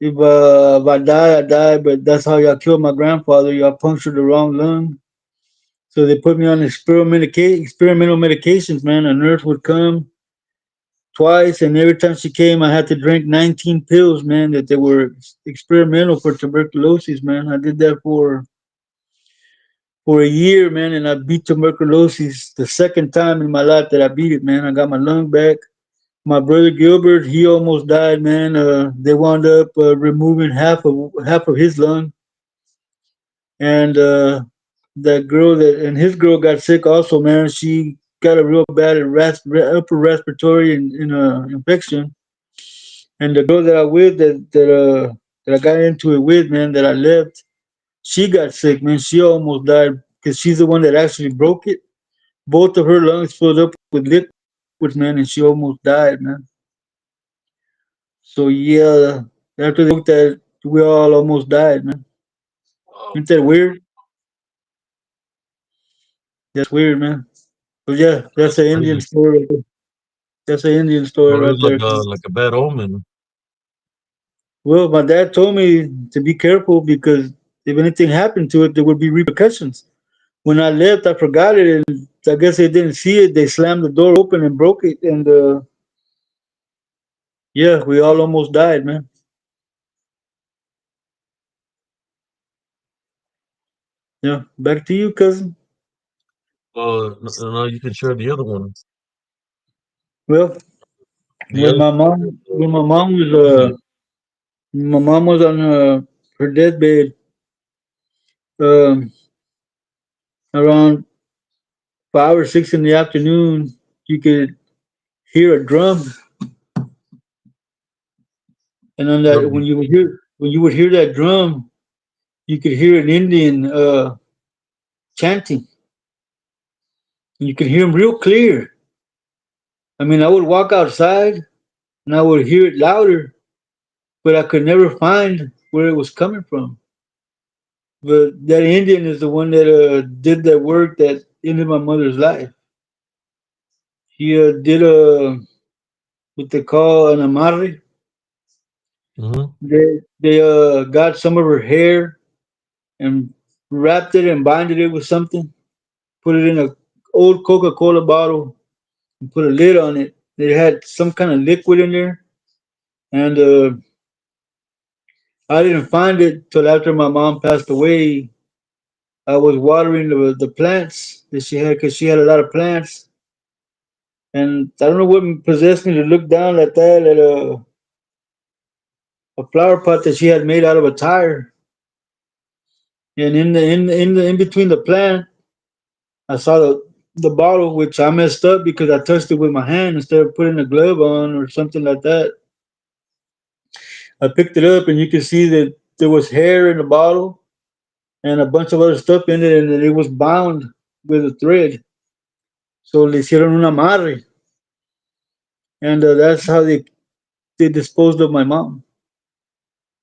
If I die, I die. But that's how y'all killed my grandfather. Y'all punctured the wrong lung. So they put me on experimental medications, man. A nurse would come twice, and every time she came, I had to drink 19 pills, man. That they were experimental for tuberculosis, man. I did that for a year, man, and I beat tuberculosis the second time in my life that I beat it, man. I got my lung back. My brother Gilbert, he almost died, man. They wound up removing half of his lung, and that girl that and his girl got sick also, man. She got a real bad upper respiratory infection, and the girl that I with that I got into it with, man, that I left, she got sick, man. She almost died because she's the one that actually broke it. Both of her lungs filled up with liquids, man, and she almost died, man. So yeah, after they broke that, we all almost died, man. Oh, Ain't that weird? That's weird, man. But yeah, that's that's an Indian crazy. story. Right there. That's an Indian story So it right was there. like a bad omen. Well, my dad told me to be careful because if anything happened to it, there would be repercussions. When I left, I forgot it, and I guess they didn't see it. They slammed the door open and broke it, and yeah, we all almost died, man. Yeah, back to you, cousin. Now you can share the other one. Well, The other when my mom was Indian. on her deathbed, um, around 5 or 6 in the afternoon, you could hear a drum, and on that, Drum. when you would hear that drum, you could hear an Indian chanting. You could hear him real clear. I mean, I would walk outside and I would hear it louder, but I could never find where it was coming from. But that Indian is the one that did that work that ended my mother's life. He did what they call an amarre. Mm-hmm. They got some of her hair and wrapped it and binded it with something, put it in a old Coca-Cola bottle and put a lid on it. It had some kind of liquid in there, and I didn't find it till after my mom passed away. I was watering the plants that she had because she had a lot of plants, and I don't know what possessed me to look down at that at a flower pot that she had made out of a tire, and in between the plant, I saw the bottle, which I messed up because I touched it with my hand instead of putting a glove on or something like that. I picked it up, and you could see that there was hair in the bottle and a bunch of other stuff in it, and it was bound with a thread. So le hicieron un amarre, and that's how they disposed of my mom.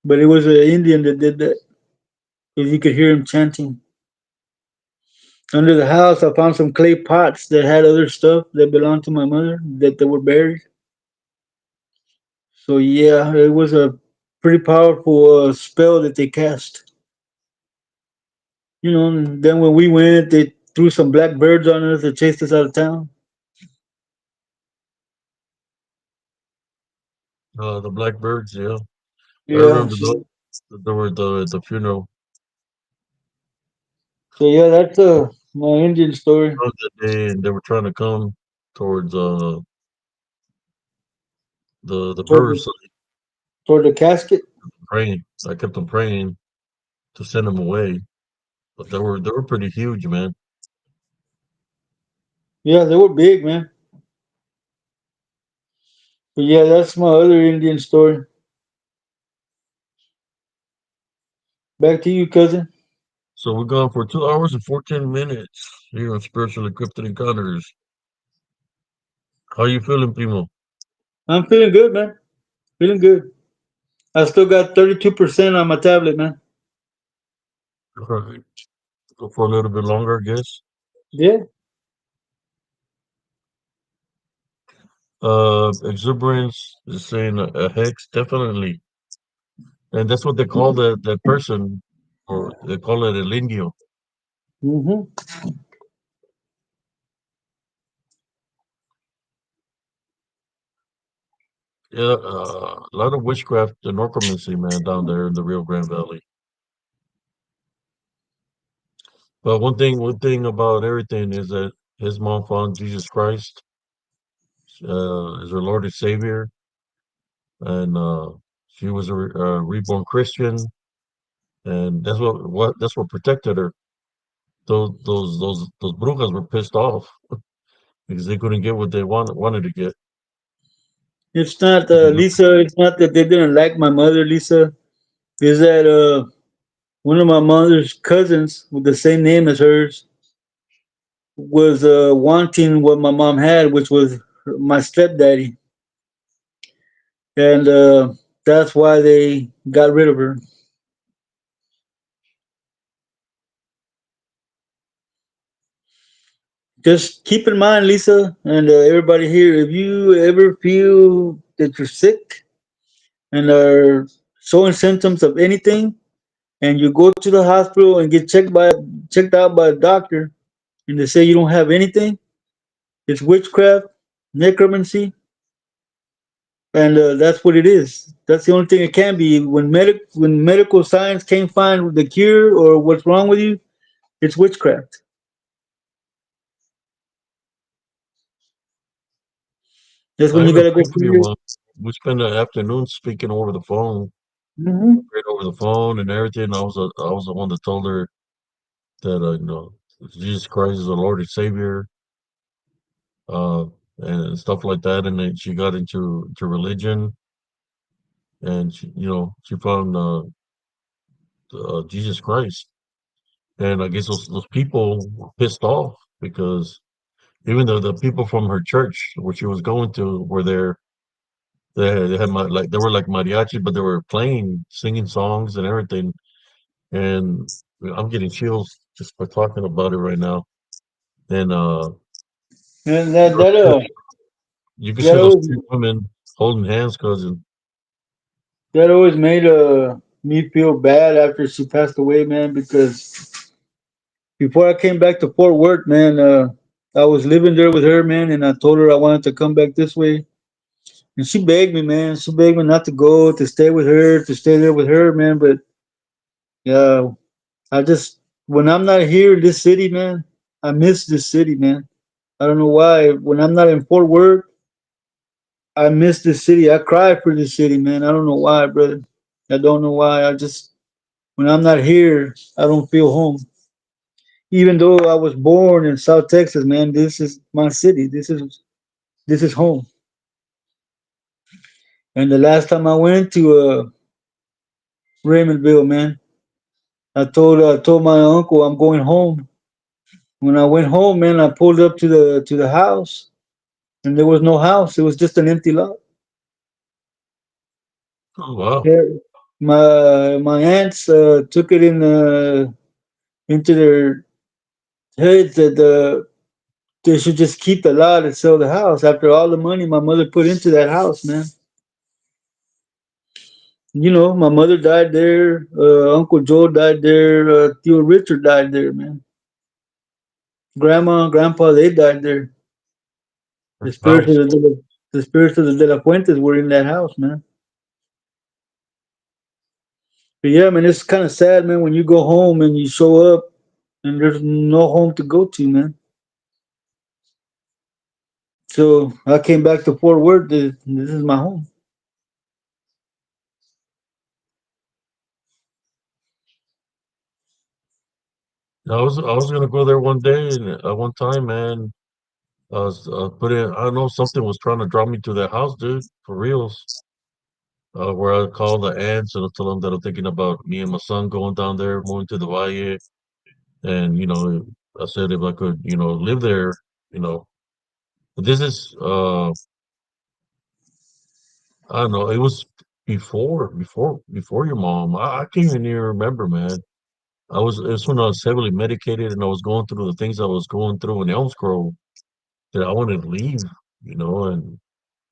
But it was an Indian that did that because you could hear him chanting. Under the house, I found some clay pots that had other stuff that belonged to my mother that they were buried. So yeah, it was a pretty powerful spell that they cast. And then when we went, they threw some black birds on us that chased us out of town. The Blackbirds. Yeah, I Yeah. remember those. There were the funeral. So yeah, that's my Indian story. That day, and they were trying to come towards the Toward burial the, site, toward the casket. praying. I kept on praying to send them away, but they were pretty huge, man. Yeah, they were big, man. But yeah, that's my other Indian story. Back to you, cousin. So we're gone for 2 hours and 14 minutes here on Spiritual Encrypted Encounters. How you feeling, Primo? I'm feeling good, man. Feeling good. I still got 32% on my tablet, man. All right. Go for a little bit longer, I guess. Yeah. Exuberance is saying a hex, definitely. And that's what they call that person, or they call it el indio. Mm-hmm. Yeah, a lot of witchcraft and necromancy, man, down there in the Rio Grande Valley. But one thing about everything is that his mom found Jesus Christ as her Lord and Savior, and she was a reborn Christian, and that's what protected her. Those brujas were pissed off because they couldn't get what they wanted to get. It's not You know? Lisa. It's not that they didn't like my mother, Lisa. Is that one of my mother's cousins with the same name as hers was wanting what my mom had, which was my stepdaddy, and that's why they got rid of her. Just keep in mind, Lisa, and everybody here, if you ever feel that you're sick and are showing symptoms of anything, and you go to the hospital and get checked out by a doctor, and they say you don't have anything, it's witchcraft, necromancy, and that's what it is. That's the only thing it can be. When medical science can't find the cure or what's wrong with you, it's witchcraft. That's I when you even gotta go prayed for see your your. mom. We spent the afternoon speaking over the phone, Hmm. prayed over the phone and everything. I was the one that told her that Jesus Christ is the Lord and Savior, uh, and stuff like that. And then she got into to religion, and she found Jesus Christ. And I guess those people were pissed off because even though the people from her church, where she was going to, were there, they had like they were like mariachi, but they were playing, singing songs and everything. And I'm getting chills just by talking about it right now. And And those two, you can see that those always two women holding hands, cousin. that always made me feel bad after she passed away, man. Because before I came back to Fort Worth, man, I was living there with her, man, and I told her I wanted to come back this way, and she begged me, man. She begged me not to go, to stay with her, to stay there with her, man. But yeah, I just when I'm not here in this city, man, I miss this city, man. I don't know why. When I'm not in Fort Worth, I miss this city. I cry for this city, man. I don't know why, brother. I don't know why. I just when I'm not here, I don't feel home. Even though I was born in South Texas, man, this is my city. This is home. And the last time I went to Raymondville, man, I told my uncle I'm going home. When I went home, man, I pulled up to the house, and there was no house. It was just an empty lot. Oh wow! Yeah. My aunts took it into their heads that they should just keep the lot and sell the house after all the money my mother put into that house, man. You know, my mother died there. Uncle Joe died there. Theo Richard died there, man. Grandma and grandpa, they died there. The Her spirits of house. the spirits of the De La Fuentes were in that house, man. But yeah, man, it's kind of sad, man, when you go home and you show up and there's no home to go to, man. So I came back to Fort Worth. This is my home. I was gonna go there one day, and one time, man, I was put in. I don't know, something was trying to draw me to that house, dude, for reals. Where I call the aunts and I tell them that I'm thinking about me and my son going down there, moving to the Valle, and I said if I could, live there, you know. But this is, I don't know, it was before your mom. I can't even remember, man. It's when I was heavily medicated and I was going through the things I was going through in Elms Grove that I wanted to leave, and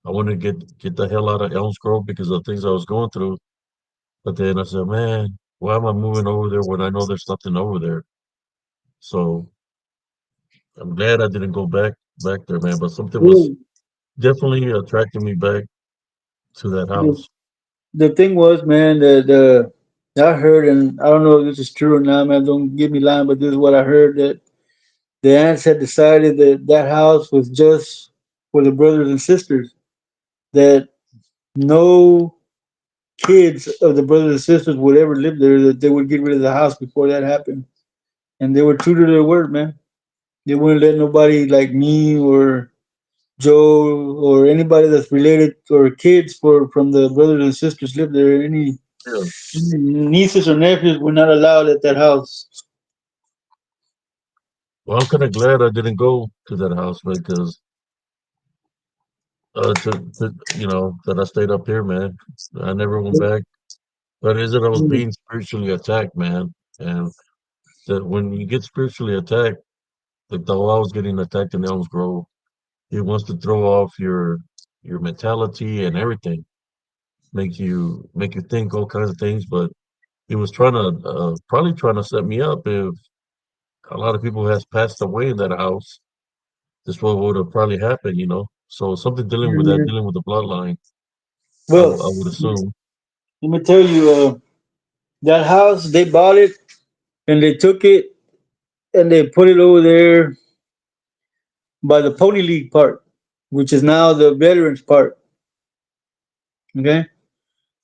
I wanted to get the hell out of Elms Grove because of the things I was going through. But then I said, man, why am I moving over there when I know there's nothing over there? So I'm glad I didn't go back there, man. But something was Ooh. definitely attracting me back. to that The, house. the thing was, man, that I heard, and I don't know if this is true or not, man. Don't get me lying, but this is what I heard, that the ants had decided that that house was just for the brothers and sisters. That no kids of the brothers and sisters would ever live there. That they would get rid of the house before that happened, and they were true to their word, man. They wouldn't let nobody like me or Joe or anybody that's related or kids for from the brothers and sisters live there. Yeah. Any nieces or nephews were not allowed at that house. Well, I'm kind of glad I didn't go to that house, man, because that I stayed up here, man. I never went back. But is it I was being spiritually attacked, man, and that when you get spiritually attacked, like the way I was getting attacked in Elms Grove, he wants to throw off your mentality and everything, make you think all kinds of things. But he was trying to probably trying to set me up if a lot of people has passed away in that house. This what would have probably happened, you know. So something dealing with that, Mhm. dealing with the bloodline, Well, I would assume. let me tell you, that house they bought it and they took it and they put it over there by the Pony League Park, which is now the Veterans Park. Okay.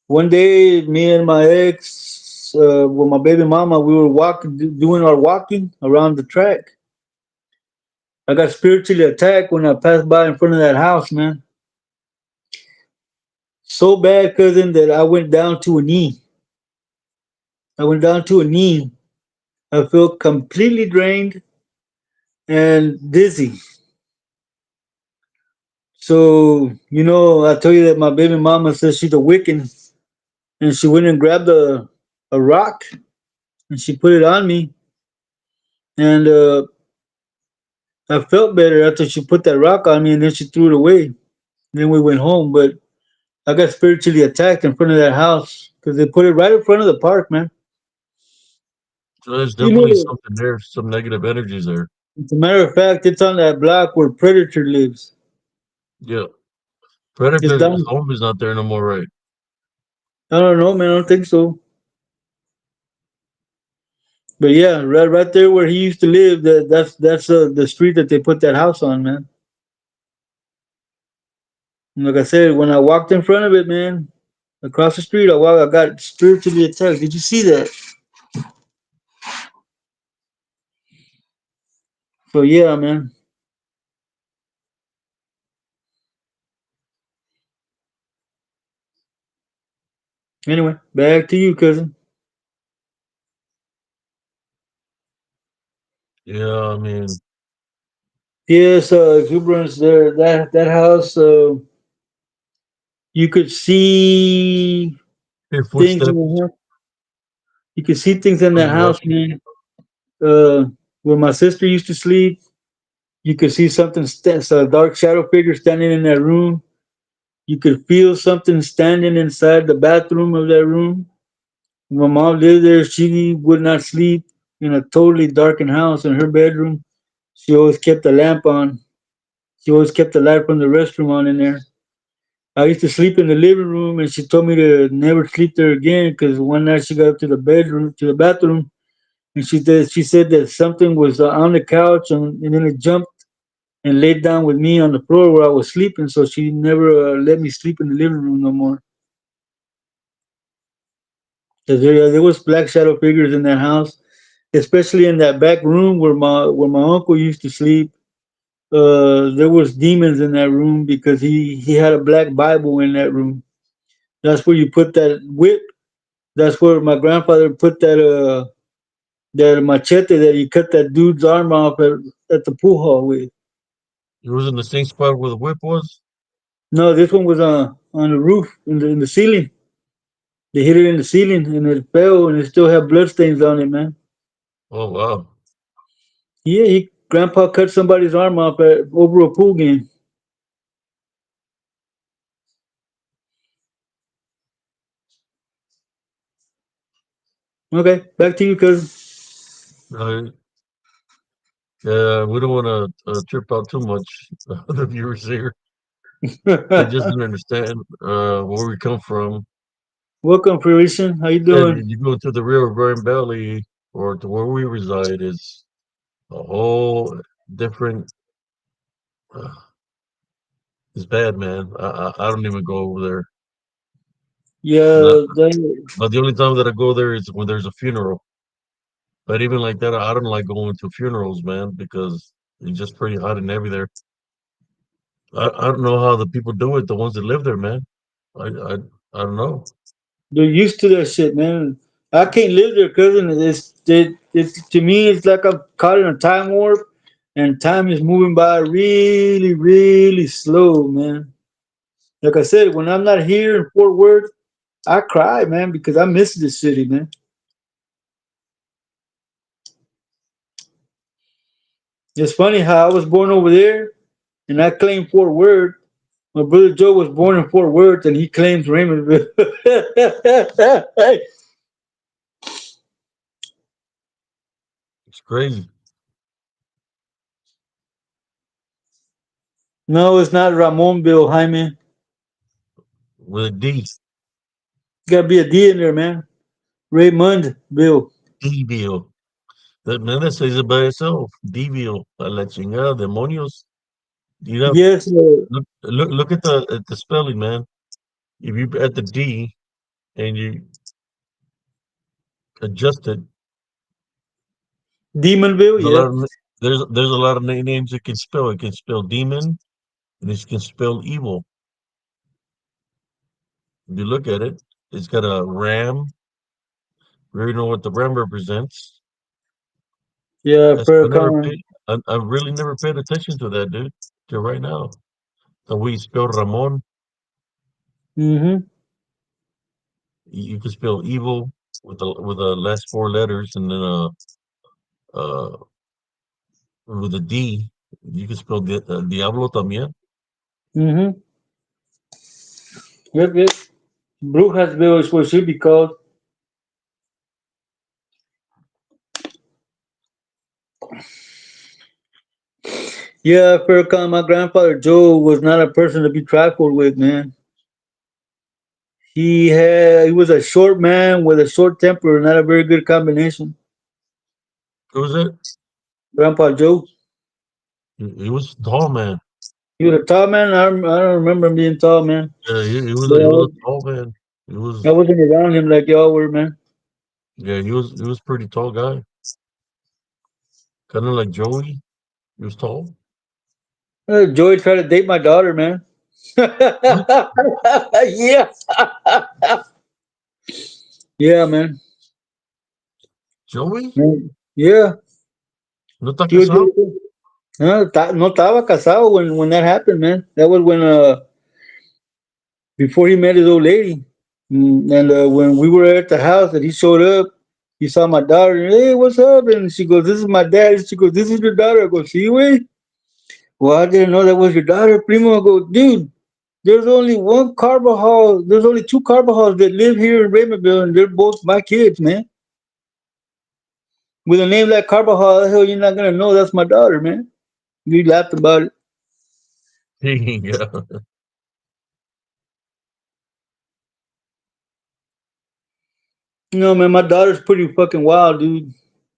One day, me and my ex, with my baby mama, we were walking, doing our walking around the track. I got spiritually attacked when I passed by in front of that house, man. So bad, cousin, that I went down to a knee. I went down to a knee. I felt completely drained and dizzy. So, I told you that my baby mama says she's a Wiccan, and she went and grabbed a rock and she put it on me. And I felt better after she put that rock on me, and then she threw it away. Then we went home, but I got spiritually attacked in front of that house because they put it right in front of the park, man. So there's You definitely know, something there, some negative energies there. as a matter of fact, it's on that block where Predator lives. Yeah. It's Predator's down. home is not there no more, right? I don't know, man. I don't think so. But yeah, right there where he used to live, that's the street that they put that house on, man. And like I said, when I walked in front of it, man, across the street, I got spiritually attacked. Did you see that? So yeah, man. Anyway, back to you, cousin. Yeah, I mean, Yes, exuberance there. That house, you could see hear things in footsteps the house. You could see things in that coming house, walking. man. Where my sister used to sleep, you could see something, a dark shadow figure standing in that room. You could feel something standing inside the bathroom of that room. When my mom lived there, she would not sleep in a totally darkened house in her bedroom. She always kept the lamp on. She always kept the light from the restroom on in there. I used to sleep in the living room, and she told me to never sleep there again because one night she got up to the bathroom, and she said that something was on the couch, and then it jumped and laid down with me on the floor where I was sleeping. So she never let me sleep in the living room no more. 'Cause there was black shadow figures in that house, especially in that back room where my uncle used to sleep. There was demons in that room because he had a black Bible in that room. That's where you put that whip. That's where my grandfather put that machete that he cut that dude's arm off at the pool hall with. It was in the same spot where the whip was. No, this one was on the roof in the ceiling. They hit it in the ceiling and it fell and it still had blood stains on it, man. Oh wow. Yeah, grandpa cut somebody's arm off over a pool game. Okay, back to you, cousin. Uh, yeah, we don't want to trip out too much. The viewers here. They just didn't understand where we come from. Welcome, Parisian. How you Yeah, doing? you go to the real Grand Valley or to where we reside is a whole different. Uh, it's bad, man. I don't even go over there. Not, Yeah, but the only time that I go there is when there's a funeral. But even like that, I don't like going to funerals, man, because it's just pretty hot and heavy there. I don't know how the people do it, the ones that live there, man. I I, I don't know. they're used to that shit, man. I can't live there, cousin. It's to me, it's like I'm caught in a time warp, and time is moving by really, really slow, man. Like I said, when I'm not here in Fort Worth, I cry, man, because I miss this city, man. It's funny how I was born over there, and I claim Fort Worth. My brother Joe was born in Fort Worth, and he claims Raymondville. It's crazy No, it's not Ramonville, Jaime. with a D. Got to be a D in there, man. Raymondville. Devil. That man that says it by itself. Devil. A la chingada, demonios. You know, Yes, look at the spelling, man. If you at the D and you adjust it, Demonville. there's a Yeah, lot of there's a lot of names it can spell. It can spell demon and it can spell evil. If you look at it, it's got a ram. We already know what the ram represents. yeah, That's I never Pericon. paid. I really never paid attention to that, dude. Till right now, the way you spell Ramon, Mm-hmm. you can spell evil with the last four letters, and then uh with a D, you can spell Diablo también. Mm-hmm. Yep, yep. Brujasville is what it should be called. Yeah, Pericon. My grandfather Joe was not a person to be trifled with, man. He was a short man with a short temper, not a very good combination. Who was it? Grandpa Joe. He was a tall man. He was a tall man. I don't remember him being tall, man. Yeah, But he was a tall man. He I was wasn't around him like y'all were, man. yeah, he was pretty tall guy. Kind of like Joey. He was tall. Joey tried to date my daughter, man. What? Yeah, yeah, man. Joey? Yeah, ¿No está he was. casado? No estaba casado when that happened, man. That was when before he met his old lady. And when we were at the house and he showed up, he saw my daughter. And, hey, what's up? And she goes, "This is my dad." She goes, "This is your daughter." I go, "See, way." Well, I didn't know that was your daughter, primo. I go, "Dude, there's only one Carbajal. There's only two Carbajals that live here in Raymondville, and they're both my kids, man. With a name like Carbajal, how the hell you're not gonna know that's my daughter, man?" We laughed about it. Yeah. Man, my daughter's pretty fucking wild, dude.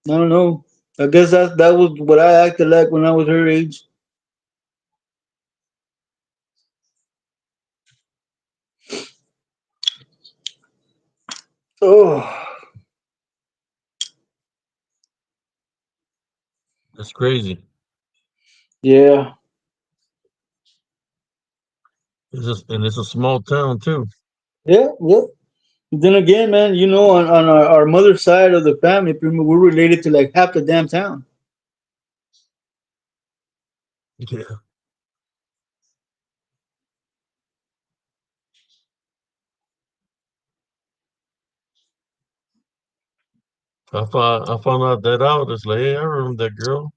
I don't know. I guess that was what I acted like when I was her age. Oh, That's crazy. yeah, And it's a small town too. yeah, yeah. Then again, man, on our mother's side of the family, we're related to like half the damn town. Yeah. I found out that out. It's like, hey, I remember that girl.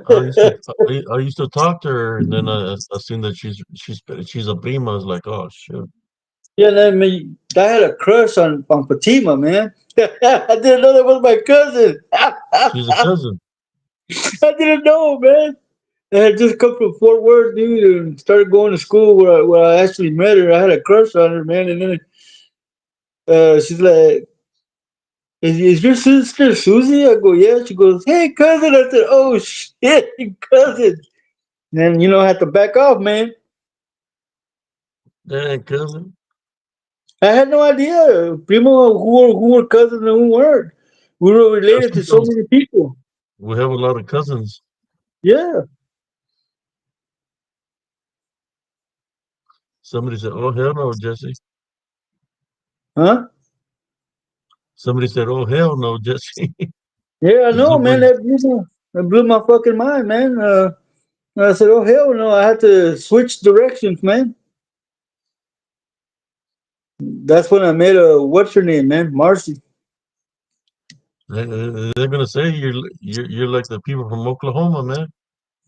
I used to talk to her, and then I seen that she's a prima. I was like, oh shit, Yeah, man, I had a crush on Fatima, man. I didn't know that was my cousin. she's a cousin. I didn't know, man. I had just come from Fort Worth, dude, and started going to school where I actually met her. I had a crush on her, man, and then she's like, is your sister Susie? I go, yeah. She goes, hey, cousin. I said, oh, shit, cousin. And then, I had to back off, man. Dang, cousin. I had no idea. Primo, who were cousins and who weren't. We were Yeah, related to so sometimes many people. we have a lot of cousins. Yeah. Somebody said, "Oh hell no, Jesse." Huh? Somebody said, "Oh hell no, Jesse." Yeah, I It's know, man. nobody. That blew my fucking mind, man. I said, oh, hell no. I had to switch directions, man. That's when I met what's her name, man? Marcy. They're gonna say you're like the people from Oklahoma, man.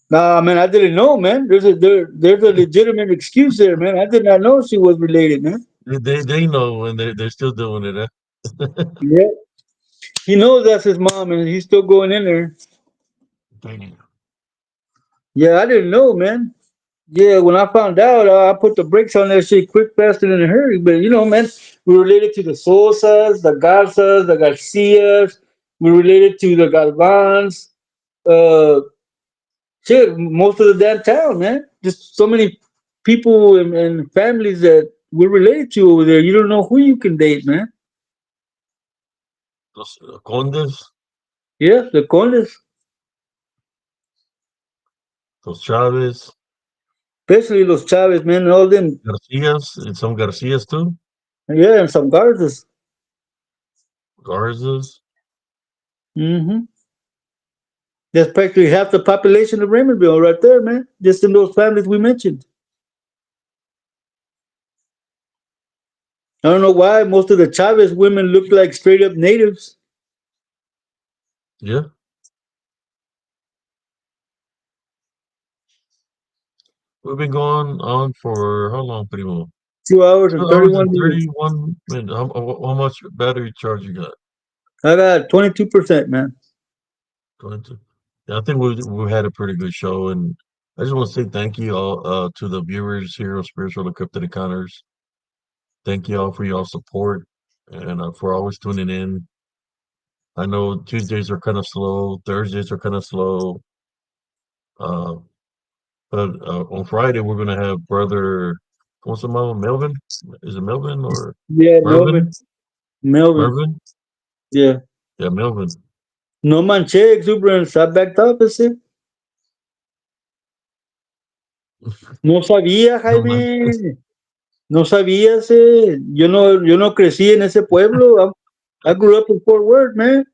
Nah, man, I didn't know, man. There's a legitimate excuse there, man. I did not know she was related, man. They know, and they're still doing it. Huh? Yeah. He knows that's his mom, and he's still going in there. Dang. Yeah, I didn't know, man. Yeah, when I found out, I put the brakes on that shit quick, faster than a hurry. But man, we related to the Sosas, the Garzas, the Garcias. We related to the Galvans. Uh, shit, most of the damn town, man. Just so many people and families that we're related to over there. You don't know who you can date, man. Los Condes, Yeah, the Condes, los Chavez, especially los Chavez, man, all them. Garcias, and some Garcias too. Yeah, and some Garzas. Garzas. Mm-hmm. That's practically half the population of Raymondville right there, man. Just in those families we mentioned. I don't know why most of the Chavez women look like straight up natives. Yeah, we've been going on for how long, Primo? 2 hours Two and hours 31 and minutes. 31 minutes. How much battery charge you got? I got 22%, man. 22. Yeah, I think we had a pretty good show, and I just want to say thank you all to the viewers here of Spiritual Encrypted Encounters. Thank you all for your support and for always tuning in. I know Tuesdays are kind of slow, Thursdays are kind of slow, uh, but on Friday we're gonna have brother, what's the name? Melvin? Is it Melvin or Yeah, Melvin. Mervin? Melvin. Mervin? Yeah. Yeah, Melvin. No manché, exuberance. I backed up ese. No sabía, No man. Jaime. No sabía ese. Yo no crecí en ese pueblo. I grew up in Fort Worth, man.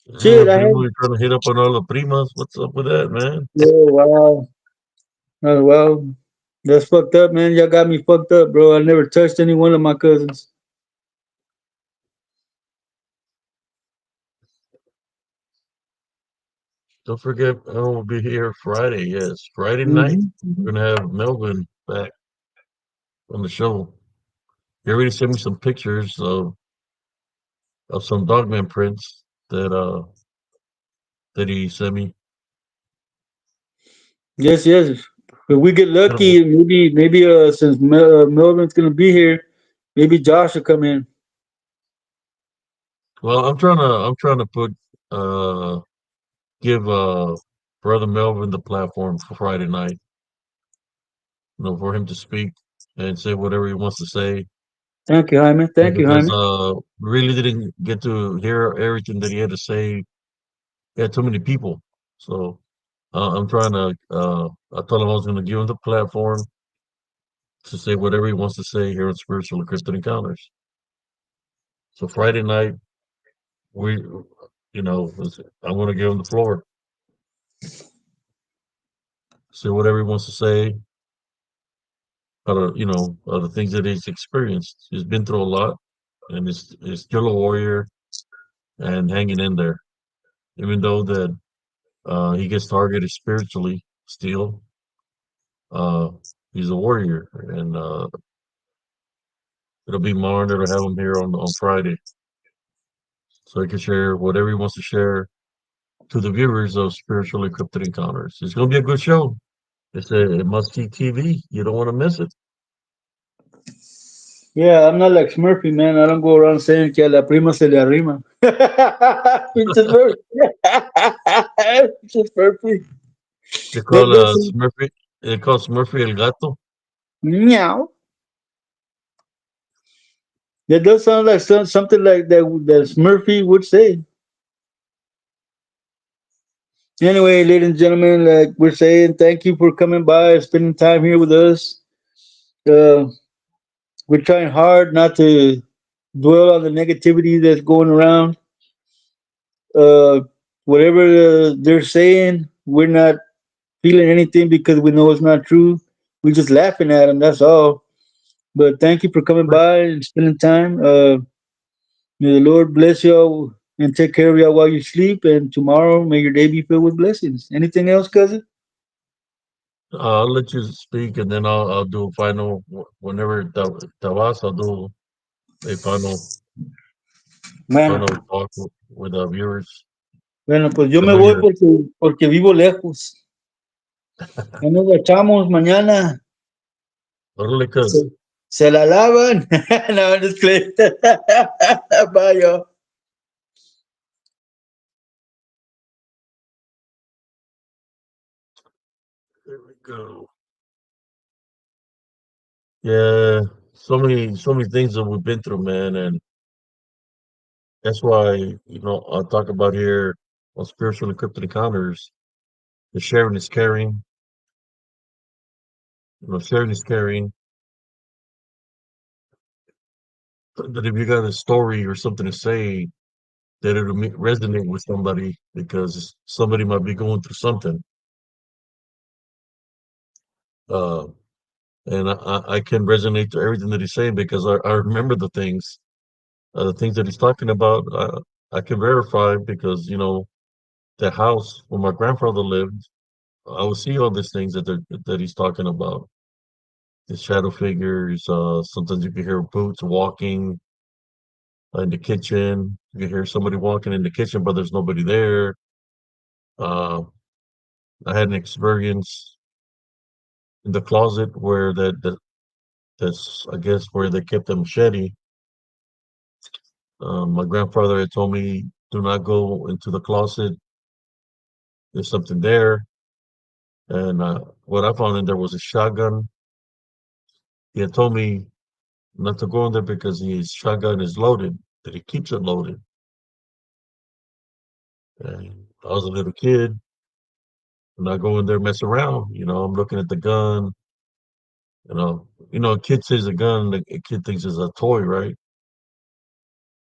Yeah, Shit, I Primo, had. you're trying to hit up on all the primas. What's up with that, man? Oh, wow. Oh, wow. That's fucked up, man. Y'all got me fucked up, bro. I never touched any one of my cousins. Don't forget, we'll be here Friday. Yes, Friday night. Mm-hmm. We're gonna have Melvin back on the show. He already sent me some pictures of some dogman prints that he sent me. Yes, yes. If we get Kind of, lucky, maybe since Melvin's gonna be here, maybe Josh will come in. well, I'm trying to put uh give brother Melvin the platform for Friday night. For him to speak and say whatever he wants to say. Thank you, Jaime. Thank you, Because Jaime. really didn't get to hear everything that he had to say. He had too many people, so I'm trying to. I told him I was going to give him the platform to say whatever he wants to say here on Spiritual Encrypted Encounters. So Friday night, we, I'm going to give him the floor, say whatever he wants to say, the things that he's experienced. He's been through a lot, and he's still a warrior and hanging in there, even though that he gets targeted spiritually still. Uh, he's a warrior, and it'll be my honor to have him here on Friday, so he can share whatever he wants to share to the viewers of Spiritual Encrypted Encounters. It's going to be a good show. It's a must-see TV. You don't want to miss it. Yeah, I'm not like Smurfy, man. I don't go around saying que a la prima se le arrima. Pinche Smurfy. Pinche Smurfy. They That call does sound, Smurfy. They call Smurfy el gato. meow. That does sound like something like that Smurfy would say. Anyway, ladies and gentlemen, like we're saying, thank you for coming by and spending time here with us. Uh, we're trying hard not to dwell on the negativity that's going around. Uh, whatever they're saying, we're not feeling anything because we know it's not true. We're just laughing at them. That's all. But thank you for coming Right. by and spending time. May the Lord bless y'all and take care of y'all while you sleep. And tomorrow, may your day be filled with blessings. Anything else, cousin? I'll let you speak, and then I'll do a final. Whenever Tawas, I'll do a Bueno, final talk with our viewers. bueno, pues yo I me know voy you're. porque vivo lejos. Ya nos echamos mañana. Órale, Se, cuz. se la lavan. No, just kidding. Bye, y'all. There we go. Yeah, so many things that we've been through, man, and that's why I talk about here on Spiritual Encrypted Encounters. The sharing is caring. Sharing is caring. But if you got a story or something to say, that it'll resonate with somebody because somebody might be going through something. Uh, and I can resonate to everything that he's saying because I remember the things that he's talking about. I can verify because, the house where my grandfather lived, I would see all these things that he's talking about. The shadow figures, sometimes you can hear boots walking in the kitchen. You can hear somebody walking in the kitchen, but there's nobody there. Uh, I had an experience in the closet where that's I guess where they kept the machete. My grandfather had told me, "Do not go into the closet. There's something there." And what I found in there was a shotgun. He had told me not to go in there because his shotgun is loaded. That he keeps it loaded. And I was a little kid, and I go in there mess around. I'm looking at the gun. A kid sees a gun, a kid thinks it's a toy, right?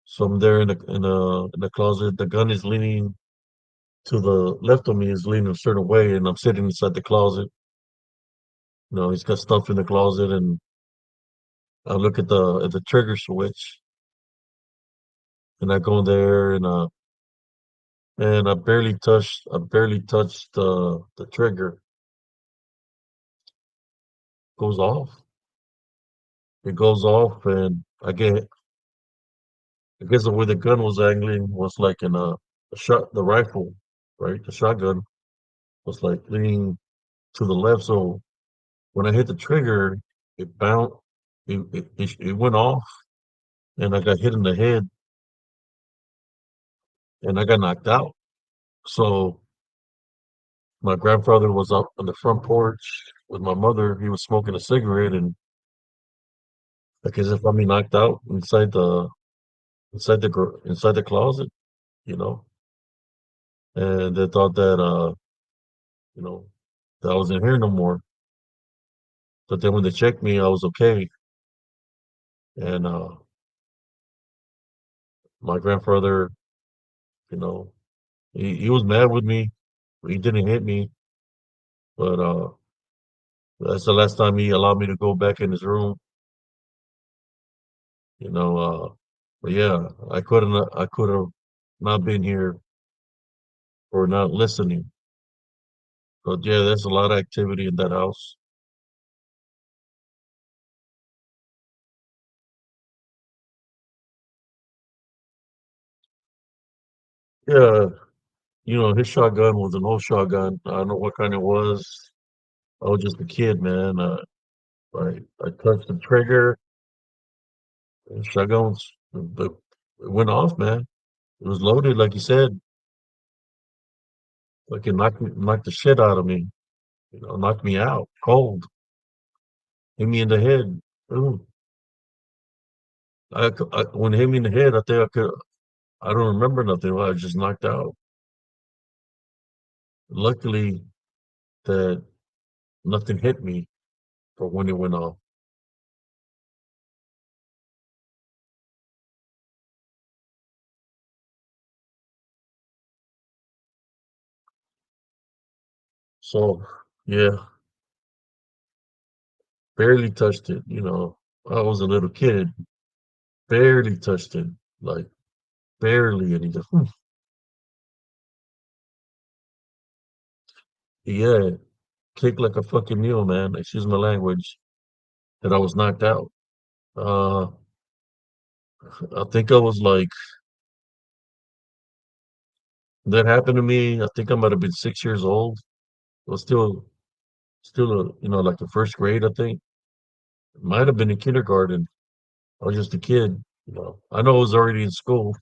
So I'm there in the closet. The gun is leaning to the left of me, is leaning a certain way, and I'm sitting inside the closet. He's got stuff in the closet, and I look at the trigger switch, and I go in there, and I barely touched the trigger. Goes off. It goes off, and I guess the way the gun was angling was like in a shot. The rifle, right? The shotgun was like leaning to the left. So when I hit the trigger, it bounced. It went off, and I got hit in the head, and I got knocked out. So my grandfather was up on the front porch with my mother. He was smoking a cigarette, and like as if I'm knocked out inside the closet, you know. And they thought you know, that I wasn't here no more. But then when they checked me, I was okay. And my grandfather, you know, he was mad with me. He didn't hit me, but that's the last time he allowed me to go back in his room. You know, but yeah, I could have not been here or not listening. But yeah, there's a lot of activity in that house. Yeah, his shotgun was an old shotgun. I don't know what kind it was. I was just a kid, man. I touched the trigger. And shotguns, it went off, man. It was loaded, like you said. Like it knocked the shit out of me. Knocked me out cold. Hit me in the head. Ooh. When it hit me in the head, I think I could. I don't remember nothing. I was just knocked out. Luckily, that nothing hit me for when it went off. So, yeah, barely touched it. I was a little kid, barely touched it, like barely, and he just, yeah, kicked like a fucking mule, man. Excuse my language. That I was knocked out. Uh, I think I was like that happened to me. I think I might have been 6 years old. I was still, like the first grade. I think might have been in kindergarten. I was just a kid. I know I was already in school.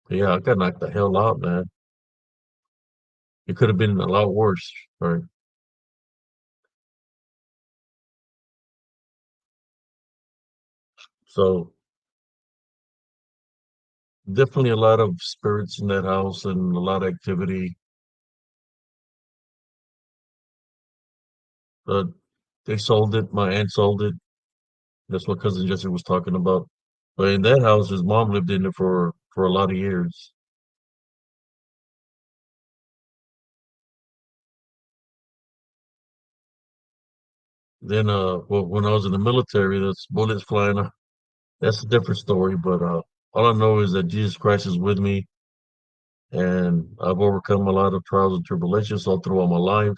But yeah, I got knocked the hell out, man. It could have been a lot worse. Right. So definitely a lot of spirits in that house and a lot of activity. But they sold it. My aunt sold it. That's what cousin Jesse was talking about. But in that house, his mom lived in it for a lot of years. Then, well, when I was in the military, that's bullets flying. That's a different story. But all I know is that Jesus Christ is with me, and I've overcome a lot of trials and tribulations all throughout my life.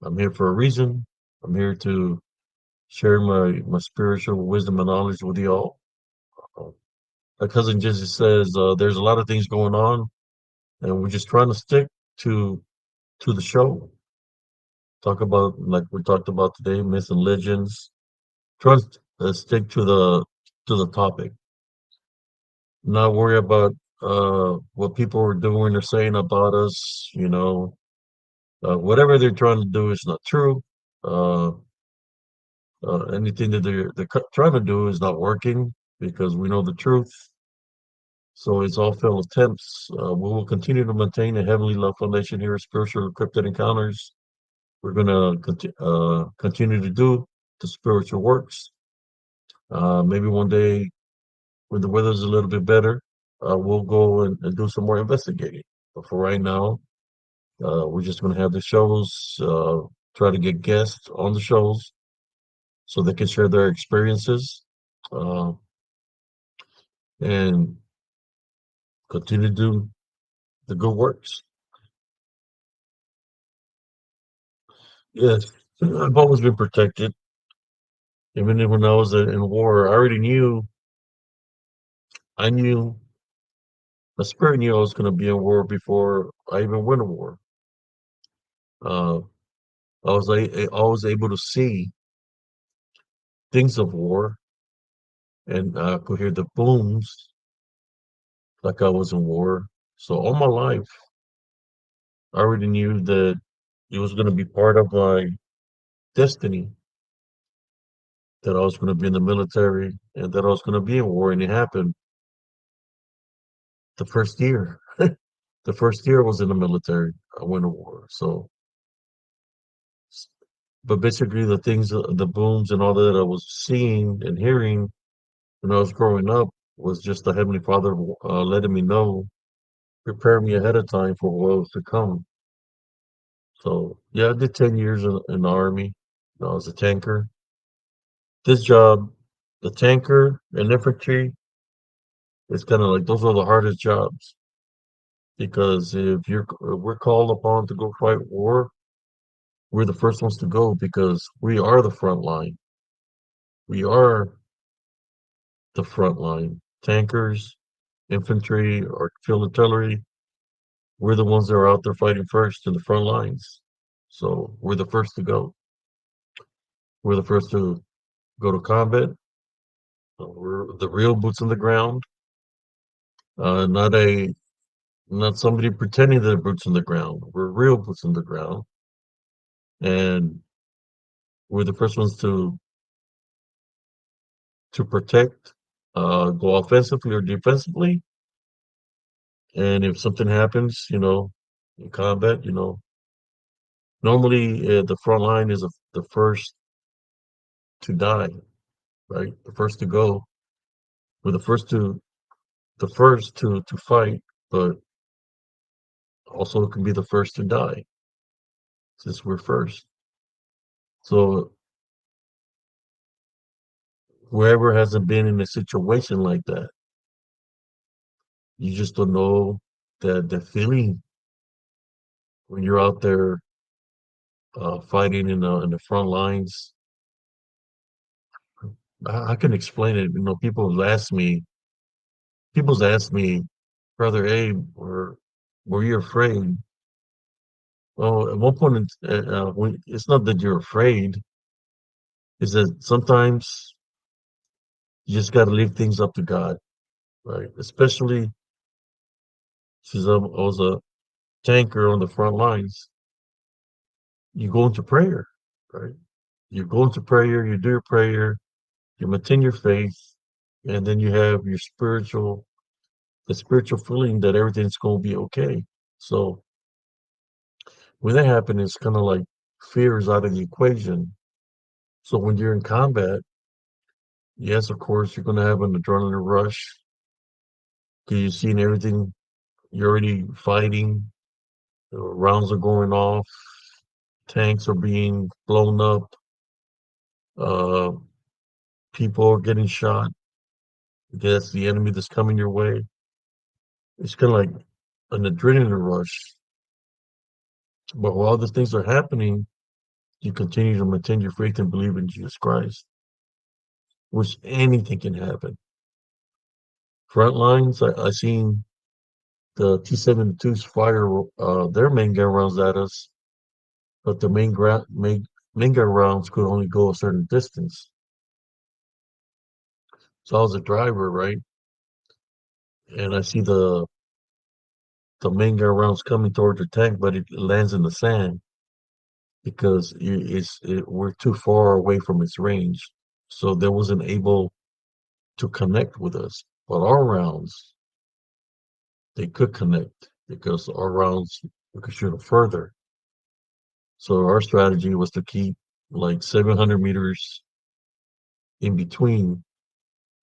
I'm here for a reason. I'm here to share my spiritual wisdom and knowledge with you all. Uh, My cousin Jesse says there's a lot of things going on, and we're just trying to stick to to the show. Talk about like we talked about today, myths and legends. Try to stick to the topic. Not worry about what people are doing or saying about us. Whatever they're trying to do is not true. Uh, Anything that they're trying to do is not working because we know the truth. So it's all failed attempts. We will continue to maintain a heavenly love foundation here at Spiritual Cryptid Encounters. We're gonna continue to do the spiritual works. Maybe one day when the weather's a little bit better, we'll go and do some more investigating. But for right now, we're just going to have the shows, try to get guests on the shows so they can share their experiences uh, and continue to do the good works. Yes, I've always been protected. Even when I was in war, I knew, the spirit knew I was going to be in war before I even went to war. Uh, I was able to see things of war and I could hear the booms like I was in war. So all my life, I already knew that it was going to be part of my destiny that I was going to be in the military and that I was going to be in war. And it happened the first year. The first year I was in the military, I went to war. So, but basically, the things, the booms and all that I was seeing and hearing when I was growing up was just the Heavenly Father letting me know, prepare me ahead of time for what was to come. So yeah, I did 10 years in the army. I was a tanker. This job, the tanker and infantry, it's kind of like those are the hardest jobs because if we're called upon to go fight war, we're the first ones to go because we are the front line. We are the front line. Tankers, infantry, or field artillery, we're the ones that are out there fighting first in the front lines. So we're the first to go. We're the first to go to combat. We're the real boots on the ground, not not somebody pretending they're boots on the ground. We're real boots on the ground, and we're the first ones to protect, go offensively or defensively. And if something happens, in combat, normally the front line is the first to die, right? The first to go. We're the first to fight, but also can be the first to die since we're first. So whoever hasn't been in a situation like that, you just don't know the feeling when you're out there fighting in the front lines. I can explain it. People's asked me, brother Abe, were you afraid? Well, at one point, it's not that you're afraid, is that sometimes you just got to leave things up to God, right? Especially since I was a tanker on the front lines, you go into prayer, right? You go into prayer, you do your prayer, you maintain your faith, and then you have the spiritual feeling that everything's going to be okay. So when that happens, it's kind of like fear is out of the equation. So when you're in combat, yes, of course, you're going to have an adrenaline rush because you've seen everything. You're already fighting. Rounds are going off. Tanks are being blown up. Uh, people are getting shot. That's the enemy that's coming your way. It's kind of like an adrenaline rush. But while these things are happening, you continue to maintain your faith and believe in Jesus Christ, which anything can happen. Front lines, I seen the T-72s fire their main gun rounds at us, but the main gun rounds could only go a certain distance. So I was a driver, right? And I see the main gun rounds coming towards the tank, but it lands in the sand because we're too far away from its range. So they wasn't able to connect with us. But our rounds, they could connect because our rounds we could shoot them further. So our strategy was to keep like 700 meters in between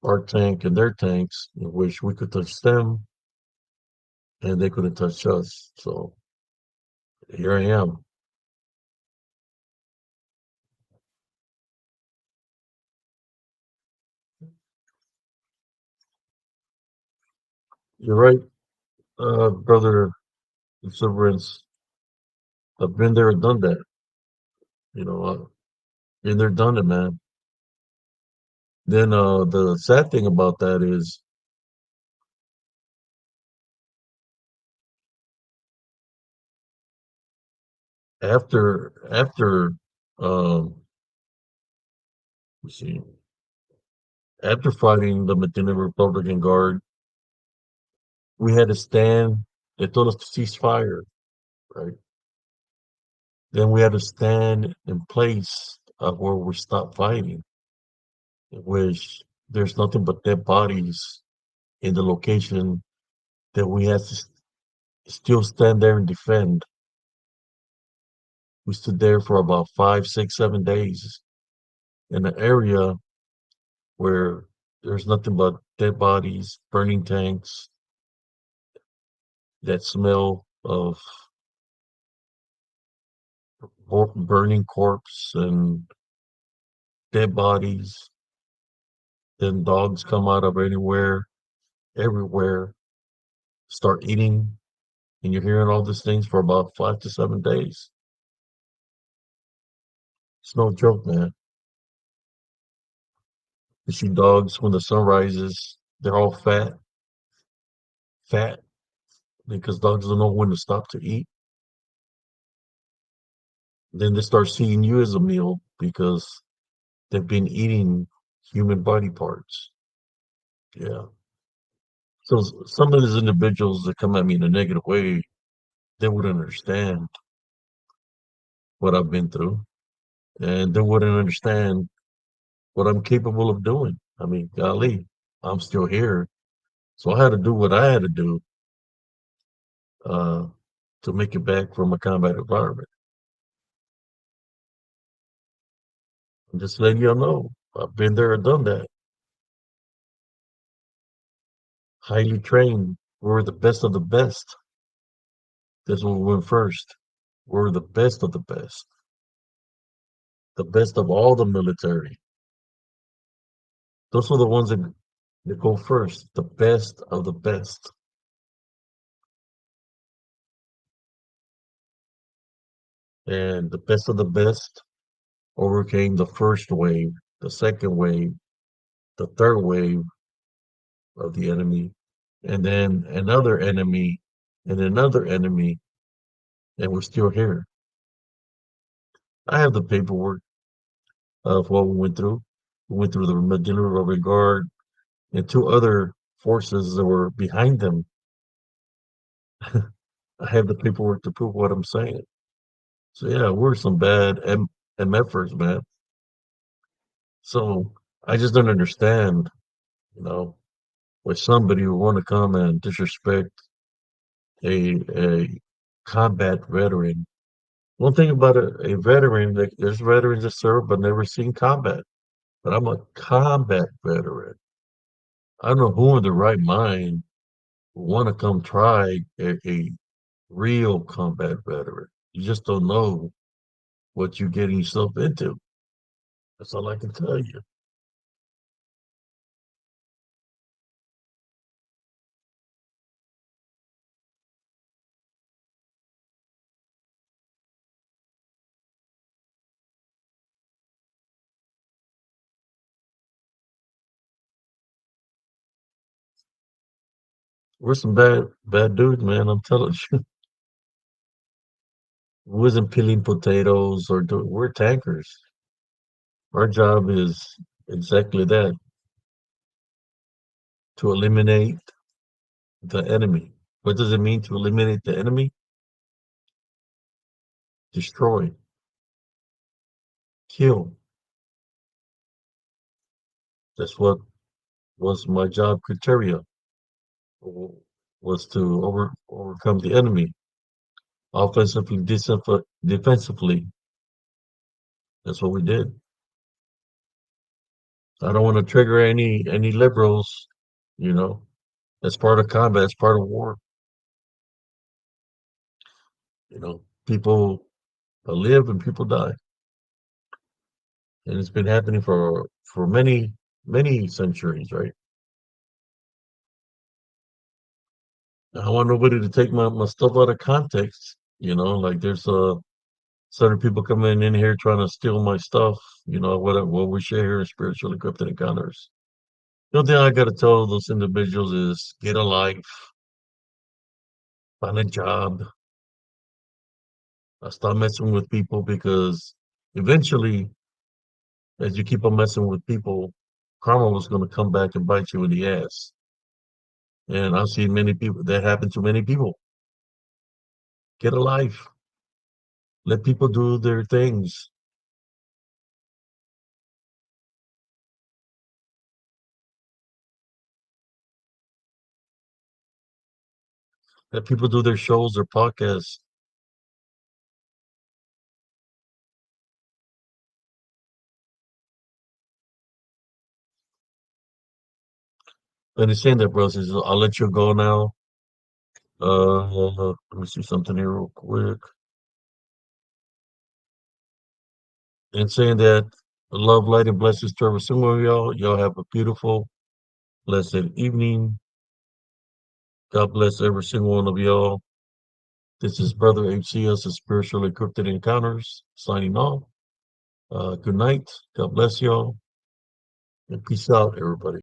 our tank and their tanks, in which we could touch them and they couldn't touch us. So here I am. You're right, brother Severance. I've been there and done that. Been there, done it, man. Then the sad thing about that is after um let's see after fighting the Medina Republican Guard, we had to stand. They told us to cease fire, right? Then we had to stand in place of where we stopped fighting, which there's nothing but dead bodies in the location that we had to still stand there and defend. We stood there for about 5, 6, 7 days in an area where there's nothing but dead bodies, burning tanks, that smell of burning corpse and dead bodies. Then dogs come out of anywhere, everywhere, start eating, and you're hearing all these things for about 5 to 7 days. It's no joke, man. You see dogs when the sun rises, they're all fat, fat. because dogs don't know when to stop to eat. Then they start seeing you as a meal because they've been eating human body parts. Yeah. So some of these individuals that come at me in a negative way, they wouldn't understand what I've been through, and they wouldn't understand what I'm capable of doing. I mean, golly, I'm still here. So I had to do what I had to do uh, to make it back from a combat environment. I'm just letting y'all know. I've been there and done that. Highly trained. We're the best of the best. That's what we went first. We're the best of the best. The best of all the military. Those are the ones that go first. The best of the best. And the best of the best overcame the first wave, the second wave, the third wave of the enemy, and then another enemy, and another enemy, and we're still here. I have the paperwork of what we went through. We went through the Medina Guard and two other forces that were behind them. I have the paperwork to prove what I'm saying. So yeah, we're some bad MFers, man. So I just don't understand, you know, why somebody would want to come and disrespect a combat veteran. One thing about a veteran, like, there's veterans that serve but never seen combat. But I'm a combat veteran. I don't know who in the right mind would want to come try a real combat veteran. You just don't know what you're getting yourself into. That's all I can tell you. We're some bad dudes, man. I'm telling you. We wasn't peeling potatoes or we're tankers. Our job is exactly that, to eliminate the enemy. What does it mean to eliminate the enemy? Destroy, kill. That's what was my job criteria, was to overcome the enemy, offensively, defensively. That's what we did. I don't want to trigger any liberals, you know. That's part of combat. It's part of war. You know, people live and people die, and it's been happening for many centuries, right? I don't want nobody to take my stuff out of context. You know, like there's certain people coming in here trying to steal my stuff. You know, what we share here in spiritual encrypted encounters. The only thing I gotta tell those individuals is get a life, find a job, stop messing with people, because eventually, as you keep on messing with people, karma was going to come back and bite you in the ass. And I've seen many people that happen to many people. Get a life. Let people do their things. Let people do their shows or podcasts. Understand that, bro. Says, I'll let you go now. Let me see something here real quick. And saying that love, light, and blessings to every single of y'all. Y'all have a beautiful, blessed evening. God bless every single one of y'all. This is Brother HCS of Spiritual Encrypted Encounters signing off. Good night. God bless y'all. And peace out, everybody.